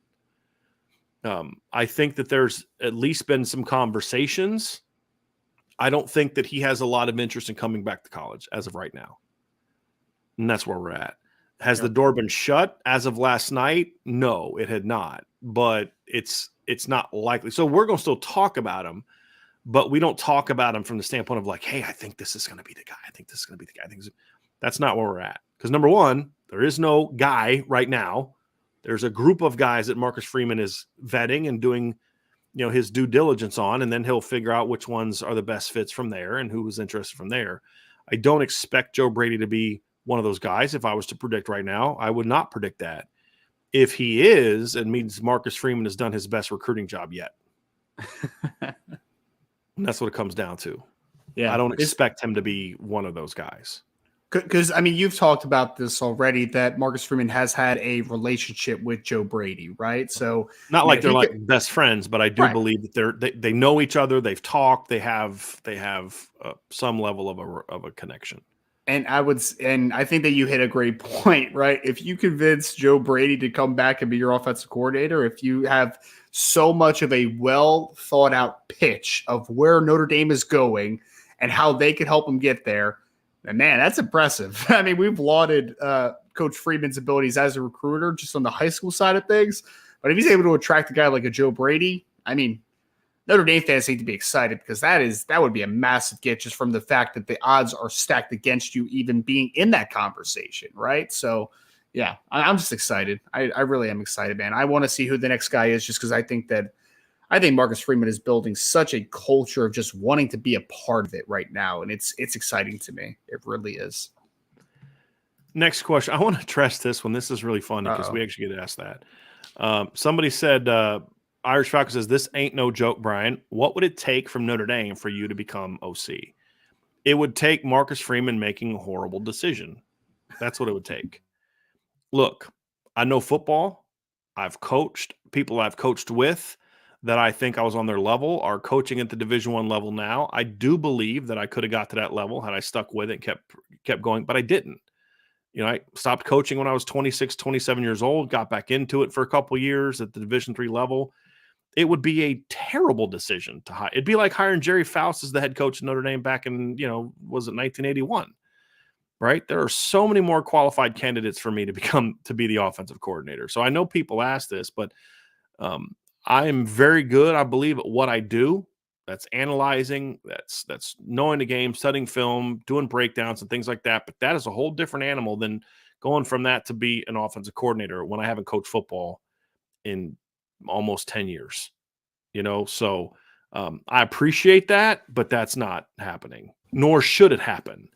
Speaker 1: I think that there's at least been some conversations. I don't think that he has a lot of interest in coming back to college as of right now. And that's where we're at. Has the door been shut as of last night? No, it had not. But it's not likely. So we're going to still talk about him, but we don't talk about him from the standpoint of like, hey, I think this is going to be the guy. I think this is going to be the guy. That's not where we're at. Because number one, there is no guy right now. There's a group of guys that Marcus Freeman is vetting and doing, his due diligence on, and then he'll figure out which ones are the best fits from there and who is interested from there. I don't expect Joe Brady to be one of those guys. If I was to predict right now, I would not predict that. If he is, it means Marcus Freeman has done his best recruiting job yet. And that's what it comes down to. Yeah, I don't expect him to be one of those guys.
Speaker 2: Because, you've talked about this already, that Marcus Freeman has had a relationship with Joe Brady, right? So
Speaker 1: not like they're like best friends, but I do believe that they know each other. They've talked. They have some level of a connection.
Speaker 2: And I think that you hit a great point, right? If you convince Joe Brady to come back and be your offensive coordinator, if you have so much of a well thought out pitch of where Notre Dame is going and how they could help him get there, then man, that's impressive. We've lauded Coach Freeman's abilities as a recruiter just on the high school side of things. But if he's able to attract a guy like a Joe Brady, Notre Dame fans need to be excited, because that would be a massive get just from the fact that the odds are stacked against you even being in that conversation, right? So, yeah, I'm just excited. I really am excited, man. I want to see who the next guy is, just because I think Marcus Freeman is building such a culture of just wanting to be a part of it right now, and it's exciting to me. It really is.
Speaker 1: Next question. I want to address this one. This is really funny because we actually get asked that. Somebody said, Irish Falcon says, this ain't no joke, Brian. What would it take from Notre Dame for you to become OC? It would take Marcus Freeman making a horrible decision. That's what it would take. Look, I know football. I've coached people I've coached with that I think I was on their level, are coaching at the Division I level now. I do believe that I could have got to that level had I stuck with it and kept going, but I didn't. I stopped coaching when I was 26, 27 years old, got back into it for a couple of years at the Division III level. It would be a terrible decision to hire. It'd be like hiring Jerry Faust as the head coach of Notre Dame back in, was it 1981, right? There are so many more qualified candidates for me to be the offensive coordinator. So I know people ask this, but I am very good, I believe, at what I do. That's analyzing, that's knowing the game, studying film, doing breakdowns and things like that. But that is a whole different animal than going from that to be an offensive coordinator when I haven't coached football in almost 10 years, So I appreciate that, but that's not happening, nor should it happen.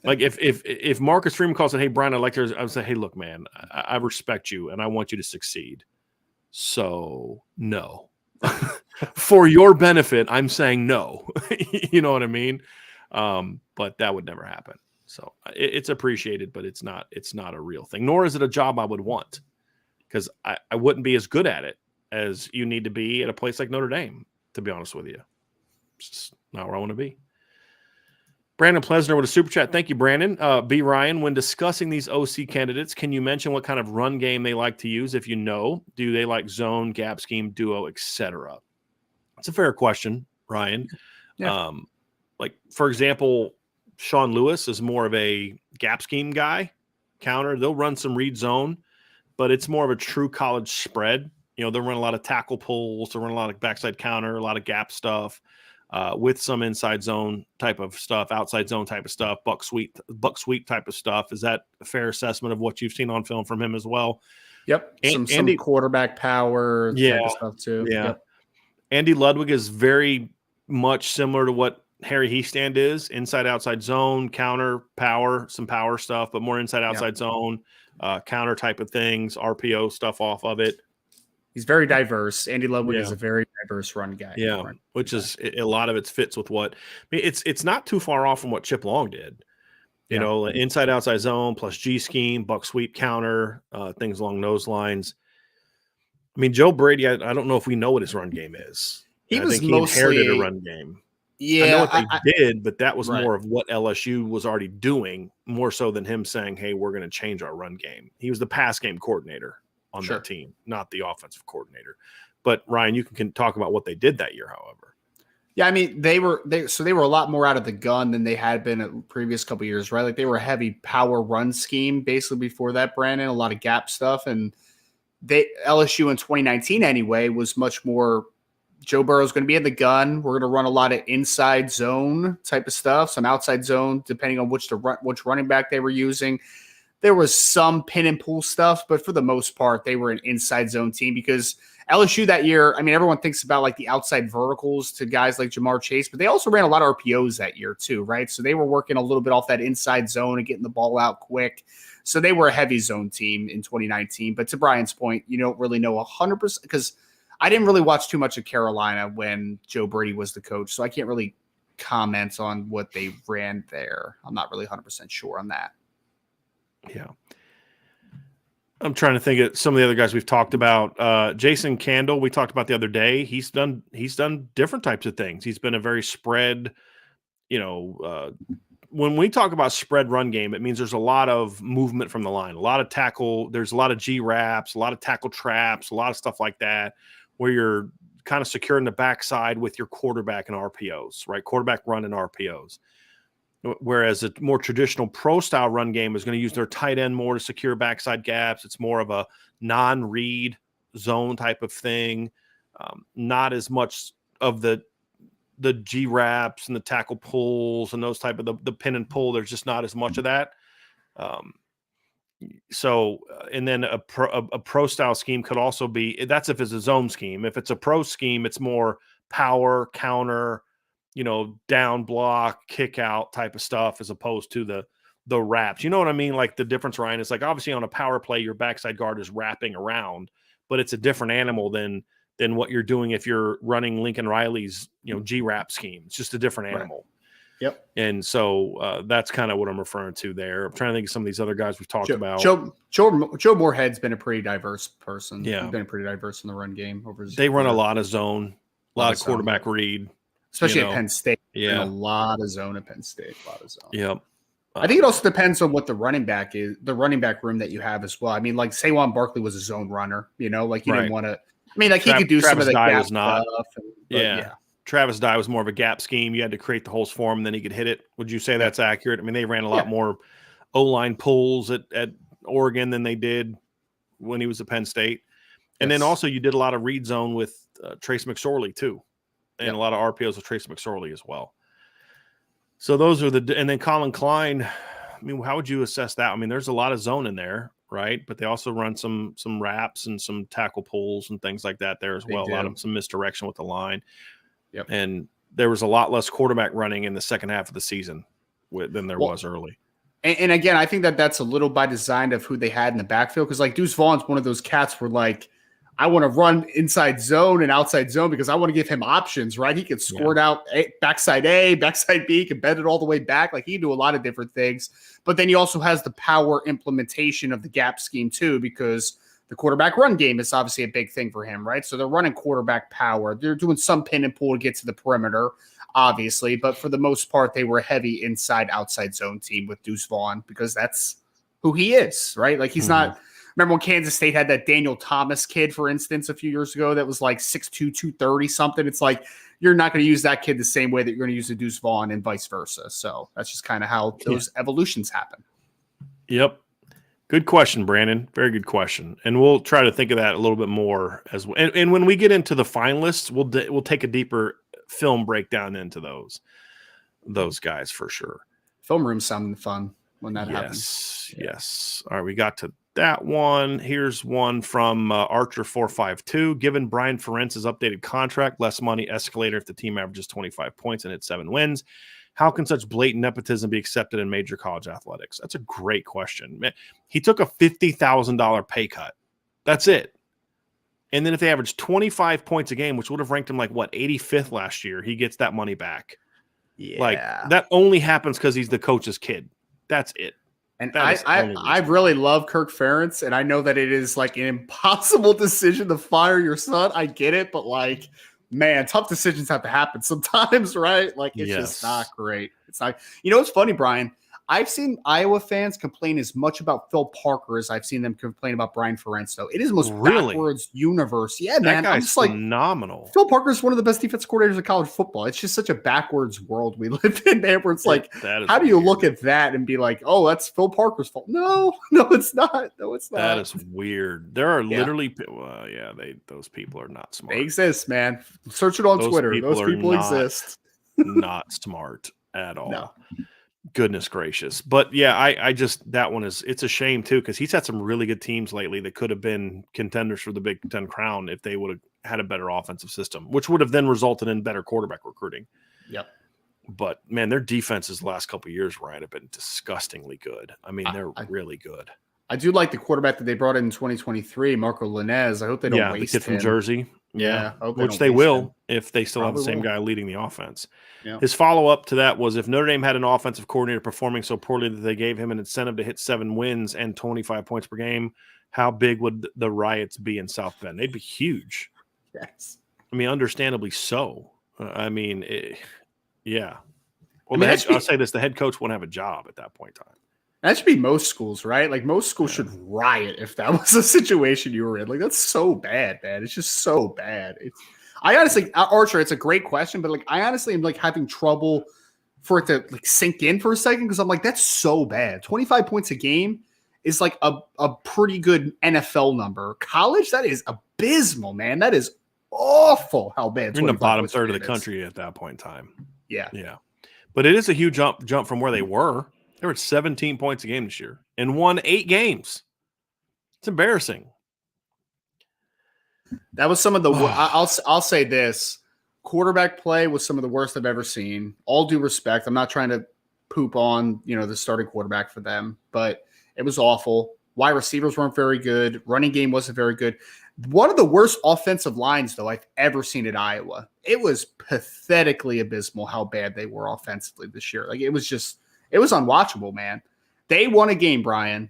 Speaker 1: Like if Marcus Freeman calls and, hey, Brian, I would say, hey, look, man, I respect you and I want you to succeed. So no, for your benefit, I'm saying no, you know what I mean? But that would never happen. So it's appreciated, but it's not a real thing, nor is it a job I would want, because I wouldn't be as good at it as you need to be at a place like Notre Dame, to be honest with you. It's just not where I want to be. Brandon Plesner with a super chat. Thank you, Brandon. B. Ryan, when discussing these OC candidates, can you mention what kind of run game they like to use? If you know, do they like zone, gap scheme, duo, etc.? It's a fair question, Ryan.
Speaker 2: Yeah.
Speaker 1: Like, for example, Sean Lewis is more of a gap scheme guy, counter. They'll run some read zone, but it's more of a true college spread. You know, they'll run a lot of tackle pulls, they'll run a lot of backside counter, a lot of gap stuff. With some inside zone type of stuff, outside zone type of stuff, buck sweep type of stuff. Is that a fair assessment of what you've seen on film from him as well?
Speaker 2: Yep. Some quarterback power type of stuff too.
Speaker 1: Yeah.
Speaker 2: Yep.
Speaker 1: Andy Ludwig is very much similar to what Harry Hiestand is. Inside, outside zone, counter, power, some power stuff, but more inside, outside zone, counter type of things, RPO stuff off of it.
Speaker 2: He's very diverse. Andy Ludwig is a very diverse run guy.
Speaker 1: Yeah, which is a lot of it fits with what it's not too far off from what Chip Long did. You know, inside outside zone plus G scheme, buck sweep counter, things along those lines. I mean, Joe Brady, I don't know if we know what his run game is.
Speaker 2: He
Speaker 1: inherited a run game.
Speaker 2: Yeah,
Speaker 1: I know what they did, but that was more of what LSU was already doing, more so than him saying, "Hey, we're going to change our run game." He was the pass game coordinator on that team, not the offensive coordinator. But Ryan, you can talk about what they did that year, however.
Speaker 2: Yeah, I mean, they were a lot more out of the gun than they had been at previous couple years, right? Like they were a heavy power run scheme basically before that, Brandon, a lot of gap stuff. And LSU in 2019 anyway was much more Joe Burrow's going to be in the gun. We're going to run a lot of inside zone type of stuff, some outside zone, depending on which running back they were using. There was some pin and pull stuff, but for the most part, they were an inside zone team because LSU that year, I mean, everyone thinks about like the outside verticals to guys like Jamar Chase, but they also ran a lot of RPOs that year too, right? So they were working a little bit off that inside zone and getting the ball out quick. So they were a heavy zone team in 2019. But to Brian's point, you don't really know 100% because I didn't really watch too much of Carolina when Joe Brady was the coach. So I can't really comment on what they ran there. I'm not really 100% sure on that.
Speaker 1: Yeah. I'm trying to think of some of the other guys we've talked about. Jason Candle, we talked about the other day. He's done different types of things. He's been a very spread, when we talk about spread run game, it means there's a lot of movement from the line, a lot of tackle. There's a lot of G wraps, a lot of tackle traps, a lot of stuff like that, where you're kind of securing the backside with your quarterback and RPOs, right? Quarterback run and RPOs. Whereas a more traditional pro style run game is going to use their tight end more to secure backside gaps. It's more of a non-read zone type of thing. Not as much of the G wraps and the tackle pulls and those type of the pin and pull. There's just not as much of that. And then a pro style scheme could also be, that's if it's a zone scheme. If it's a pro scheme, it's more power, counter, down block, kick out type of stuff, as opposed to the wraps. You know what I mean? Like the difference, Ryan, is like obviously on a power play, your backside guard is wrapping around, but it's a different animal than what you're doing if you're running Lincoln Riley's, G wrap scheme. It's just a different animal.
Speaker 2: Right. Yep.
Speaker 1: And so that's kind of what I'm referring to there. I'm trying to think of some of these other guys we've talked about.
Speaker 2: Joe Moorhead's been a pretty diverse person.
Speaker 1: Yeah.
Speaker 2: He's been pretty diverse in the run game.
Speaker 1: They run a lot of zone, a lot of quarterback read.
Speaker 2: Especially at Penn State.
Speaker 1: Yeah.
Speaker 2: A lot of zone at Penn State. A lot of zone.
Speaker 1: Yep.
Speaker 2: I think it also depends on what the running back is, the running back room that you have as well. I mean, like Saquon Barkley was a zone runner, like you didn't want to. I mean, like he could do some of the gap stuff.
Speaker 1: Travis Dye was more of a gap scheme. You had to create the holes for him, and then he could hit it. Would you say that's accurate? I mean, they ran a lot more O-line pulls at Oregon than they did when he was at Penn State. And then also you did a lot of read zone with Trace McSorley too. And a lot of RPOs with Trace McSorley as well. So those are and then Colin Klein, I mean, how would you assess that? I mean, there's a lot of zone in there, right? But they also run some wraps and some tackle pulls and things like that there as well. A lot of some misdirection with the line. Yep. And there was a lot less quarterback running in the second half of the season than there was early.
Speaker 2: And again, I think that's a little by design of who they had in the backfield. Because like Deuce Vaughn's one of those cats where like, I want to run inside zone and outside zone because I want to give him options, right? He could squirt out backside A, backside B, can bend it all the way back. Like he can do a lot of different things. But then he also has the power implementation of the gap scheme too, because the quarterback run game is obviously a big thing for him, right? So they're running quarterback power. They're doing some pin and pull to get to the perimeter. obviously, but for the most part, they were a heavy inside outside zone team with Deuce Vaughn because that's who he is, right? Like he's not. Remember when Kansas State had that Daniel Thomas kid, for instance, a few years ago that was like 6'2", 230 something? It's like you're not going to use that kid the same way that you're going to use a Deuce Vaughn and vice versa. So that's just kind of how those evolutions happen.
Speaker 1: Yep. Good question, Brandon. Very good question. And we'll try to think of that a little bit more as well. And when we get into the finalists, we'll take a deeper film breakdown into those guys for sure.
Speaker 2: Film room sounding fun when that happens.
Speaker 1: Yes. All right, we got to that one. Here's one from Archer452. Given Brian Ferentz's updated contract, less money escalator if the team averages 25 points and hits 7 wins, how can such blatant nepotism be accepted in major college athletics? That's a great question. He took a $50,000 pay cut. That's it. And then if they average 25 points a game, which would have ranked him 85th last year, he gets that money back.
Speaker 2: Yeah.
Speaker 1: That only happens because he's the coach's kid. That's it.
Speaker 2: And I really love Kirk Ferentz, and I know that it is an impossible decision to fire your son. I get it, but man, tough decisions have to happen sometimes, right? It's just not great. It's not. It's funny, Brian. I've seen Iowa fans complain as much about Phil Parker as I've seen them complain about Brian Ferentz. Though it is the most backwards universe. Yeah, man.
Speaker 1: I'm just phenomenal.
Speaker 2: Phil Parker is one of the best defensive coordinators in college football. It's just such a backwards world we live in there, where it's how do you look at that and be like, oh, that's Phil Parker's fault? No, it's not. No, it's not.
Speaker 1: That is weird. There are literally, those people are not smart.
Speaker 2: They exist, man. Search it on Twitter. Those people exist.
Speaker 1: Not smart at all. No. Goodness gracious. But yeah, I just, that one it's a shame too, because he's had some really good teams lately that could have been contenders for the Big Ten crown if they would have had a better offensive system, which would have then resulted in better quarterback recruiting.
Speaker 2: Yep.
Speaker 1: But man, their defenses the last couple of years, Ryan, have been disgustingly good. I mean, they're really good.
Speaker 2: I do like the quarterback that they brought in 2023, Marco Linez. I hope they don't waste
Speaker 1: the kid from Jersey.
Speaker 2: Yeah,
Speaker 1: which they will if they still have the same guy leading the offense.
Speaker 2: Yeah.
Speaker 1: His follow-up to that was, if Notre Dame had an offensive coordinator performing so poorly that they gave him an incentive to hit 7 wins and 25 points per game, how big would the riots be in South Bend? They'd be huge.
Speaker 2: Yes.
Speaker 1: I mean, understandably so. Yeah. Well, I'll say this, the head coach wouldn't have a job at that point in time.
Speaker 2: That should be most schools, right? Most schools should riot if that was a situation you were in. That's so bad, man. It's just so bad. I honestly, Archer, it's a great question, but I honestly am having trouble for it to sink in for a second, because I'm that's so bad. 25 points a game is a pretty good NFL number. College, that is abysmal, man. That is awful how bad.
Speaker 1: You're in the bottom third of the country at that point in time.
Speaker 2: Yeah.
Speaker 1: Yeah. But it is a huge jump from where they were. They were at 17 points a game this year and won 8 games. It's embarrassing.
Speaker 2: That was some of the I'll say this. Quarterback play was some of the worst I've ever seen. All due respect. I'm not trying to poop on, the starting quarterback for them, but it was awful. Wide receivers weren't very good. Running game wasn't very good. One of the worst offensive lines, though, I've ever seen at Iowa. It was pathetically abysmal how bad they were offensively this year. It was unwatchable, man. They won a game, Brian.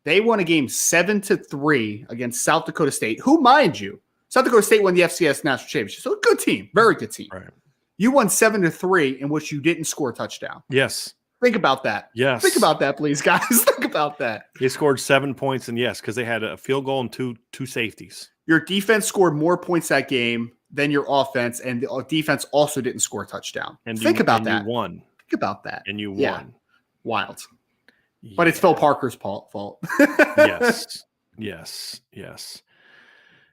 Speaker 2: They won a game 7-3 against South Dakota State, who, mind you, South Dakota State won the FCS National Championship. So a good team, very good team.
Speaker 1: Right.
Speaker 2: You won 7-3 in which you didn't score a touchdown.
Speaker 1: Yes.
Speaker 2: Think about that.
Speaker 1: Yes.
Speaker 2: Think about that, please, guys. Think about that.
Speaker 1: They scored 7 points, and yes, because they had a field goal and two safeties.
Speaker 2: Your defense scored more points that game than your offense, and the defense also didn't score a touchdown.
Speaker 1: And
Speaker 2: think about that.
Speaker 1: You won.
Speaker 2: Think about that.
Speaker 1: And you
Speaker 2: yeah.
Speaker 1: won.
Speaker 2: Wild. Yeah. But it's Phil Parker's fault.
Speaker 1: Yes.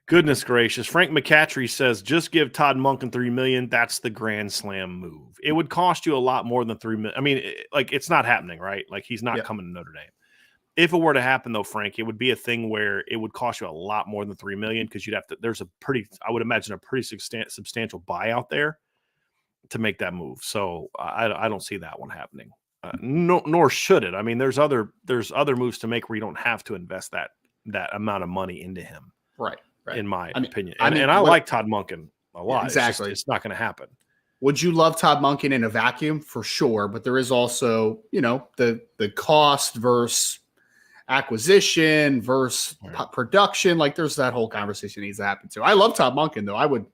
Speaker 1: Goodness gracious. Frank McCatry says, just give Todd Monken $3 million. That's the grand slam move. It would cost you a lot more than $3 million. I mean, it's not happening, right? He's not coming to Notre Dame. If it were to happen, though, Frank, it would be a thing where it would cost you a lot more than $3 million, because you'd have to. There's I would imagine, a pretty substantial buyout there to make that move. So I don't see that one happening. Nor should it. I mean, there's other moves to make where you don't have to invest that amount of money into him.
Speaker 2: Right.
Speaker 1: In my opinion. And I like Todd Monken a lot.
Speaker 2: Yeah, exactly.
Speaker 1: It's not going to happen.
Speaker 2: Would you love Todd Monken in a vacuum? For sure. But there is also, the cost versus acquisition versus production. Like there's that whole conversation needs to happen too. I love Todd Monken though. I would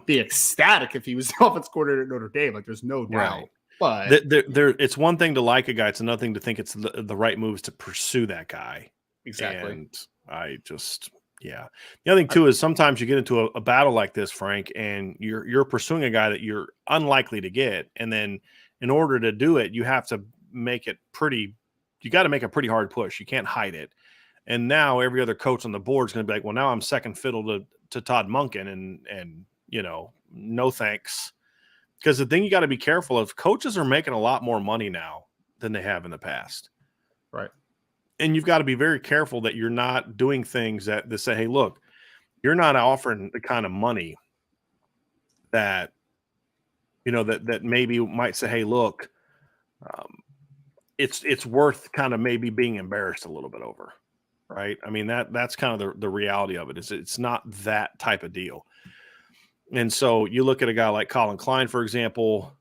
Speaker 2: be ecstatic if he was the offense coordinator at Notre Dame. Like there's no doubt. But
Speaker 1: it's one thing to like a guy. It's another thing to think it's the right moves to pursue that guy.
Speaker 2: Exactly.
Speaker 1: And I just, the other thing too is sometimes you get into a battle like this, Frank, and you're pursuing a guy that you're unlikely to get. And then in order to do it, you have to make it you got to make a pretty hard push. You can't hide it. And now every other coach on the board is going to be like, well, now I'm second fiddle to Todd Monken and, no thanks. Because the thing you got to be careful of, coaches are making a lot more money now than they have in the past.
Speaker 2: Right.
Speaker 1: And you've got to be very careful that you're not doing things that say, hey, look, you're not offering the kind of money that, that maybe might say, hey, look, it's worth kind of maybe being embarrassed a little bit over. Right. I mean, that's kind of the reality of it is it's not that type of deal. And so you look at a guy like Colin Klein, for example,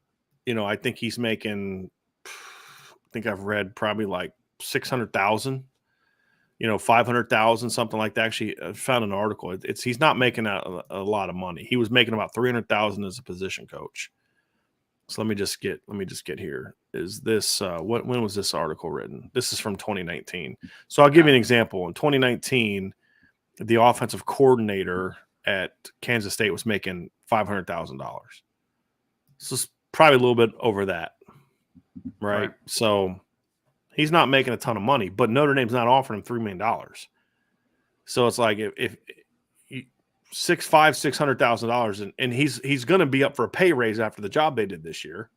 Speaker 1: I think he's making, I think I've read probably like 600,000, 500,000, something like that. Actually, I found an article. He's not making a lot of money. He was making about 300,000 as a position coach. So let me just get here. Is this when was this article written? This is from 2019. So I'll give you an example. In 2019, the offensive coordinator at Kansas State was making $500,000. So it's probably a little bit over that, right? So he's not making a ton of money, but Notre Dame's not offering him $3 million. So it's like if $600,000, and he's going to be up for a pay raise after the job they did this year.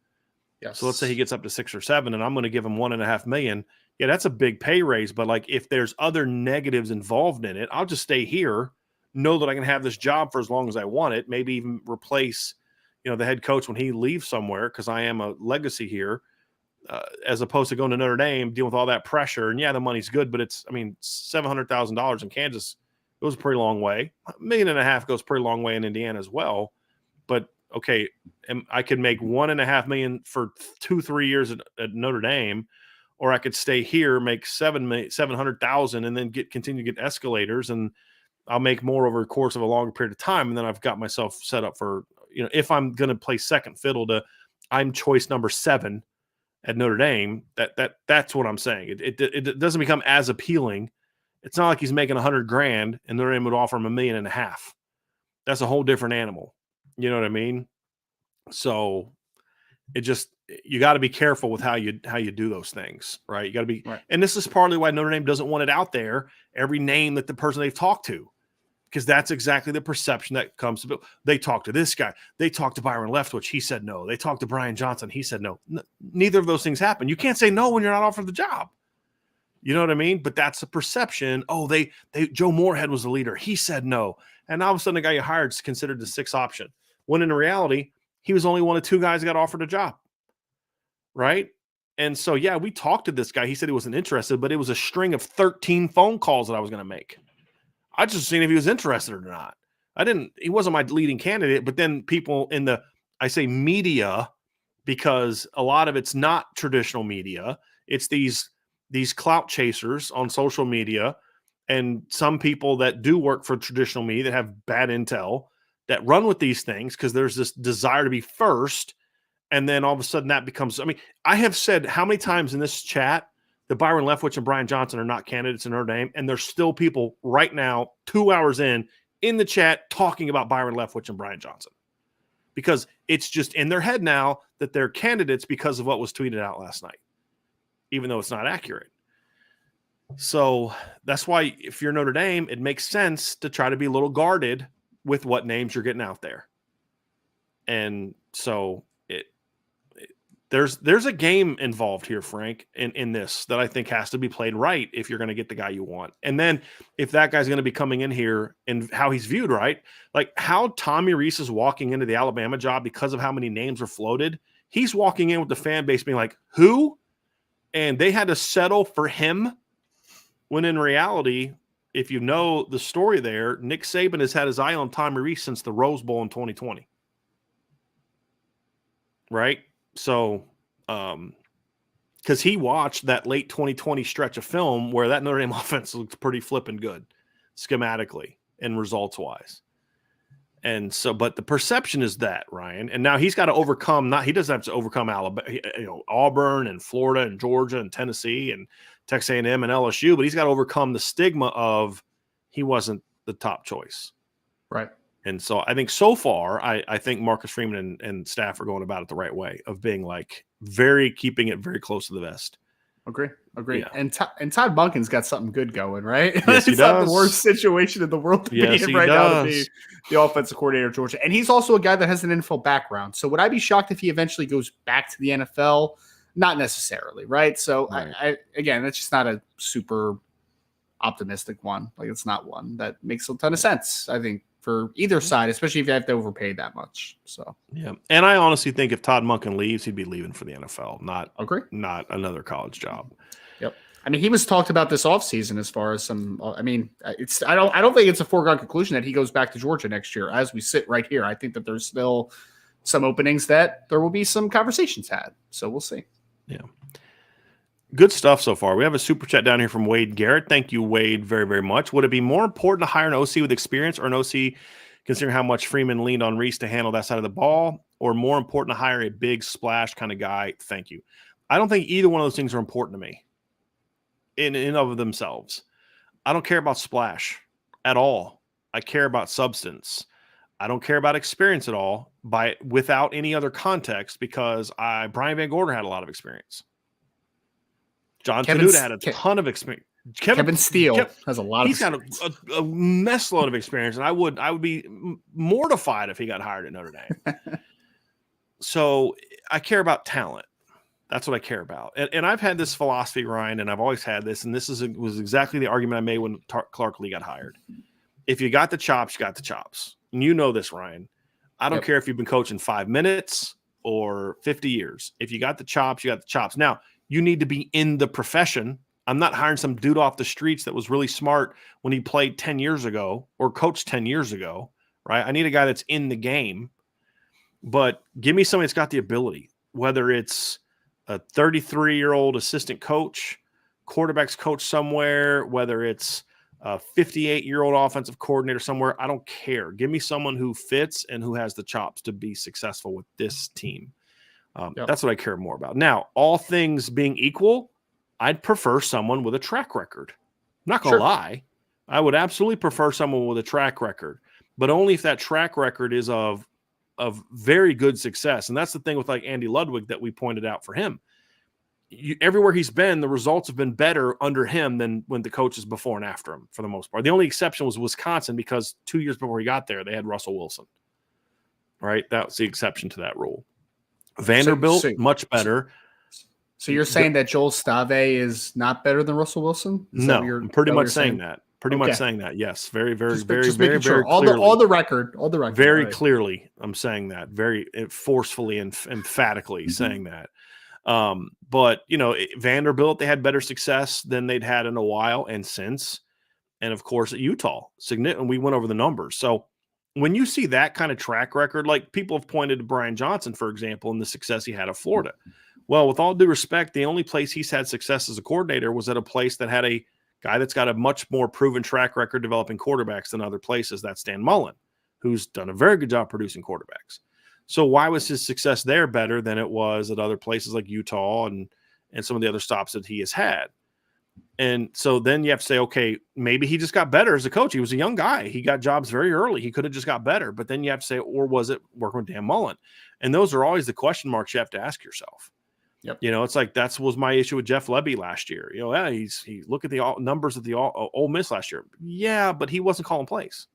Speaker 2: Yes.
Speaker 1: So let's say he gets up to 6 or 7, and I'm going to give him $1.5 million. Yeah, that's a big pay raise. But like if there's other negatives involved in it, I'll just stay here, know that I can have this job for as long as I want it. Maybe even replace, the head coach when he leaves somewhere because I am a legacy here. As opposed to going to Notre Dame, dealing with all that pressure. And the money's good, but $700,000 in Kansas goes a pretty long way. $1.5 million goes a pretty long way in Indiana as well. But okay, I could make $1.5 million for 2-3 years at Notre Dame, or I could stay here, make $700,000, and then continue to get escalators, and I'll make more over the course of a longer period of time. And then I've got myself set up for, if I'm going to play second fiddle to, I'm choice number 7 at Notre Dame. That's what I'm saying. It doesn't become as appealing. It's not like he's making $100,000 and Notre Dame would offer him $1.5 million. That's a whole different animal. You know what I mean? So you got to be careful with how you do those things, right? You got to be, and this is partly why Notre Dame doesn't want it out there, every name that the person they've talked to, because that's exactly the perception that comes to. They talked to this guy. They talked to Byron Leftwich. He said no. They talked to Brian Johnson. He said no. Neither of those things happen. You can't say no when you're not offered the job. You know what I mean? But that's the perception. Oh, Joe Moorhead was the leader. He said no. And all of a sudden the guy you hired is considered the 6th option. When in reality, he was only one of 2 guys that got offered a job. Right? And so, we talked to this guy. He said he wasn't interested, but it was a string of 13 phone calls that I was going to make. I just seen if he was interested or not. He wasn't my leading candidate, but then people in I say media, because a lot of it's not traditional media. It's these clout chasers on social media, and some people that do work for traditional media that have bad intel that run with these things because there's this desire to be first. And then all of a sudden that becomes, I have said how many times in this chat that Byron Leftwich and Brian Johnson are not candidates in Notre Dame, and there's still people right now, 2 hours in the chat talking about Byron Leftwich and Brian Johnson, because it's just in their head now that they're candidates because of what was tweeted out last night, even though it's not accurate. So that's why if you're Notre Dame, it makes sense to try to be a little guarded with what names you're getting out there. And so there's a game involved here, Frank, in this that I think has to be played right if you're going to get the guy you want. And then if that guy's going to be coming in here and how he's viewed, right? Like how Tommy Rees is walking into the Alabama job because of how many names are floated. He's walking in with the fan base being like, who? And they had to settle for him, when in reality, if you know the story there, Nick Saban has had his eye on Tommy Rees since the Rose Bowl in 2020. Right? So because he watched that late 2020 stretch of film where that Notre Dame offense looked pretty flipping good schematically and results wise. And so, but the perception is that, Ryan, and now he's got to overcome, he doesn't have to overcome Alabama, Auburn and Florida and Georgia and Tennessee and Texas A&M and LSU, but he's got to overcome the stigma of he wasn't the top choice.
Speaker 2: Right.
Speaker 1: And so I think so far, I think Marcus Freeman and staff are going about it the right way of being like keeping it very close to the vest.
Speaker 2: Agree.
Speaker 1: Yeah.
Speaker 2: And Todd Monken's got something good going, right?
Speaker 1: Yes, he
Speaker 2: it's
Speaker 1: does.
Speaker 2: not the worst situation in the world to be in right now to be the offensive coordinator of Georgia. And he's also a guy that has an NFL background. So would I be shocked if he eventually goes back to the NFL? Not necessarily, right? So right. Again, that's just not a super optimistic one. Like it's not one that makes a ton of sense, I think, for either side, especially if you have to overpay that much. So
Speaker 1: yeah, and I honestly think if Todd Monken leaves, he'd be leaving for the NFL, not another college job.
Speaker 2: Yep. I mean, he was talked about this offseason as far as some. I mean, I don't think it's a foregone conclusion that he goes back to Georgia next year. As we sit right here, I think that there's still some openings that there will be some conversations had. So we'll see.
Speaker 1: Yeah. Good stuff so far. We have a super chat down here from Wade Garrett. Thank you, Wade, very, very much. Would it be more important to hire an OC with experience or an OC considering how much Freeman leaned on Reese to handle that side of the ball, or more important to hire a big splash kind of guy? Thank you. I don't think either one of those things are important to me in and of themselves. I don't care about splash at all. I care about substance. I don't care about experience at all without any other context because Brian Van Gorder had a lot of experience. John Tenuta had a ton of experience.
Speaker 2: Kevin Steele has a lot of
Speaker 1: experience. He's got a mess load of experience, and I would be mortified if he got hired at Notre Dame. So I care about talent. That's what I care about. And I've had this philosophy, Ryan, and I've always had this, and this was exactly the argument I made when Clark Lee got hired. If you got the chops, you got the chops. And you know this, Ryan. I don't care if you've been coaching 5 minutes or 50 years. If you got the chops, you got the chops. Now, you need to be in the profession. I'm not hiring some dude off the streets that was really smart when he played 10 years ago or coached 10 years ago, right? I need a guy that's in the game. But give me somebody that's got the ability, whether it's a 33-year-old assistant coach, quarterbacks coach somewhere, whether it's a 58-year-old offensive coordinator somewhere. I don't care. Give me someone who fits and who has the chops to be successful with this team. That's what I care more about. Now, all things being equal, I'd prefer someone with a track record. I'm not going to lie. I would absolutely prefer someone with a track record, but only if that track record is of very good success. And that's the thing with like Andy Ludwig that we pointed out for him. Everywhere he's been, the results have been better under him than when the coaches before and after him for the most part. The only exception was Wisconsin because 2 years before he got there, they had Russell Wilson, right? That was the exception to that rule. Vanderbilt, much better.
Speaker 2: So you're saying that Joel Stave is not better than Russell Wilson?
Speaker 1: No, I'm pretty much saying that. Much saying that. Yes, very, very, very, very, very
Speaker 2: clearly. All the record.
Speaker 1: Very clearly, I'm saying that very forcefully and emphatically saying that. But Vanderbilt, they had better success than they'd had in a while and since, and of course at Utah, significant. We went over the numbers. So when you see that kind of track record, like people have pointed to Brian Johnson, for example, and the success he had at Florida. Well, with all due respect, the only place he's had success as a coordinator was at a place that had a guy that's got a much more proven track record developing quarterbacks than other places. That's Dan Mullen, who's done a very good job producing quarterbacks. So why was his success there better than it was at other places like Utah and some of the other stops that he has had? And so then you have to say, okay, maybe he just got better as a coach. He was a young guy. He got jobs very early. He could have just got better. But then you have to say, or was it working with Dan Mullen? And those are always the question marks you have to ask yourself.
Speaker 2: Yep.
Speaker 1: It's like was my issue with Jeff Lebby last year. He look at the numbers of the Ole Miss last year. Yeah, but he wasn't calling plays.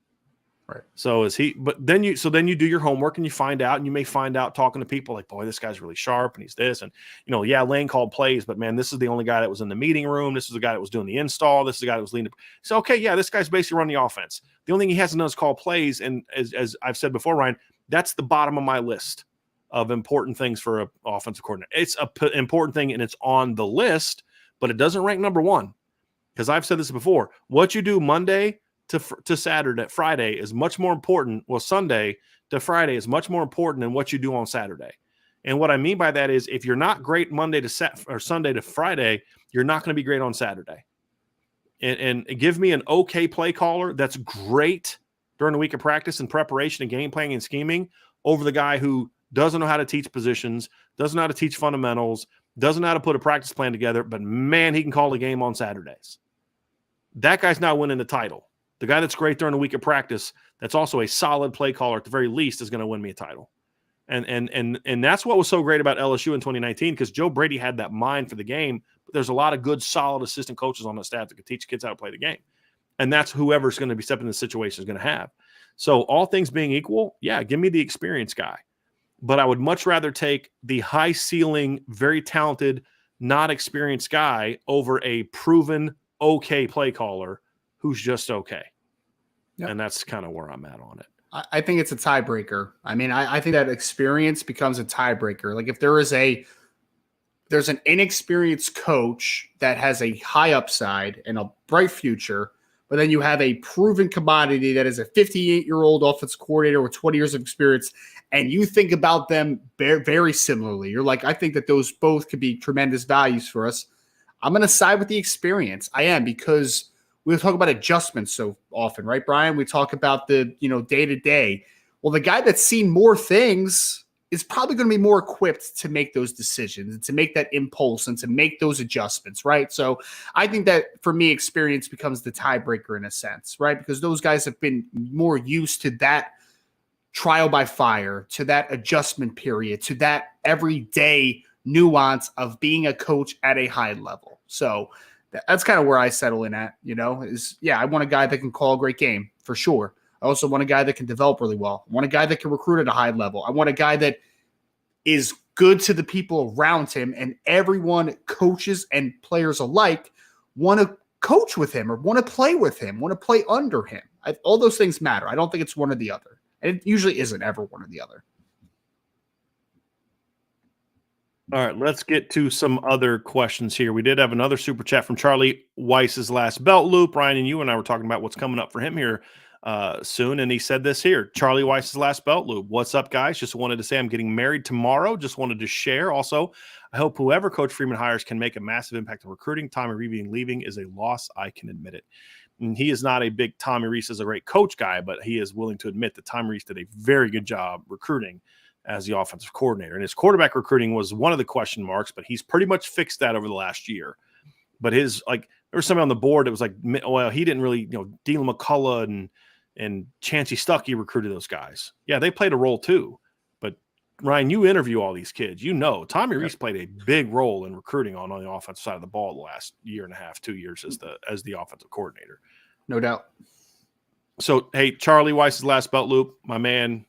Speaker 2: Right.
Speaker 1: So then you do your homework and you find out, and you may find out talking to people like, boy, this guy's really sharp and he's this. And, Lane called plays, but man, this is the only guy that was in the meeting room. This is the guy that was doing the install. This is the guy that was leading. So, okay, yeah, this guy's basically running the offense. The only thing he hasn't done is call plays. And as I've said before, Ryan, that's the bottom of my list of important things for an offensive coordinator. It's an important thing and it's on the list, but it doesn't rank number one. Because I've said this before, what you do Monday to Saturday, Friday is much more important. Well, Sunday to Friday is much more important than what you do on Saturday. And what I mean by that is if you're not great Monday to or Sunday to Friday, you're not going to be great on Saturday. And give me an okay play caller that's great during the week of practice and preparation and game planning and scheming over the guy who doesn't know how to teach positions, doesn't know how to teach fundamentals, doesn't know how to put a practice plan together, but man, he can call a game on Saturdays. That guy's not winning the title. The guy that's great during the week of practice, that's also a solid play caller at the very least, is going to win me a title. And that's what was so great about LSU in 2019, because Joe Brady had that mind for the game, but there's a lot of good, solid assistant coaches on the staff that can teach kids how to play the game. And that's whoever's going to be stepping in the situation is going to have. So all things being equal, yeah, give me the experienced guy. But I would much rather take the high ceiling, very talented, not experienced guy over a proven okay play caller who's just okay. Yep. And that's kind of where I'm at on it.
Speaker 2: I think it's a tiebreaker. I mean, I think that experience becomes a tiebreaker. Like if there's an inexperienced coach that has a high upside and a bright future, but then you have a proven commodity that is a 58-year-old offensive coordinator with 20 years of experience, and you think about them very similarly. You're like, I think that those both could be tremendous values for us. I'm going to side with the experience. I am, because we talk about adjustments so often, right, Brian? We talk about the, day-to-day. Well, the guy that's seen more things is probably going to be more equipped to make those decisions and to make that impulse and to make those adjustments, right? So I think that, for me, experience becomes the tiebreaker in a sense, right? Because those guys have been more used to that trial by fire, to that adjustment period, to that everyday nuance of being a coach at a high level. So that's kind of where I settle in at, I want a guy that can call a great game for sure. I also want a guy that can develop really well. I want a guy that can recruit at a high level. I want a guy that is good to the people around him, and everyone, coaches and players alike, want to coach with him or want to play with him, want to play under him. All those things matter. I don't think it's one or the other. And it usually isn't ever one or the other.
Speaker 1: All right, let's get to some other questions here. We did have another super chat from Charlie Weiss's last belt loop. Ryan and you and I were talking about what's coming up for him here soon, and he said this here: Charlie Weiss's last belt loop. What's up, guys? Just wanted to say I'm getting married tomorrow. Just wanted to share. Also, I hope whoever Coach Freeman hires can make a massive impact on recruiting. Tommy Reeve leaving is a loss. I can admit it. And he is not a big Tommy Reese is a great coach guy, but he is willing to admit that Tommy Reese did a very good job recruiting as the offensive coordinator. And his quarterback recruiting was one of the question marks, but he's pretty much fixed that over the last year. But there was somebody on the board that was like, well, he didn't really, Dean McCullough and Chancey Stuckey recruited those guys. Yeah, they played a role too. But Ryan, you interview all these kids. Tommy Reese played a big role in recruiting on the offensive side of the ball the last year and a half, 2 years as the offensive coordinator.
Speaker 2: No doubt.
Speaker 1: So, hey, Charlie Weiss's last belt loop, my man,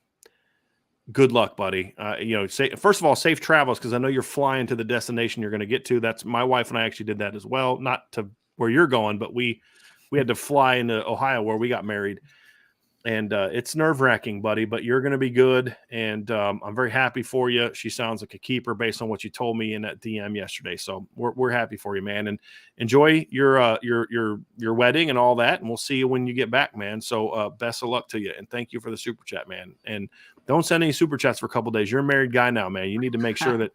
Speaker 1: good luck, buddy. First of all, safe travels, because I know you're flying to the destination you're going to get to. That's my wife and I actually did that as well. Not to where you're going, but we had to fly into Ohio where we got married. And it's nerve-wracking, buddy, but you're going to be good. And I'm very happy for you. She sounds like a keeper based on what you told me in that DM yesterday. So we're happy for you, man. And enjoy your wedding and all that. And we'll see you when you get back, man. So best of luck to you. And thank you for the super chat, man. And don't send any super chats for a couple of days. You're a married guy now, man. You need to make sure that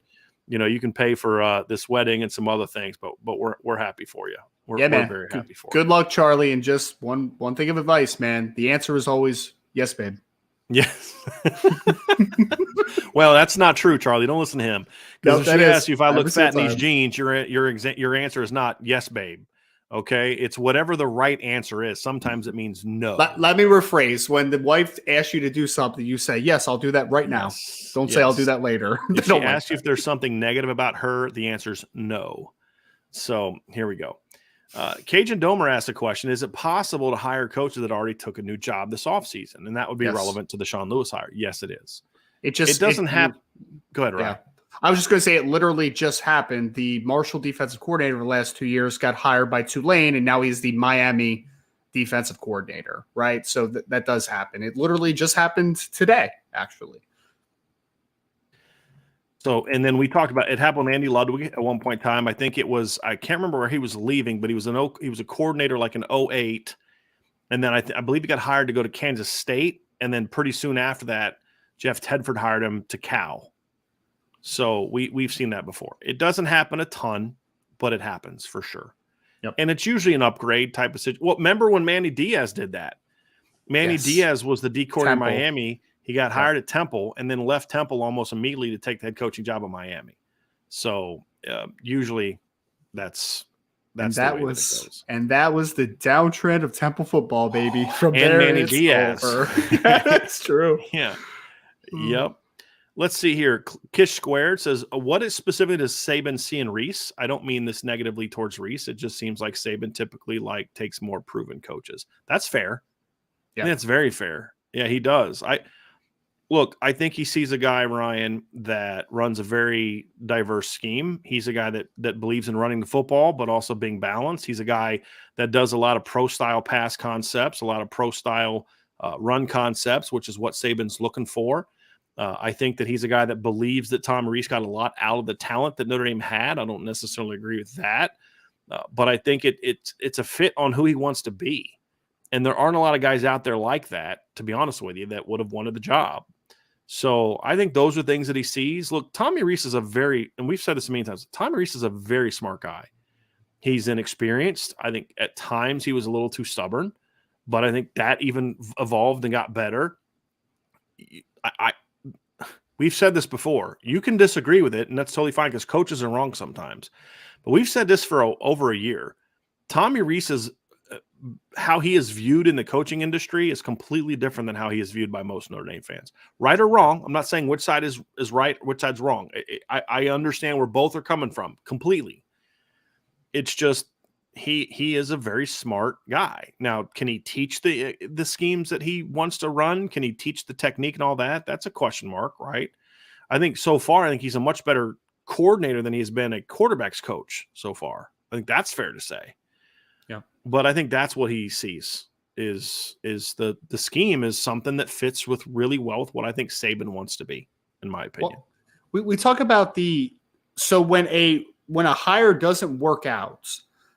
Speaker 1: you can pay for this wedding and some other things. But we're happy for you. We're very happy for you.
Speaker 2: Good luck, Charlie. And just one thing of advice, man. The answer is always yes, babe.
Speaker 1: Yes. Well, that's not true, Charlie. Don't listen to him. Because if she asks you if I look fat in these jeans, your answer is not yes, babe. Okay? It's whatever the right answer is. Sometimes it means no.
Speaker 2: Let me rephrase. When the wife asks you to do something, you say, yes, I'll do that right now. Don't say I'll do that later.
Speaker 1: If she asks you if there's something negative about her, the answer is no. So here we go. Cajun Domer asked a question: is it possible to hire coaches that already took a new job this offseason? And that would be relevant to the Sean Lewis hire. Yes, it is. It doesn't happen. Go ahead, Ryan.
Speaker 2: Yeah. I was just going to say it literally just happened. The Marshall defensive coordinator for the last 2 years got hired by Tulane, and now he's the Miami defensive coordinator, right? So that does happen. It literally just happened today, actually.
Speaker 1: So, and then we talked about it happened with Andy Ludwig at one point in time. I think it was, I can't remember where he was leaving, but he was a coordinator like in 2008. And then I believe he got hired to go to Kansas State. And then pretty soon after that, Jeff Tedford hired him to Cal. So we've seen that before. It doesn't happen a ton, but it happens for sure.
Speaker 2: Yep.
Speaker 1: And it's usually an upgrade type of situation. Well, remember when Manny Diaz did that? Manny Diaz was the D coordinator in Miami. He got hired at Temple and then left Temple almost immediately to take the head coaching job at Miami. So usually that's the way that it goes.
Speaker 2: And that was the downtrend of Temple football, baby. From
Speaker 1: and
Speaker 2: there,
Speaker 1: Manny
Speaker 2: it's
Speaker 1: Diaz.
Speaker 2: over. That's true.
Speaker 1: Yeah. Yep. Let's see here. Kish Squared says, what is specifically does Saban see in Reese? I don't mean this negatively towards Reese. It just seems like Saban typically takes more proven coaches. That's fair. Yeah. I think that's very fair. Yeah, he does. I think he sees a guy, Ryan, that runs a very diverse scheme. He's a guy that believes in running the football, but also being balanced. He's a guy that does a lot of pro-style pass concepts, a lot of pro-style run concepts, which is what Saban's looking for. I think that he's a guy that believes that Tom Reese got a lot out of the talent that Notre Dame had. I don't necessarily agree with that, but I think it's a fit on who he wants to be. And there aren't a lot of guys out there like that, to be honest with you, that would have wanted the job. So I think those are things that he sees. Look, Tommy Reese is and we've said this many times, Tommy Reese is a very smart guy. He's inexperienced. I think at times he was a little too stubborn, but I think that even evolved and got better. We've said this before. You can disagree with it, and that's totally fine because coaches are wrong sometimes. But we've said this for over a year. Tommy Reese is how he is viewed in the coaching industry is completely different than how he is viewed by most Notre Dame fans. Right or wrong, I'm not saying which side is right, which side's wrong. I understand where both are coming from completely. It's just he is a very smart guy. Now, can he teach the schemes that he wants to run? Can he teach the technique and all that? That's a question mark, right? I think so far, I think he's a much better coordinator than he's been a quarterback's coach so far. I think that's fair to say.
Speaker 2: Yeah.
Speaker 1: But I think that's what he sees is the scheme is something that fits with really well with what I think Saban wants to be, in my opinion.
Speaker 2: Well, we talk about so when a hire doesn't work out,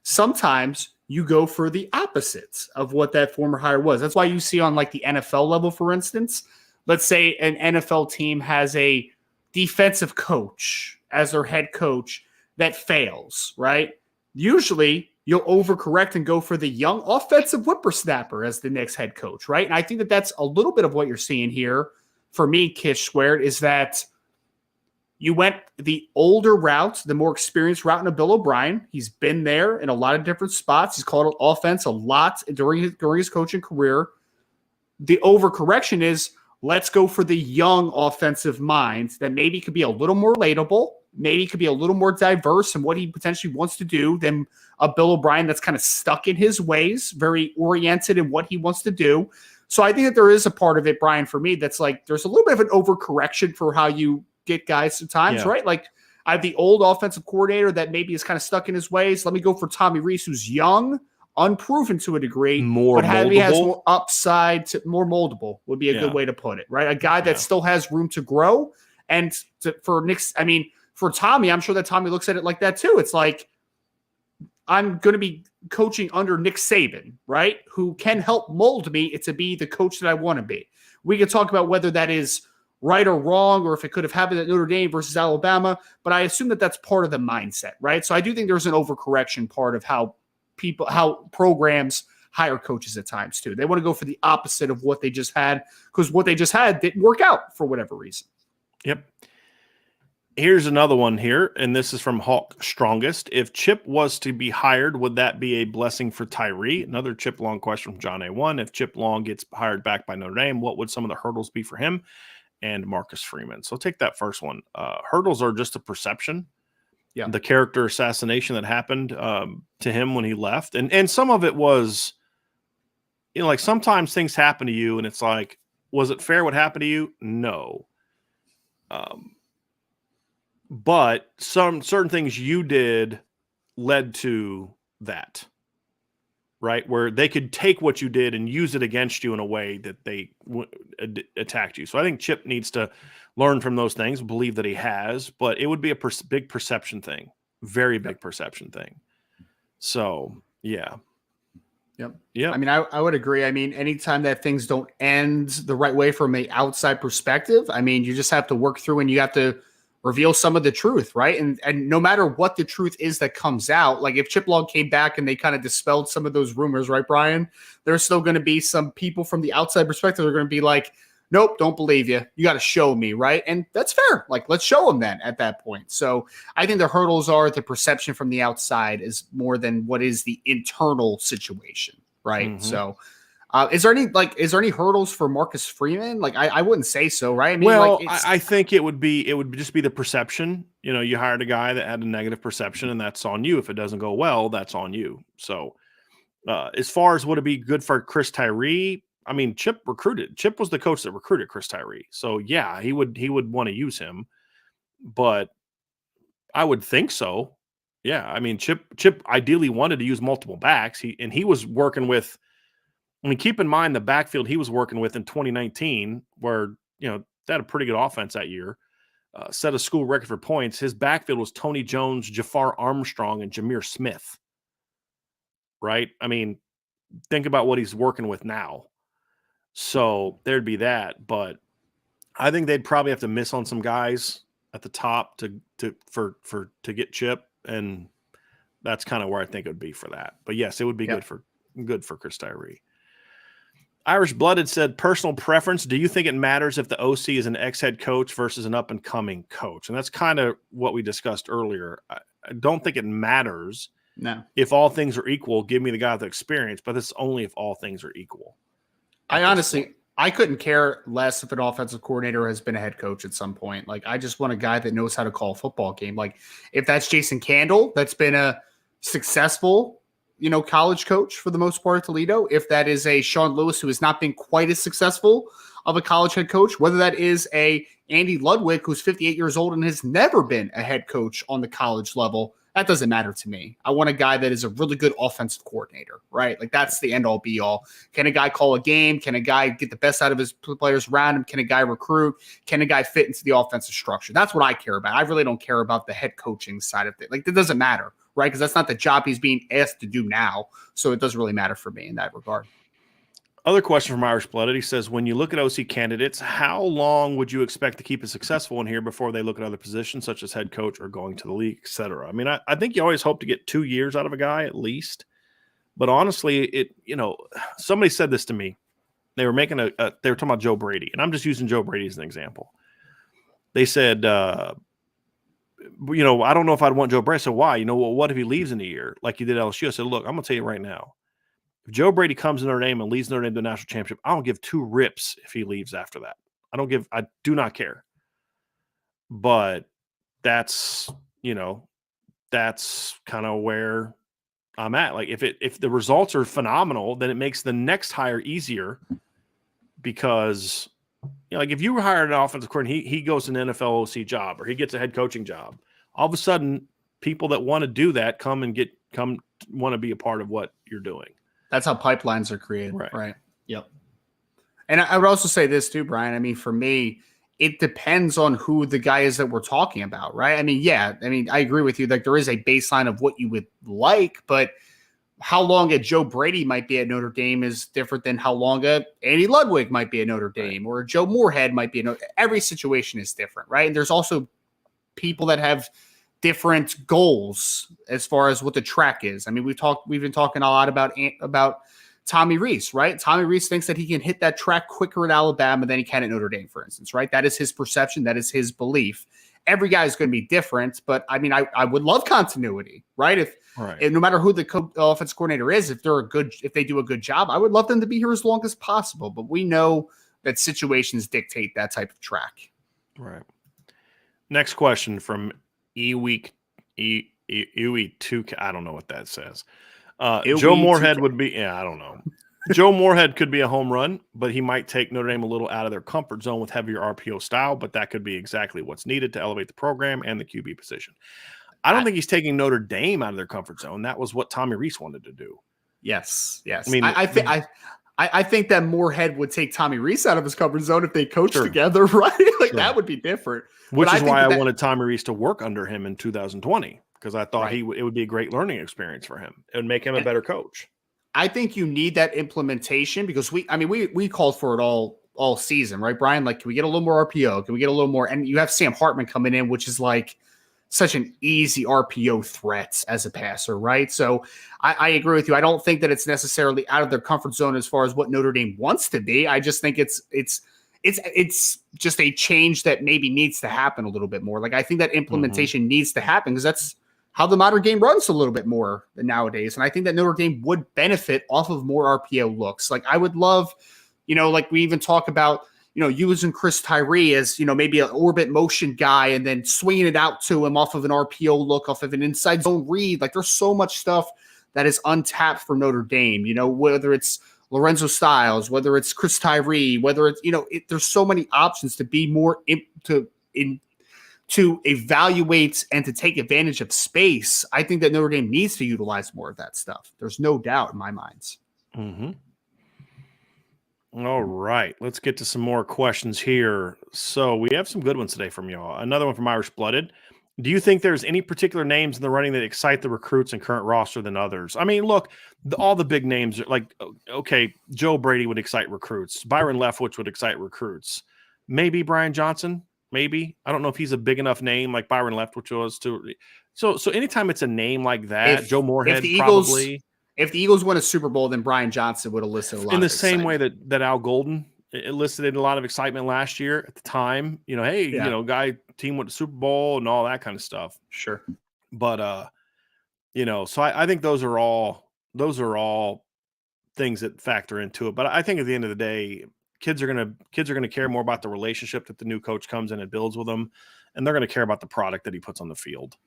Speaker 2: sometimes you go for the opposites of what that former hire was. That's why you see on like the NFL level, for instance, let's say an NFL team has a defensive coach as their head coach that fails, right? Usually you'll overcorrect and go for the young offensive whippersnapper as the next head coach, right? And I think that that's a little bit of what you're seeing here for me, Kish Squared, is that you went the older route, the more experienced route in Bill O'Brien. He's been there in a lot of different spots. He's called offense a lot during his coaching career. The overcorrection is let's go for the young offensive mind that maybe could be a little more relatable, maybe could be a little more diverse in what he potentially wants to do than a Bill O'Brien that's kind of stuck in his ways, very oriented in what he wants to do. So I think that there is a part of it, Brian, for me, that's like there's a little bit of an overcorrection for how you get guys sometimes, right? Like I have the old offensive coordinator that maybe is kind of stuck in his ways. Let me go for Tommy Reese, who's young, unproven to a degree, but maybe has more upside, more moldable would be a good way to put it, right? A guy that still has room to grow. And for Tommy, I'm sure that Tommy looks at it like that too. It's like, I'm going to be coaching under Nick Saban, right? Who can help mold me to be the coach that I want to be. We can talk about whether that is right or wrong, or if it could have happened at Notre Dame versus Alabama, but I assume that that's part of the mindset, right? So I do think there's an overcorrection part of how programs hire coaches at times too. They want to go for the opposite of what they just had because what they just had didn't work out for whatever reason.
Speaker 1: Yep. Here's another one here, and this is from Hawk Strongest. If Chip was to be hired, would that be a blessing for Tyree? Another Chip Long question from John A1. If Chip Long gets hired back by Notre Dame, what would some of the hurdles be for him and Marcus Freeman? So take that first one. Hurdles are just a perception. Yeah. The character assassination that happened to him when he left. And some of it was, like sometimes things happen to you and it's like, was it fair what happened to you? No. But some certain things you did led to that, right? Where they could take what you did and use it against you in a way that they attacked you. So I think Chip needs to learn from those things, believe that he has, but it would be a big perception thing, very big perception thing. So, yeah.
Speaker 2: Yep. Yeah. I mean, I would agree. I mean, anytime that things don't end the right way from an outside perspective, I mean, you just have to work through and you have to reveal some of the truth, right? And no matter what the truth is that comes out, like if Chip Long came back and they kind of dispelled some of those rumors, right, Brian? There's still going to be some people from the outside perspective that are going to be like, nope, don't believe you. You got to show me, right? And that's fair. Like, let's show them then at that point. So I think the hurdles are the perception from the outside is more than what is the internal situation, right?
Speaker 1: Mm-hmm.
Speaker 2: So is there any hurdles for Marcus Freeman? Like, I wouldn't say so, right? I mean,
Speaker 1: well,
Speaker 2: like
Speaker 1: I think it would just be the perception. You know, you hired a guy that had a negative perception, and that's on you. If it doesn't go well, that's on you. So, as far as would it be good for Chris Tyree? I mean, Chip was the coach that recruited Chris Tyree. So yeah, he would want to use him, but I would think so. Yeah. I mean, Chip ideally wanted to use multiple backs. He was working with, I mean, keep in mind the backfield he was working with in 2019, where, you know, they had a pretty good offense that year, set a school record for points. His backfield was Tony Jones, Jafar Armstrong, and Jameer Smith. Right. I mean, think about what he's working with now. So there'd be that, but I think they'd probably have to miss on some guys at the top to get Chip, and that's kind of where I think it would be for that. But yes, it would be good for Chris Tyree. Irish Blooded said, personal preference. Do you think it matters if the OC is an ex-head coach versus an up-and-coming coach? And that's kind of what we discussed earlier. I don't think it matters.
Speaker 2: No.
Speaker 1: If all things are equal, give me the guy with the experience, but it's only if all things are equal.
Speaker 2: I couldn't care less if an offensive coordinator has been a head coach at some point. Like, I just want a guy that knows how to call a football game. Like, if that's Jason Candle, that's been a successful, college coach for the most part at Toledo. If that is a Sean Lewis who has not been quite as successful of a college head coach, whether that is a Andy Ludwig who's 58 years old and has never been a head coach on the college level, that doesn't matter to me. I want a guy that is a really good offensive coordinator, right? Like, that's the end all be all. Can a guy call a game? Can a guy get the best out of his players around him? Can a guy recruit? Can a guy fit into the offensive structure? That's what I care about. I really don't care about the head coaching side of it. Like, that doesn't matter, right? Because that's not the job he's being asked to do now. So it doesn't really matter for me in that regard.
Speaker 1: Other question from Irish Blooded. He says, when you look at OC candidates, how long would you expect to keep a successful in here before they look at other positions such as head coach or going to the league, et cetera? I mean, I think you always hope to get 2 years out of a guy at least. But honestly, somebody said this to me. They were making they were talking about Joe Brady, and I'm just using Joe Brady as an example. They said, I don't know if I'd want Joe Brady. So why? What if he leaves in a year like he did at LSU? I said, look, I'm going to tell you right now. If Joe Brady comes in Notre Dame and leads Notre Dame to the national championship, I don't give 2 rips if he leaves after that. I do not care. But that's kind of where I'm at. Like, if the results are phenomenal, then it makes the next hire easier because, like if you hired an offensive coordinator, he goes to an NFL OC job or he gets a head coaching job, all of a sudden people that want to do that come want to be a part of what you're doing.
Speaker 2: That's how pipelines are created.
Speaker 1: Right.
Speaker 2: Yep. And I would also say this too, Brian. I mean, for me, it depends on who the guy is that we're talking about, right? I mean, I agree with you. Like, there is a baseline of what you would like, but how long a Joe Brady might be at Notre Dame is different than how long a Andy Ludwig might be at Notre Dame or a Joe Moorhead might be. Every situation is different, right? And there's also people that have different goals as far as what the track is. I mean, we've been talking a lot about Tommy Rees, right? Tommy Rees thinks that he can hit that track quicker at Alabama than he can at Notre Dame, for instance, right? That is his perception. That is his belief. Every guy is going to be different, but I mean, I would love continuity, right? If no matter who the offense coordinator is, if they do a good job, I would love them to be here as long as possible. But we know that situations dictate that type of track.
Speaker 1: Right. Next question from E-Week 2. I don't know what that says. Joe Moorhead would be, I don't know. Joe Moorhead could be a home run, but he might take Notre Dame a little out of their comfort zone with heavier RPO style, but that could be exactly what's needed to elevate the program and the QB position. I don't think he's taking Notre Dame out of their comfort zone. That was what Tommy Rees wanted to do.
Speaker 2: Yes.
Speaker 1: I mean,
Speaker 2: I think that Moorhead would take Tommy Rees out of his comfort zone if they coached together, right? That would be different.
Speaker 1: Which is why I wanted Tommy Rees to work under him in 2020, because I thought it would be a great learning experience for him. It would make him a better coach.
Speaker 2: I think you need that implementation because we called for it all all season, right, Brian? Like, can we get a little more RPO? Can we get a little more? And you have Sam Hartman coming in, which is like such an easy RPO threat as a passer, right? So I agree with you. I don't think that it's necessarily out of their comfort zone as far as what Notre Dame wants to be. I just think it's just a change that maybe needs to happen a little bit more. Like, I think that implementation needs to happen because that's how the modern game runs a little bit more than nowadays. And I think that Notre Dame would benefit off of more RPO looks. Like, I would love, like we even talk about, using Chris Tyree as, maybe an orbit motion guy and then swinging it out to him off of an RPO look, off of an inside zone read. Like, there's so much stuff that is untapped for Notre Dame, whether it's Lorenzo Styles, whether it's Chris Tyree, whether it's, there's so many options to be more to evaluate and to take advantage of space. I think that Notre Dame needs to utilize more of that stuff. There's no doubt in my mind.
Speaker 1: Mm-hmm. All right, let's get to some more questions here. So we have some good ones today from y'all. Another one from Irish Blooded. Do you think there's any particular names in the running that excite the recruits and current roster than others? I mean, look, all the big names are like, okay, Joe Brady would excite recruits. Byron Leftwich would excite recruits. Maybe Brian Johnson. Maybe. I don't know if he's a big enough name like Byron Leftwich was to. So anytime it's a name like that, Joe Moorhead probably.
Speaker 2: If the Eagles win a Super Bowl, then Brian Johnson would have listed a lot.
Speaker 1: In the same way that Al Golden elicited a lot of excitement last year at the time. Guy team went to Super Bowl and all that kind of stuff.
Speaker 2: Sure.
Speaker 1: But so I think those are all things that factor into it. But I think at the end of the day, kids are gonna care more about the relationship that the new coach comes in and builds with them, and they're gonna care about the product that he puts on the field.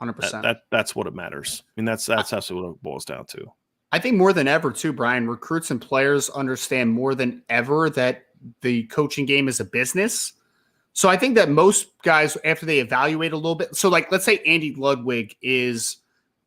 Speaker 2: 100%.
Speaker 1: That's what it matters. I mean, that's actually what it boils down to.
Speaker 2: I think more than ever too, Brian, recruits and players understand more than ever that the coaching game is a business. So I think that most guys, after they evaluate a little bit, so like, let's say Andy Ludwig is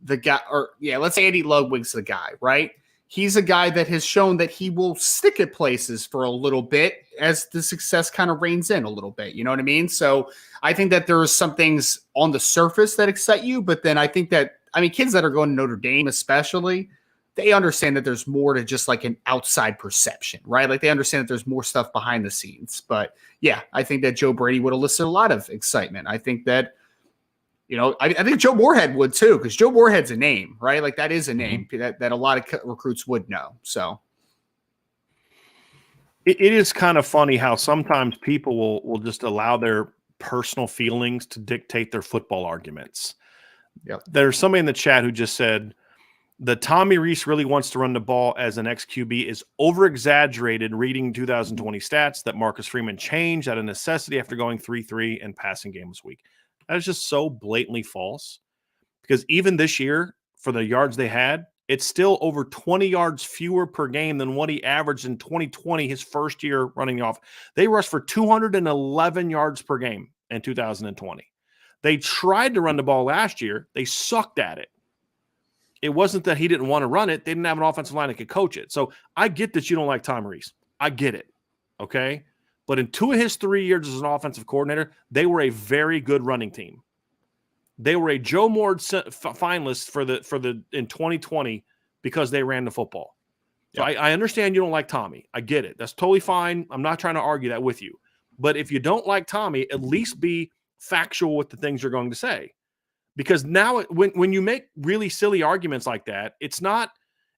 Speaker 2: the guy, let's say Andy Ludwig's the guy, right? He's a guy that has shown that he will stick at places for a little bit as the success kind of reigns in a little bit. You know what I mean? So I think that there are some things on the surface that excite you, but then I think that, kids that are going to Notre Dame especially, they understand that there's more to just like an outside perception, right? Like, they understand that there's more stuff behind the scenes. But yeah, I think that Joe Brady would have listed a lot of excitement. I think that, I think Joe Moorhead would too, because Joe Moorhead's a name, right? Like, that is a name that a lot of recruits would know. So
Speaker 1: it is kind of funny how sometimes people will just allow their personal feelings to dictate their football arguments.
Speaker 2: Yep.
Speaker 1: There's somebody in the chat who just said the Tommy Rees really wants to run the ball as an ex-QB is over-exaggerated, reading 2020 stats that Marcus Freeman changed out of necessity after going 3-3 and passing game this week. That is just so blatantly false, because even this year, for the yards they had, it's still over 20 yards fewer per game than what he averaged in 2020, his first year running off. They rushed for 211 yards per game in 2020. They tried to run the ball last year. They sucked at it. It wasn't that he didn't want to run it. They didn't have an offensive line that could coach it. So I get that you don't like Tom Rees. I get it. Okay? But in 2 of his 3 years as an offensive coordinator, they were a very good running team. They were a Joe Moore finalist for the in 2020 because they ran the football. So I understand you don't like Tommy. I get it. That's totally fine. I'm not trying to argue that with you. But if you don't like Tommy, at least be factual with the things you're going to say. Because now when you make really silly arguments like that, it's not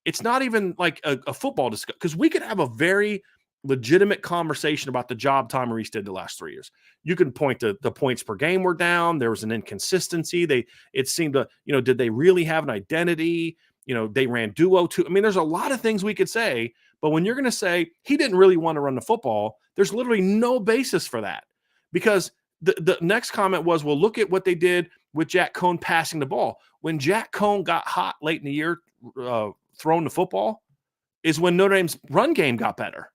Speaker 1: even like a football discussion. Because we could have a very legitimate conversation about the job Tom Rees did the last 3 years. You can point to the points per game were down. There was an inconsistency. It seemed to, did they really have an identity? They ran duo too. There's a lot of things we could say, but when you're going to say he didn't really want to run the football, there's literally no basis for that, because the next comment was, well, look at what they did with Jack Cohn passing the ball. When Jack Cohn got hot late in the year, throwing the football, is when Notre Dame's run game got better.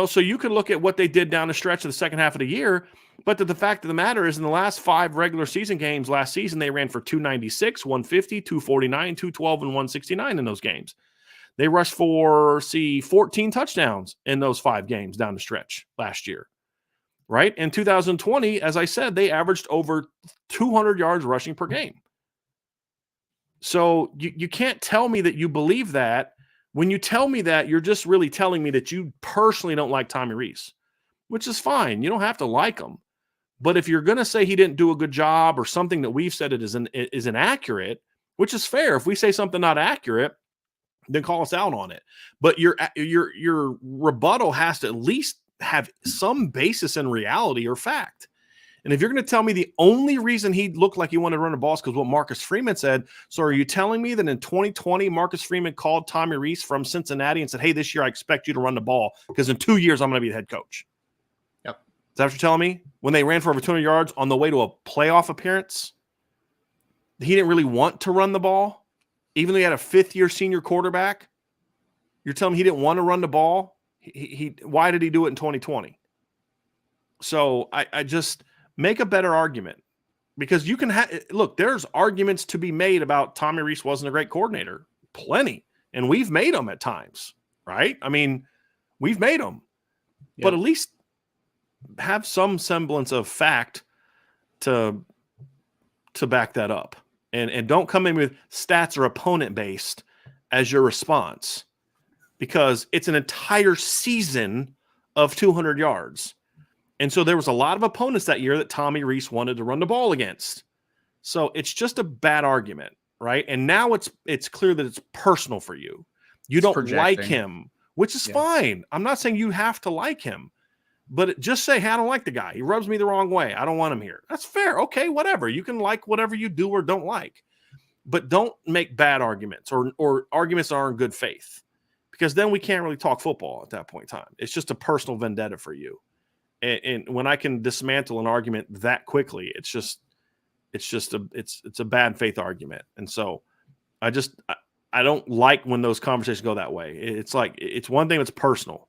Speaker 1: So you could look at what they did down the stretch of the second half of the year, but the fact of the matter is in the last 5 regular season games last season, they ran for 296, 150, 249, 212, and 169 in those games. They rushed for, 14 touchdowns in those 5 games down the stretch last year, right? In 2020, as I said, they averaged over 200 yards rushing per game. So you can't tell me that you believe that When you tell me that, you're just really telling me that you personally don't like Tommy Rees, which is fine. You don't have to like him. But if you're going to say he didn't do a good job or something that we've said is inaccurate, which is fair. If we say something not accurate, then call us out on it. But your rebuttal has to at least have some basis in reality or fact. And if you're going to tell me the only reason he looked like he wanted to run the ball is because what Marcus Freeman said, so are you telling me that in 2020, Marcus Freeman called Tommy Rees from Cincinnati and said, hey, this year I expect you to run the ball because in 2 years I'm going to be the head coach?
Speaker 2: Yep.
Speaker 1: Is that what you're telling me? When they ran for over 200 yards on the way to a playoff appearance, he didn't really want to run the ball, even though he had a fifth-year senior quarterback? You're telling me he didn't want to run the ball? Why did he do it in 2020? So I just – make a better argument, because you can look, there's arguments to be made about Tommy Rees wasn't a great coordinator. Plenty. And we've made them at times, right? I mean, we've made them, but at least have some semblance of fact to back that up. And don't come in with stats or opponent based as your response, because it's an entire season of 200 yards. And so there was a lot of opponents that year that Tommy Rees wanted to run the ball against. So it's just a bad argument, right? And now it's clear that it's personal for you. You don't like him, which is fine. I'm not saying you have to like him, but just say, hey, I don't like the guy. He rubs me the wrong way. I don't want him here. That's fair. Okay, whatever. You can like whatever you do or don't like. But don't make bad arguments or arguments that aren't in good faith, because then we can't really talk football at that point in time. It's just a personal vendetta for you. And when I can dismantle an argument that quickly, it's a bad faith argument. And so I don't like when those conversations go that way. It's like, it's one thing that's personal.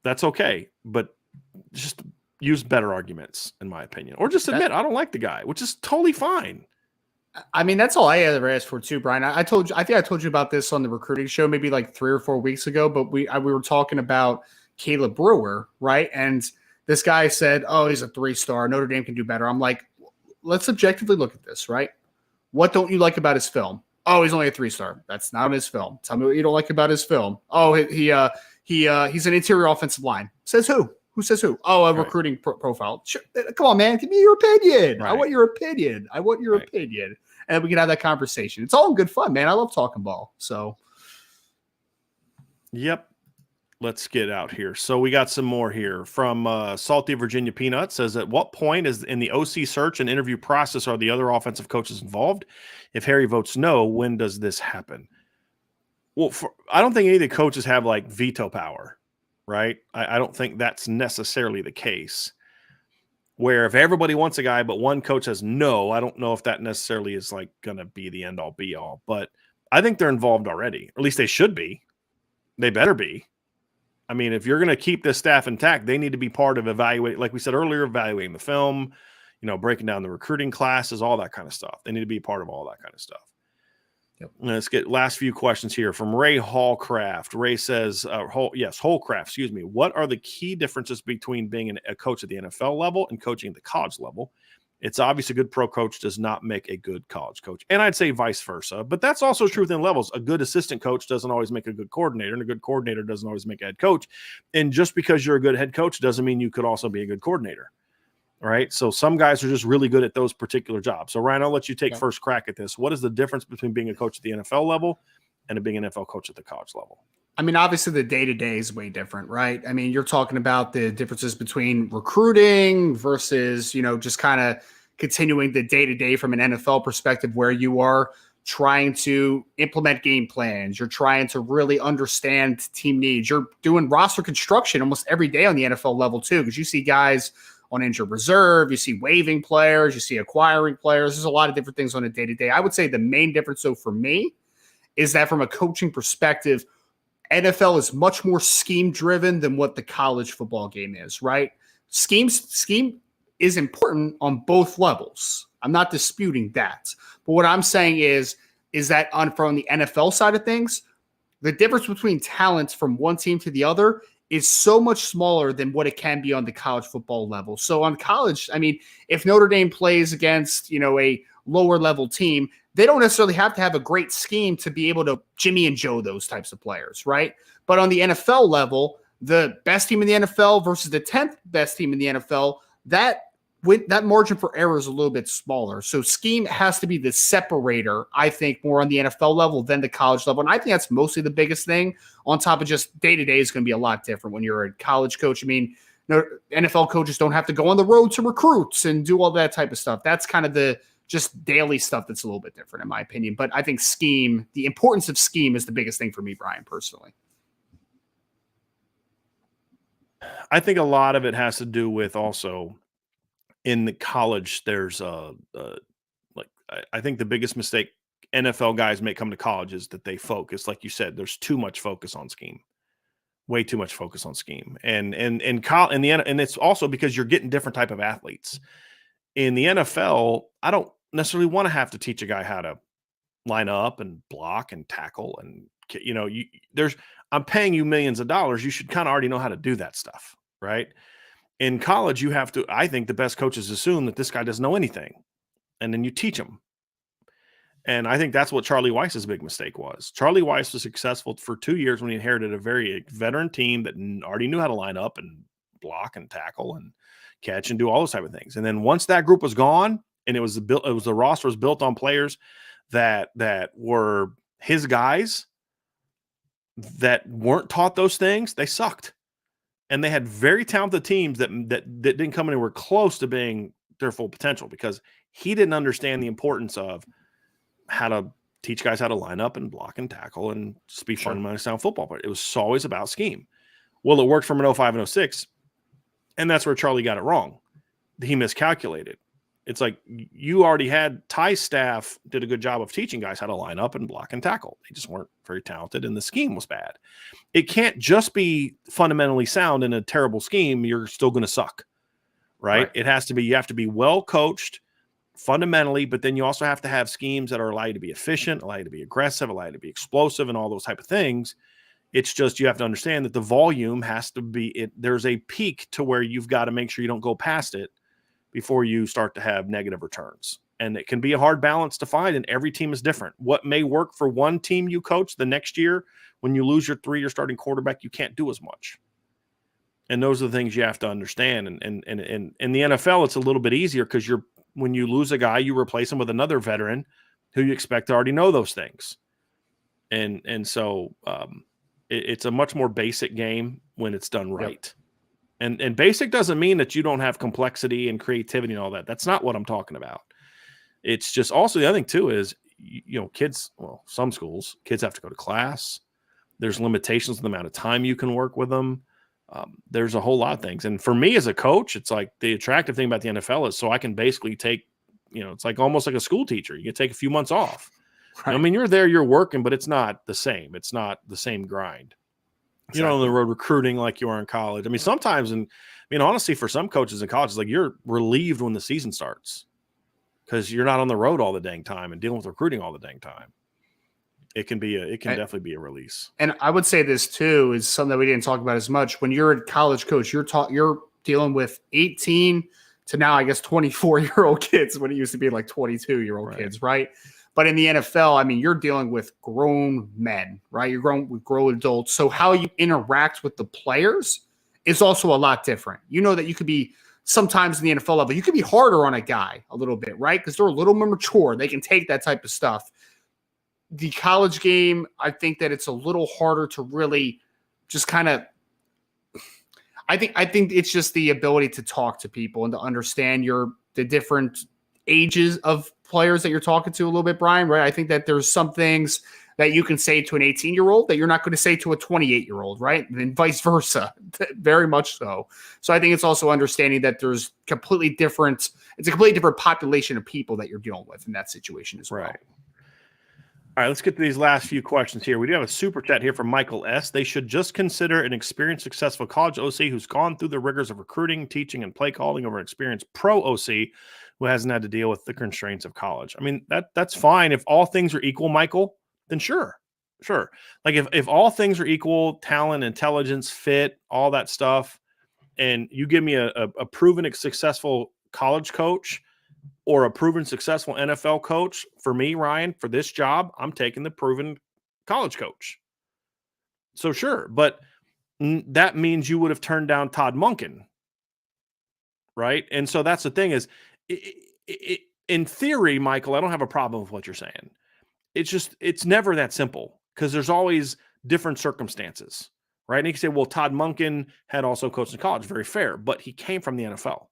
Speaker 1: That's okay. But just use better arguments, in my opinion, or just admit I don't like the guy, which is totally fine.
Speaker 2: I mean, that's all I ever asked for too, Brian. I think I told you about this on the recruiting show, maybe like 3 or 4 weeks ago, but we were talking about Caleb Brewer, right? And this guy said, oh, he's a 3-star. Notre Dame can do better. I'm like, let's objectively look at this, right? What don't you like about his film? Oh, he's only a 3-star. That's not on his film. Tell me what you don't like about his film. Oh, he's an interior offensive line. Says who? Who says who? Oh, a recruiting profile. Sure. Come on, man. Give me your opinion. Right. I want your opinion. opinion. And we can have that conversation. It's all in good fun, man. I love talking ball. So.
Speaker 1: Yep. Let's get out here. So we got some more here from Salty Virginia Peanut. Says, at what point is in the OC search and interview process are the other offensive coaches involved? If Harry votes no, when does this happen? Well, I don't think any of the coaches have like veto power, right? I don't think that's necessarily the case. Where if everybody wants a guy, but one coach says no, I don't know if that necessarily is like going to be the end all be all. But I think they're involved already. Or at least they should be. They better be. I mean, if you're going to keep this staff intact, they need to be part of evaluating, like we said earlier, evaluating the film, breaking down the recruiting classes, all that kind of stuff. They need to be part of all that kind of stuff. Yep. Let's get last few questions here from Ray Hallcraft. Ray says, Hallcraft, excuse me. What are the key differences between being a coach at the NFL level and coaching at the college level? It's obvious a good pro coach does not make a good college coach. And I'd say vice versa. But that's also true within levels. A good assistant coach doesn't always make a good coordinator, and a good coordinator doesn't always make a head coach. And just because you're a good head coach doesn't mean you could also be a good coordinator. All right. So some guys are just really good at those particular jobs. So Ryan, I'll let you take first crack at this. What is the difference between being a coach at the NFL level and being an NFL coach at the college level?
Speaker 2: I mean, obviously the day-to-day is way different, right? I mean, you're talking about the differences between recruiting versus, just kind of continuing the day-to-day from an NFL perspective, where you are trying to implement game plans. You're trying to really understand team needs. You're doing roster construction almost every day on the NFL level too, because you see guys on injured reserve, you see waiving players, you see acquiring players. There's a lot of different things on a day-to-day. I would say the main difference, though, for me, is that from a coaching perspective, NFL is much more scheme-driven than what the college football game is, right? Scheme is important on both levels. I'm not disputing that. But what I'm saying is that from the NFL side of things, the difference between talents from one team to the other is so much smaller than what it can be on the college football level. So on college, I mean, if Notre Dame plays against, a lower level team, they don't necessarily have to have a great scheme to be able to Jimmy and Joe those types of players, right? But on the NFL level, the best team in the NFL versus the 10th best team in the NFL, that margin for error is a little bit smaller. So scheme has to be the separator, I think, more on the NFL level than the college level. And I think that's mostly the biggest thing, on top of just day-to-day is going to be a lot different when you're a college coach. I mean, NFL coaches don't have to go on the road to recruits and do all that type of stuff. That's kind of the just daily stuff that's a little bit different, in my opinion. But I think scheme, the importance of scheme is the biggest thing for me, Brian, personally.
Speaker 1: I think a lot of it has to do with also in the college, there's I think the biggest mistake NFL guys make come to college is that they focus, like you said, there's too much focus on scheme, way too much focus on scheme, and it's also because you're getting different type of athletes in the NFL. I don't necessarily want to have to teach a guy how to line up and block and tackle, and I'm paying you millions of dollars. You should kind of already know how to do that stuff, right? In college, you have to, I think the best coaches assume that this guy doesn't know anything, and then you teach him. And I think that's what Charlie Weiss's big mistake was. Charlie Weiss was successful for 2 years when he inherited a very veteran team that already knew how to line up and block and tackle and catch and do all those type of things. And then once that group was gone, and the roster was built on players that were his guys that weren't taught those things, they sucked. And they had very talented teams that didn't come anywhere close to being their full potential because he didn't understand the importance of how to teach guys how to line up and block and tackle and just be fundamentally sound football player. It was always about scheme. Well, it worked from an 05 and 06, and that's where Charlie got it wrong. He miscalculated. It's like you already had Ty's staff did a good job of teaching guys how to line up and block and tackle. They just weren't very talented, and the scheme was bad. It can't just be fundamentally sound in a terrible scheme. You're still going to suck, right? It has to be, you have to be well coached fundamentally, but then you also have to have schemes that are allow you to be efficient, allow you to be aggressive, allow you to be explosive, and all those type of things. It's just you have to understand that the volume has to be there's a peak to where you've got to make sure you don't go past it before you start to have negative returns. And it can be a hard balance to find, and every team is different. What may work for one team you coach, the next year, when you lose your 3-year starting quarterback, you can't do as much. And those are the things you have to understand. And in the NFL, it's a little bit easier because when you lose a guy, you replace him with another veteran who you expect to already know those things. And so it's a much more basic game when it's done right. Yep. And basic doesn't mean that you don't have complexity and creativity and all that. That's not what I'm talking about. It's just also the other thing too is, kids, well, some schools, kids have to go to class. There's limitations on the amount of time you can work with them. There's a whole lot of things. And for me as a coach, it's like the attractive thing about the NFL is so I can basically take, it's like almost like a school teacher. You can take a few months off. Right. I mean, you're there, you're working, but it's not the same. It's not the same grind. Exactly. You're not on the road recruiting like you are in college. I mean, sometimes, honestly, for some coaches in college, it's like you're relieved when the season starts because you're not on the road all the dang time and dealing with recruiting all the dang time. It can definitely be a release. And
Speaker 2: I would say this too is something that we didn't talk about as much. When you're a college coach, you're dealing with 18 to now, I guess, 24-year-old kids when it used to be like 22-year-old kids, right? But in the NFL, I mean, you're dealing with grown men, right? You're growing with grown adults. So how you interact with the players is also a lot different. You know that you could be sometimes in the NFL level, you could be harder on a guy a little bit, right? Because they're a little more mature. They can take that type of stuff. The college game, I think that it's a little harder to really just kind of I think it's just the ability to talk to people and to understand the different ages of players that you're talking to a little bit, Brian, right? I think that there's some things that you can say to an 18-year-old that you're not going to say to a 28-year-old, right? And vice versa, very much so. So I think it's also understanding that it's a completely different population of people that you're dealing with in that situation as well.
Speaker 1: Right. All right, let's get to these last few questions here. We do have a super chat here from Michael S. They should just consider an experienced, successful college OC who's gone through the rigors of recruiting, teaching, and play calling over an experienced pro OC who hasn't had to deal with the constraints of college. I mean, that's fine. If all things are equal, Michael, then sure. Like if all things are equal, talent, intelligence, fit, all that stuff, and you give me a proven successful college coach or a proven successful NFL coach, for me, Ryan, for this job, I'm taking the proven college coach. So sure, but that means you would have turned down Todd Monken, right? And so that's the thing is, in theory, Michael, I don't have a problem with what you're saying. It's never that simple because there's always different circumstances, right? And you can say, well, Todd Monken had also coached in college, very fair, but he came from the NFL.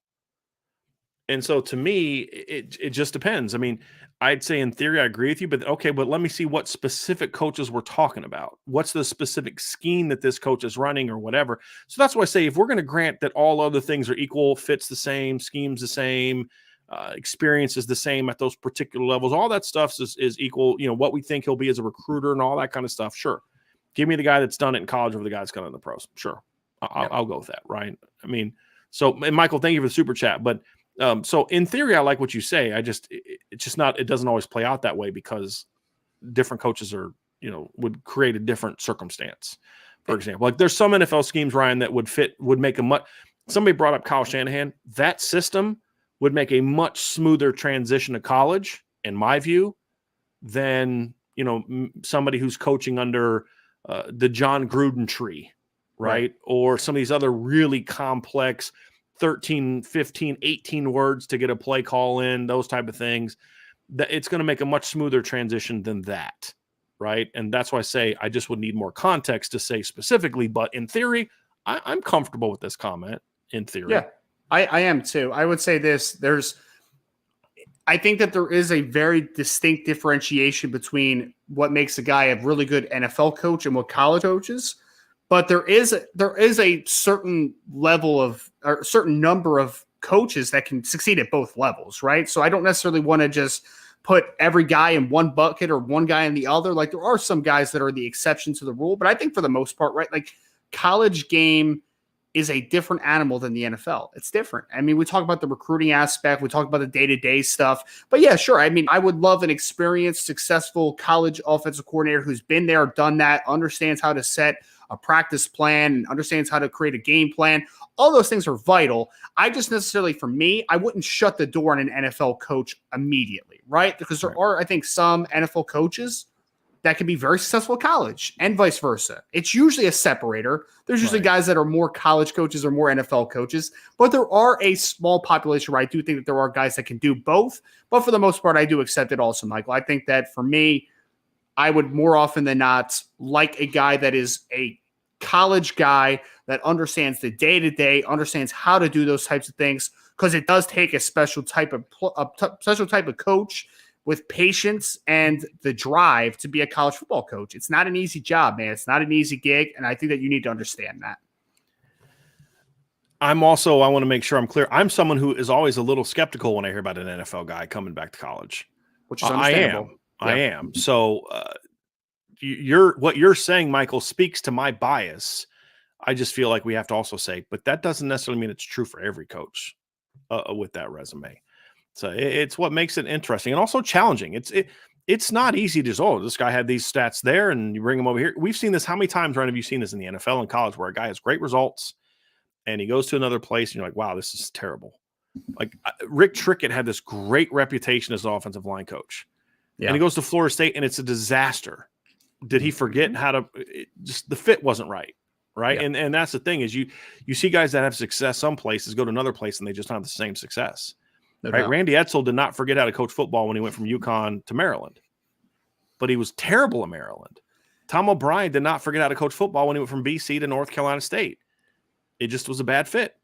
Speaker 1: And so to me, it just depends. I mean, I'd say in theory, I agree with you, but okay, but let me see what specific coaches we're talking about. What's the specific scheme that this coach is running or whatever. So that's why I say if we're going to grant that all other things are equal, fits the same, schemes the same, experience is the same at those particular levels, all that stuff is equal. You know, what we think he'll be as a recruiter and all that kind of stuff. Sure. Give me the guy that's done it in college over the guy that's done it in the pros. Sure. I'll go with that, right? I mean, so, and Michael, thank you for the super chat, but so in theory, I like what you say. It's just not, it doesn't always play out that way because different coaches would create a different circumstance. For example, like there's some NFL schemes, Ryan, that would make somebody brought up Kyle Shanahan. That system would make a much smoother transition to college, in my view, than, somebody who's coaching under the John Gruden tree, right? Or some of these other really complex 13, 15, 18 words to get a play call in, those type of things, that it's going to make a much smoother transition than that, right? And that's why I say I just would need more context to say specifically, but in theory, I'm comfortable with this comment in theory.
Speaker 2: Yeah, I am too. I would say this, I think that there is a very distinct differentiation between what makes a guy a really good NFL coach and what college coaches. But there is a certain level of, or a certain number of coaches that can succeed at both levels, right? So I don't necessarily want to just put every guy in one bucket or one guy in the other. Like there are some guys that are the exception to the rule, but I think for the most part, right, like college game is a different animal than the NFL. It's different. I mean, we talk about the recruiting aspect, we talk about the day-to-day stuff, but yeah, sure. I mean, I would love an experienced, successful college offensive coordinator who's been there, done that, understands how to set a practice plan and understands how to create a game plan. All those things are vital. I just necessarily, for me, I wouldn't shut the door on an NFL coach immediately, right? Because there are, I think, some NFL coaches that can be very successful at college and vice versa. It's usually a separator. There's usually guys that are more college coaches or more NFL coaches, but there are a small population where I do think that there are guys that can do both. But for the most part, I do accept it also, Michael. I think that for me, I would more often than not like a guy that is a college guy that understands the day-to-day, understands how to do those types of things, because it does take a special type of coach with patience and the drive to be a college football coach. It's not an easy job, man. It's not an easy gig, and I think that you need to understand that.
Speaker 1: I want to make sure I'm clear. I'm someone who is always a little skeptical when I hear about an NFL guy coming back to college.
Speaker 2: Which is understandable.
Speaker 1: I am. So what you're saying, Michael, speaks to my bias. I just feel like we have to also say, but that doesn't necessarily mean it's true for every coach with that resume. So it's what makes it interesting and also challenging. It's not easy to just, this guy had these stats there and you bring him over here. We've seen this. How many times, Ryan, have you seen this in the NFL and college where a guy has great results and he goes to another place and you're like, wow, this is terrible. Like Rick Trickett had this great reputation as an offensive line coach. Yeah. And he goes to Florida State and it's a disaster. Did he forget just the fit wasn't right? Right. Yeah. And that's the thing is you see guys that have success some places go to another place and they just don't have the same success. No right. Doubt. Randy Edsall did not forget how to coach football when he went from UConn to Maryland, but he was terrible at Maryland. Tom O'Brien did not forget how to coach football when he went from BC to North Carolina State. It just was a bad fit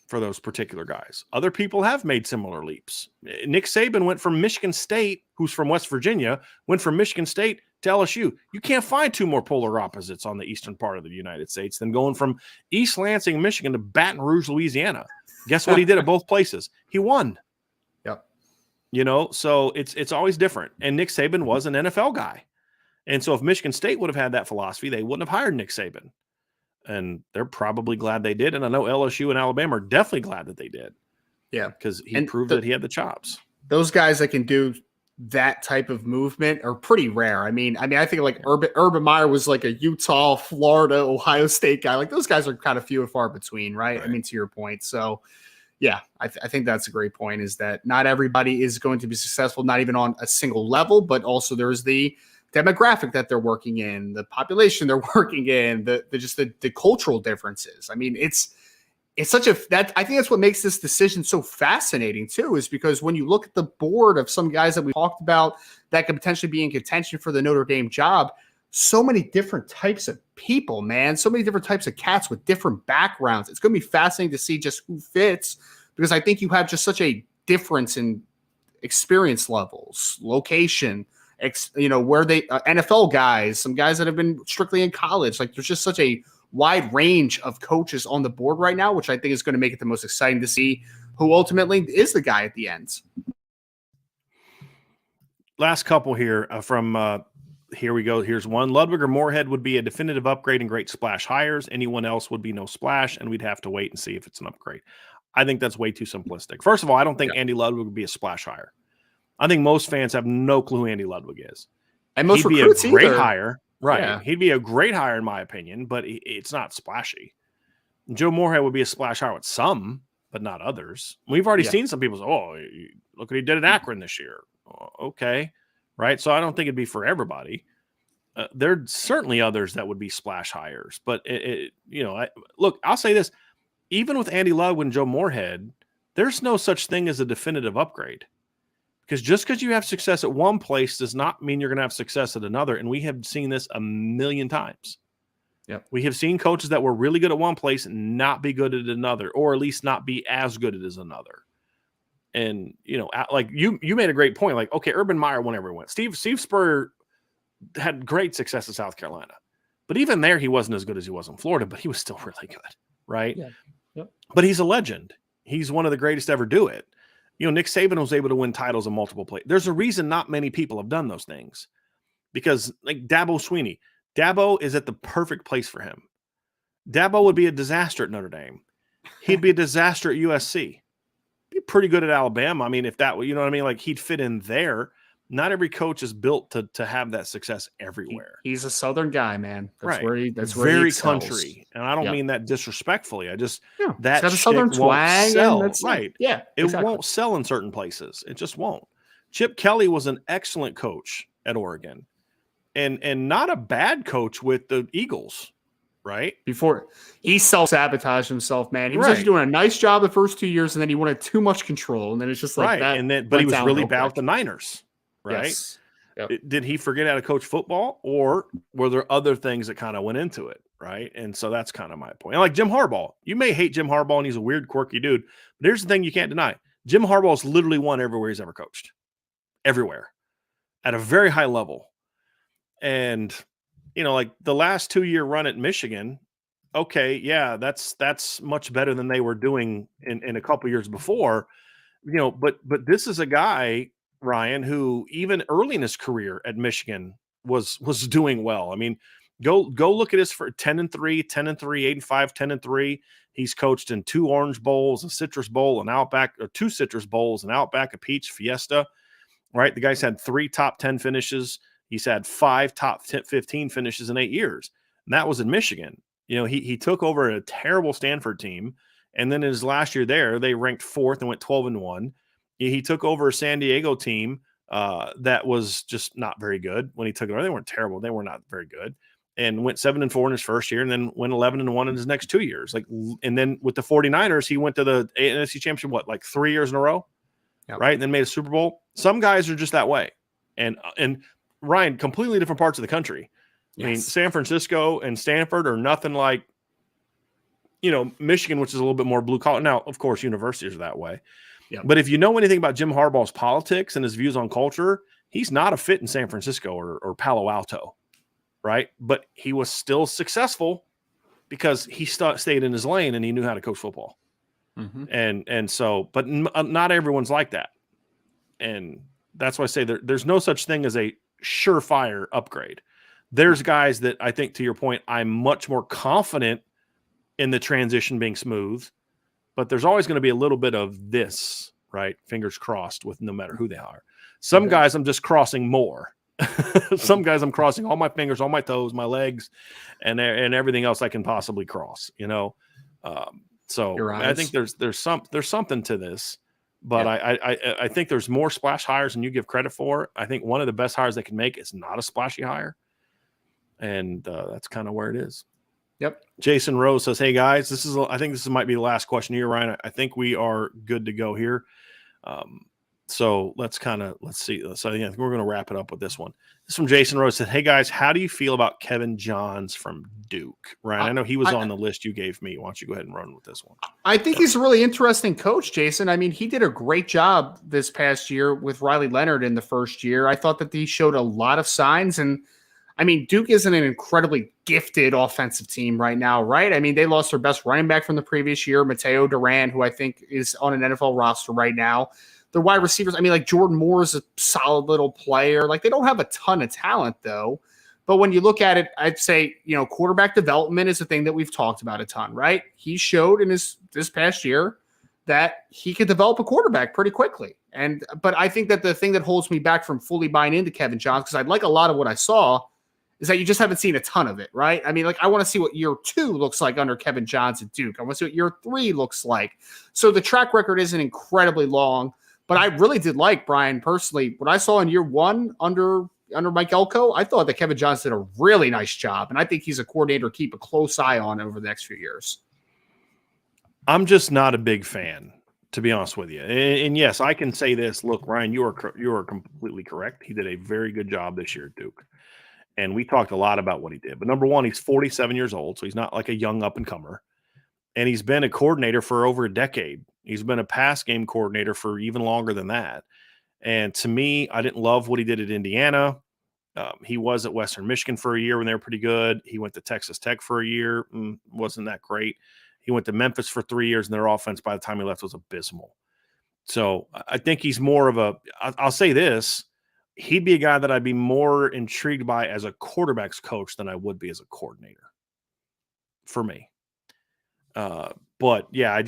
Speaker 1: for those particular guys. Other people have made similar leaps. Nick Saban went from Michigan State, who's from West Virginia, went from Michigan State to LSU. You can't find two more polar opposites on the eastern part of the United States than going from East Lansing, Michigan to Baton Rouge, Louisiana. Guess what he did at both places? He won.
Speaker 2: Yep.
Speaker 1: So it's always different. And Nick Saban was an NFL guy. And so if Michigan State would have had that philosophy, they wouldn't have hired Nick Saban. And they're probably glad they did. And I know LSU and Alabama are definitely glad that they did.
Speaker 2: Yeah.
Speaker 1: Because he proved that he had the chops.
Speaker 2: Those guys that can do that type of movement are pretty rare. I mean, I think like Urban Meyer was like a Utah, Florida, Ohio State guy. Like those guys are kind of few and far between, right? I mean, to your point. So Yeah, I think that's a great point, is that not everybody is going to be successful, not even on a single level, but also there's the demographic that they're working in, the population they're working in, the cultural differences. I mean, it's such that I think that's what makes this decision so fascinating too, is because when you look at the board of some guys that we talked about that could potentially be in contention for the Notre Dame job, so many different types of people, man, so many different types of cats with different backgrounds. It's going to be fascinating to see just who fits, because I think you have just such a difference in experience levels, location, where they NFL guys, some guys that have been strictly in college. Like, there's just such a wide range of coaches on the board right now, which I think is going to make it the most exciting to see who ultimately is the guy at the end.
Speaker 1: Last couple here from here we go. Here's one. Ludwig or Moorhead would be a definitive upgrade and great splash hires. Anyone else would be no splash, and we'd have to wait and see if it's an upgrade. I think that's way too simplistic. First of all, I don't think Andy Ludwig would be a splash hire. I think most fans have no clue who Andy Ludwig is.
Speaker 2: And most
Speaker 1: He'd be a great hire. Right.
Speaker 2: Yeah.
Speaker 1: He'd be a great hire in my opinion, but it's not splashy. Joe Moorhead would be a splash hire with some, but not others. We've already seen some people say, oh, look what he did at Akron this year. Okay. Right. So I don't think it'd be for everybody. There's certainly others that would be splash hires, but look, I'll say this, even with Andy Ludwig and Joe Moorhead, there's no such thing as a definitive upgrade, because just because you have success at one place does not mean you're going to have success at another. And we have seen this a million times.
Speaker 2: Yep.
Speaker 1: We have seen coaches that were really good at one place and not be good at another, or at least not be as good as another. And, like you made a great point. Like, okay, Urban Meyer won everywhere went. Steve Spurrier had great success in South Carolina, but even there, he wasn't as good as he was in Florida, but he was still really good. Right.
Speaker 2: Yeah. Yep.
Speaker 1: But he's a legend. He's one of the greatest to ever do it. Nick Saban was able to win titles in multiple places. There's a reason not many people have done those things, because like Dabo Swinney, Dabo is at the perfect place for him. Dabo would be a disaster at Notre Dame. He'd be a disaster at USC. Be pretty good at Alabama. I mean, if that, you know what I mean? Like, he'd fit in there. Not every coach is built to have that success everywhere.
Speaker 2: He's a Southern guy, man. That's
Speaker 1: right.
Speaker 2: That's where
Speaker 1: very
Speaker 2: he excels.
Speaker 1: Country. And I don't mean that disrespectfully. I just,
Speaker 2: that a Southern twang
Speaker 1: sell.
Speaker 2: That's
Speaker 1: right.
Speaker 2: Yeah.
Speaker 1: It won't sell in certain places. It just won't. Chip Kelly was an excellent coach at Oregon, and not a bad coach with the Eagles. Right.
Speaker 2: Before he self-sabotaged himself, man. He was actually doing a nice job the first 2 years, and then he wanted too much control. And then it's just like that.
Speaker 1: And then, but he was really bad with the Niners. Right.
Speaker 2: Yes. Yep.
Speaker 1: Did he forget how to coach football, or were there other things that kind of went into it? Right. And so that's kind of my point. And like Jim Harbaugh, you may hate Jim Harbaugh and he's a weird, quirky dude, but here's the thing you can't deny. Jim Harbaugh's literally won everywhere he's ever coached. Everywhere. At a very high level. And, like the last 2-year run at Michigan, okay, yeah, that's much better than they were doing in a couple years before. But this is a guy, Ryan, who even early in his career at Michigan was doing well. I mean, go look at his for 10-3, 10-3, 8-5, 10-3. He's coached in 2 Orange Bowls, a Citrus Bowl, an Outback, or 2 Citrus Bowls, an Outback, a Peach Fiesta. Right, the guy's had 3 top 10 finishes. He's had 5 top 15 finishes in 8 years, and that was in Michigan. He took over a terrible Stanford team, and then in his last year there, they ranked 4th and went 12-1. He took over a San Diego team that was just not very good when he took it over. They weren't terrible. They were not very good, and went 7-4 in his first year, and then went 11-1 in his next 2 years. And then with the 49ers, he went to the NFC Championship, 3 years in a row, right? And then made a Super Bowl. Some guys are just that way. And Ryan, completely different parts of the country. Yes. I mean, San Francisco and Stanford are nothing like, Michigan, which is a little bit more blue collar. Now, of course, universities are that way. Yep. But if you know anything about Jim Harbaugh's politics and his views on culture, he's not a fit in San Francisco or Palo Alto, right? But he was still successful because he stayed in his lane and he knew how to coach football. Mm-hmm. And so, but not everyone's like that. And that's why I say there's no such thing as a surefire upgrade. There's guys that I think, to your point, I'm much more confident in the transition being smooth, but there's always going to be a little bit of this, right? Fingers crossed with no matter who they are. Some guys I'm just crossing more. Some guys I'm crossing all my fingers, all my toes, my legs, and everything else I can possibly cross, So
Speaker 2: Your
Speaker 1: I think
Speaker 2: eyes.
Speaker 1: there's something to this, but
Speaker 2: Yeah.
Speaker 1: I think there's more splash hires than you give credit for. I think one of the best hires they can make is not a splashy hire, and that's kind of where it is.
Speaker 2: Yep.
Speaker 1: Jason Rose says, "Hey guys, I think this might be the last question here, Ryan. I think we are good to go here. So let's see. So yeah, we're going to wrap it up with this one. This is from Jason Rose. Said, "Hey guys, how do you feel about Kevin Johns from Duke?" Ryan, I know he was on the list you gave me. Why don't you go ahead and run with this one?
Speaker 2: I think he's a really interesting coach, Jason. I mean, he did a great job this past year with Riley Leonard in the first year. I thought that he showed a lot of signs. And I mean, Duke isn't an incredibly gifted offensive team right now, right? I mean, they lost their best running back from the previous year, Mateo Duran, who I think is on an NFL roster right now. Their wide receivers, I mean, like Jordan Moore is a solid little player. Like they don't have a ton of talent, though. But when you look at it, I'd say, quarterback development is a thing that we've talked about a ton, right? He showed in this past year that he could develop a quarterback pretty quickly. But I think that the thing that holds me back from fully buying into Kevin Johns, because I'd like a lot of what I saw, is that you just haven't seen a ton of it, right? I mean, like I want to see what year 2 looks like under Kevin Johns at Duke. I want to see what year 3 looks like. So the track record isn't incredibly long, but I really did like, Brian, personally, what I saw in year 1 under Mike Elko. I thought that Kevin Johns did a really nice job, and I think he's a coordinator to keep a close eye on over the next few years.
Speaker 1: I'm just not a big fan, to be honest with you. And yes, I can say this. Look, Ryan, you are completely correct. He did a very good job this year at Duke. And we talked a lot about what he did. But number one, he's 47 years old, so he's not like a young up-and-comer. And he's been a coordinator for over a decade. He's been a pass game coordinator for even longer than that. And to me, I didn't love what he did at Indiana. He was at Western Michigan for a year when they were pretty good. He went to Texas Tech for a year. Wasn't that great. He went to Memphis for 3 years, and their offense by the time he left was abysmal. So I think he's more of I'll say this, he'd be a guy that I'd be more intrigued by as a quarterback's coach than I would be as a coordinator for me. But yeah,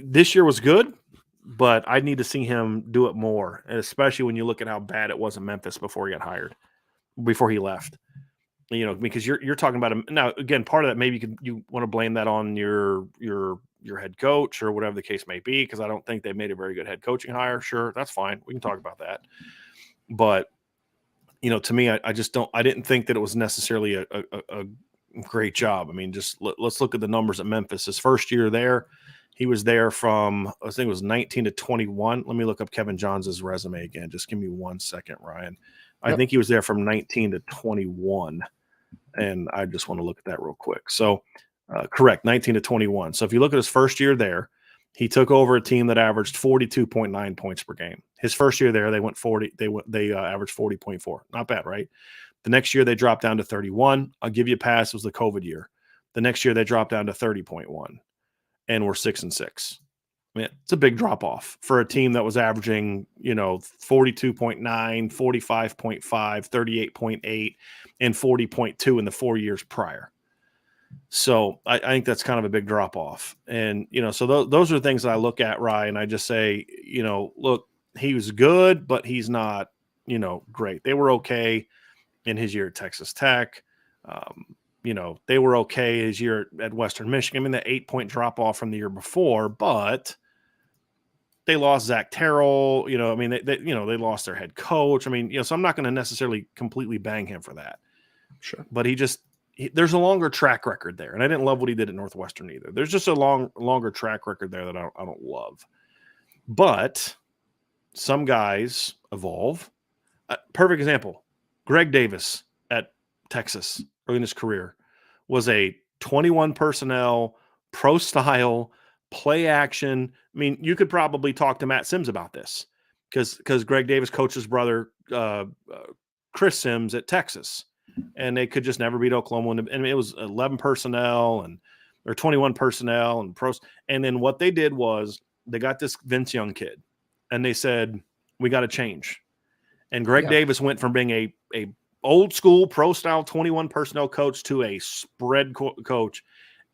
Speaker 1: this year was good, but I need to see him do it more, especially when you look at how bad it was in Memphis before he left. Because you're talking about him now. Again, part of that maybe you want to blame that on your head coach or whatever the case may be, because I don't think they made a very good head coaching hire. Sure, that's fine. We can talk about that. But to me, I didn't think that it was necessarily a great job. I mean, just let's look at the numbers at Memphis. His first year there, he was there from, I think it was 19 to 21. Let me look up Kevin Johns' resume again. Just give me 1 second, Ryan. Yep. I think he was there from 19 to 21. And I just want to look at that real quick. So, correct, 19 to 21. So if you look at his first year there, he took over a team that averaged 42.9 points per game. His first year there, they averaged 40.4. Not bad, right? The next year they dropped down to 31. I'll give you a pass. It was the COVID year. The next year they dropped down to 30.1, and we're 6-6. I mean, it's a big drop off for a team that was averaging, 42.9, 45.5, 38.8, and 40.2 in the 4 years prior. So I think that's kind of a big drop off. And, so those are things that I look at, Ryan. I just say, look, he was good, but he's not, great. They were okay in his year at Texas Tech. They were okay his year at Western Michigan. I mean, that 8-point drop off from the year before, but they lost Zach Terrell. They lost their head coach. I mean, so I'm not going to necessarily completely bang him for that.
Speaker 2: Sure.
Speaker 1: But there's a longer track record there. And I didn't love what he did at Northwestern either. There's just a longer track record there that I don't love. But some guys evolve. Perfect example, Greg Davis at Texas early in his career was a 21 personnel, pro style, play action. I mean, you could probably talk to Matt Sims about this because Greg Davis coached his brother, Chris Sims, at Texas. And they could just never beat Oklahoma. And it was 11 personnel or 21 personnel and pros. And then what they did was they got this Vince Young kid and they said, we got to change. And Greg Davis went from being a old school pro style 21 personnel coach to a spread coach.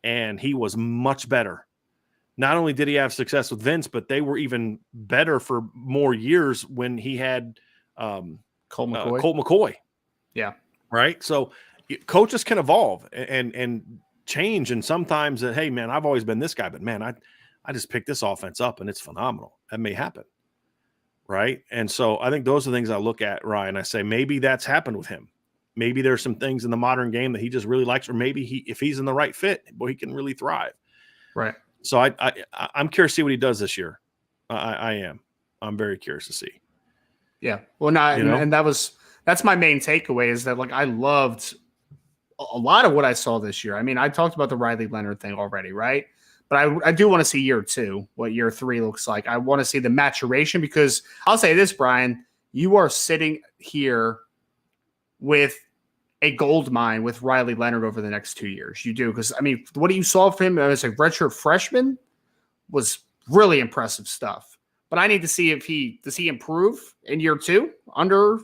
Speaker 1: And he was much better. Not only did he have success with Vince, but they were even better for more years when he had
Speaker 2: Colt
Speaker 1: McCoy.
Speaker 2: Yeah.
Speaker 1: Right. So coaches can evolve and change. And sometimes that, hey, man, I've always been this guy, but man, I just picked this offense up and it's phenomenal. That may happen. Right. And so I think those are the things I look at, Ryan. I say, maybe that's happened with him. Maybe there's some things in the modern game that he just really likes, or maybe if he's in the right fit, boy, he can really thrive.
Speaker 2: Right.
Speaker 1: So I'm curious to see what he does this year. I am. I'm very curious to see.
Speaker 2: Yeah. Well, and that's my main takeaway is that, like, I loved a lot of what I saw this year. I mean, I talked about the Riley Leonard thing already, right? But I do want to see year 2, what year 3 looks like. I want to see the maturation, because I'll say this, Brian, you are sitting here with a gold mine with Riley Leonard over the next 2 years. You do, because, I mean, what you saw from him as a redshirt freshman was really impressive stuff. But I need to see if does he improve in year 2 under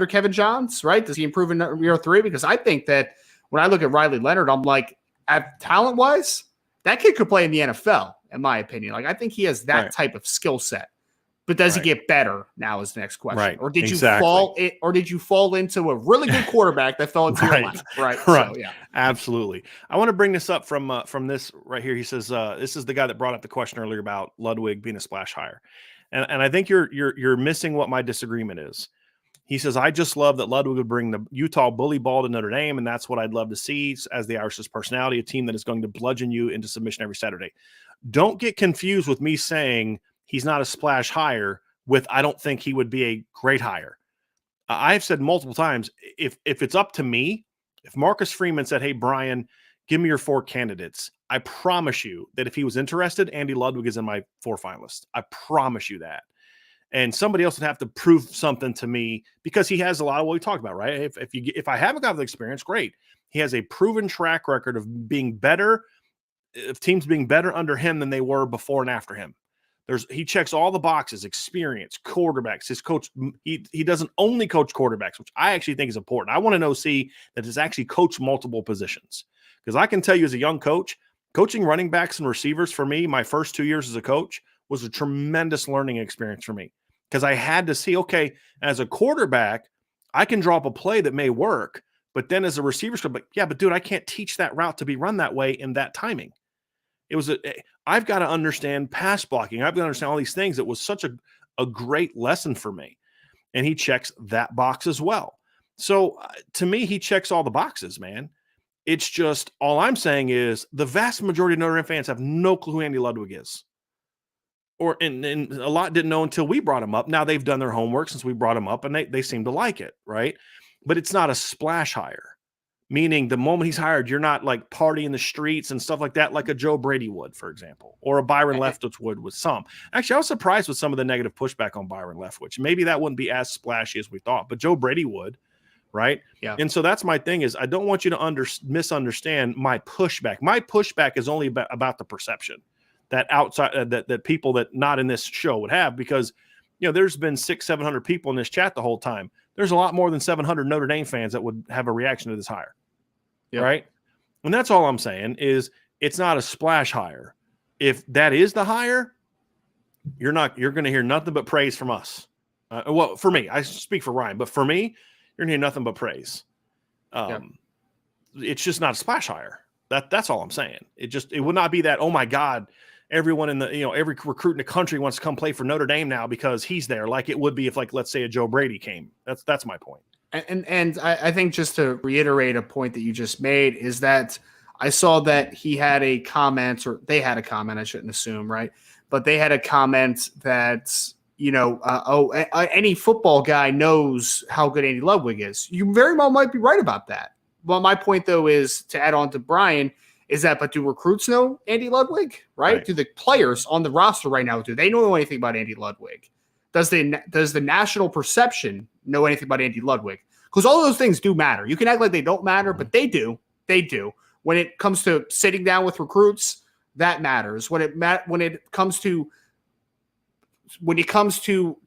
Speaker 2: Kevin Johns, right? Does he improve in year 3? Because I think that when I look at Riley Leonard, I'm like, at talent-wise, that kid could play in the NFL, in my opinion. Like, I think he has that type of skill set. But does he get better now is the next question.
Speaker 1: Right.
Speaker 2: Or did you fall into a really good quarterback that fell into your lap? Right.
Speaker 1: Right.
Speaker 2: So, yeah.
Speaker 1: Absolutely. I want to bring this up from this right here. He says, this is the guy that brought up the question earlier about Ludwig being a splash hire. And I think you're missing what my disagreement is. He says, I just love that Ludwig would bring the Utah bully ball to Notre Dame, and that's what I'd love to see as the Irish's personality, a team that is going to bludgeon you into submission every Saturday. Don't get confused with me saying he's not a splash hire with I don't think he would be a great hire. I've said multiple times, if it's up to me, if Marcus Freeman said, hey, Brian, give me your 4 candidates, I promise you that if he was interested, Andy Ludwig is in my 4 finalists. I promise you that. And somebody else would have to prove something to me, because he has a lot of what we talked about, right? If I haven't got the experience, great. He has a proven track record of being better, of teams being better under him than they were before and after him. He checks all the boxes: experience, quarterbacks. His coach, he doesn't only coach quarterbacks, which I actually think is important. I want to see that he's actually coached multiple positions, because I can tell you as a young coach, coaching running backs and receivers for me, my first 2 years as a coach, was a tremendous learning experience for me, because I had to see, okay, as a quarterback, I can draw up a play that may work, but then as a receiver, but dude, I can't teach that route to be run that way in that timing. I've got to understand pass blocking. I've got to understand all these things. It was such a great lesson for me. And he checks that box as well. So to me, he checks all the boxes, man. It's just, all I'm saying is the vast majority of Notre Dame fans have no clue who Andy Ludwig is. And a lot didn't know until we brought him up. Now they've done their homework since we brought him up, and they seem to like it, right? But it's not a splash hire. Meaning the moment he's hired, you're not like partying the streets and stuff like that, like a Joe Brady would, for example, or a Byron Leftwich would with some. Actually, I was surprised with some of the negative pushback on Byron Leftwich. Maybe that wouldn't be as splashy as we thought, but Joe Brady would, right? Yeah. And so that's my thing is I don't want you to misunderstand my pushback. My pushback is only about the perception that outside that people that not in this show would have, because there's been 600-700 people in this chat the whole time. There's a lot more than 700 Notre Dame fans that would have a reaction to this hire. Yep. Right. And that's all I'm saying is it's not a splash hire. If that is the hire, you're going to hear nothing but praise from us. Well, for me, I speak for Ryan, but for me, you're going to hear nothing but praise. It's just not a splash hire. That's all I'm saying. It would not be that, oh my God, everyone in the, every recruit in the country wants to come play for Notre Dame now because he's there, like it would be if, like, let's say a Joe Brady came. That's my point.
Speaker 2: And I think, just to reiterate a point that you just made, is that I saw that he had a comment, or they had a comment, I shouldn't assume, right? But they had a comment that, any football guy knows how good Andy Ludwig is. You very well might be right about that. Well, my point, though, is to add on to Brian, is that, but do recruits know Andy Ludwig, right? Do the players on the roster right now, do they know anything about Andy Ludwig? Does the national perception know anything about Andy Ludwig? Because all of those things do matter. You can act like they don't matter, but they do. They do. When it comes to sitting down with recruits, that matters. When it comes to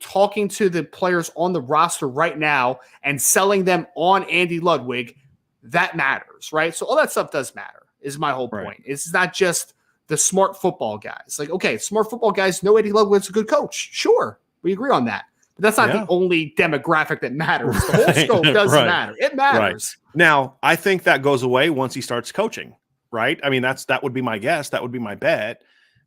Speaker 2: talking to the players on the roster right now and selling them on Andy Ludwig, that matters, right? So all that stuff does matter, is my whole point. Right. It's not just the smart football guys. Like, okay, smart football guys know Andy Ludwig's a good coach. Sure, we agree on that. But that's not the only demographic that matters. The whole scope doesn't matter. It matters.
Speaker 1: Right. Now, I think that goes away once he starts coaching. right? I mean, that would be my guess. That would be my bet.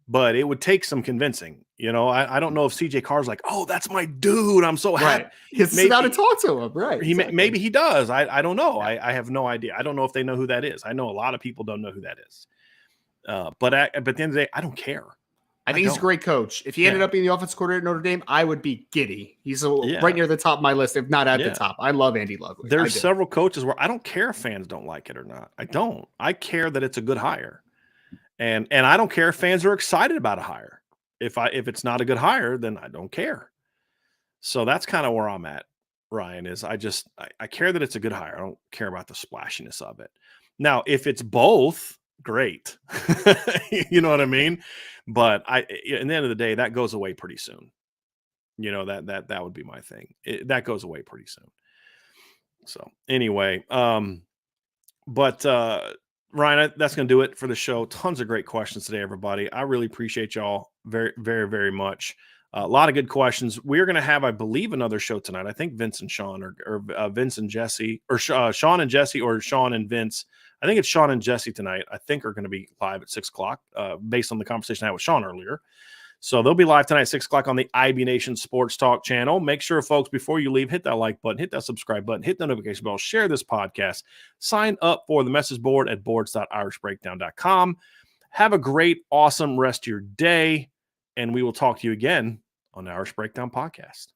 Speaker 1: But it would take some convincing. I don't know if CJ Carr's like, oh, that's my dude. I'm so happy.
Speaker 2: Right. He has to sit down and talk to him. Right. Exactly.
Speaker 1: Maybe he does. I don't know. Yeah. I have no idea. I don't know if they know who that is. I know a lot of people don't know who that is. But at the end of the day, I don't care.
Speaker 2: I think he's a great coach. If he ended up being the offensive coordinator at Notre Dame, I would be giddy. He's right near the top of my list, if not at the top. I love Andy Ludwig.
Speaker 1: There's several coaches where I don't care if fans don't like it or not. I don't. I care that it's a good hire. And I don't care if fans are excited about a hire. If it's not a good hire, then I don't care. So that's kind of where I'm at, Ryan, is I care that it's a good hire. I don't care about the splashiness of it. Now, if it's both, great. You know what I mean? But at the end of the day, that goes away pretty soon. That would be my thing. That goes away pretty soon. So anyway, Ryan, that's going to do it for the show. Tons of great questions today, everybody. I really appreciate y'all very, very, very much. A lot of good questions. We're going to have, I believe, another show tonight. I think Vince and Sean or Vince and Jesse, or Sean and Jesse, or Sean and Vince. I think it's Sean and Jesse tonight. I think are going to be live at 6 o'clock based on the conversation I had with Sean earlier. So they'll be live tonight at 6 o'clock on the IB Nation Sports Talk channel. Make sure, folks, before you leave, hit that like button, hit that subscribe button, hit the notification bell, share this podcast, sign up for the message board at boards.irishbreakdown.com. Have a great, awesome rest of your day, and we will talk to you again on the Irish Breakdown Podcast.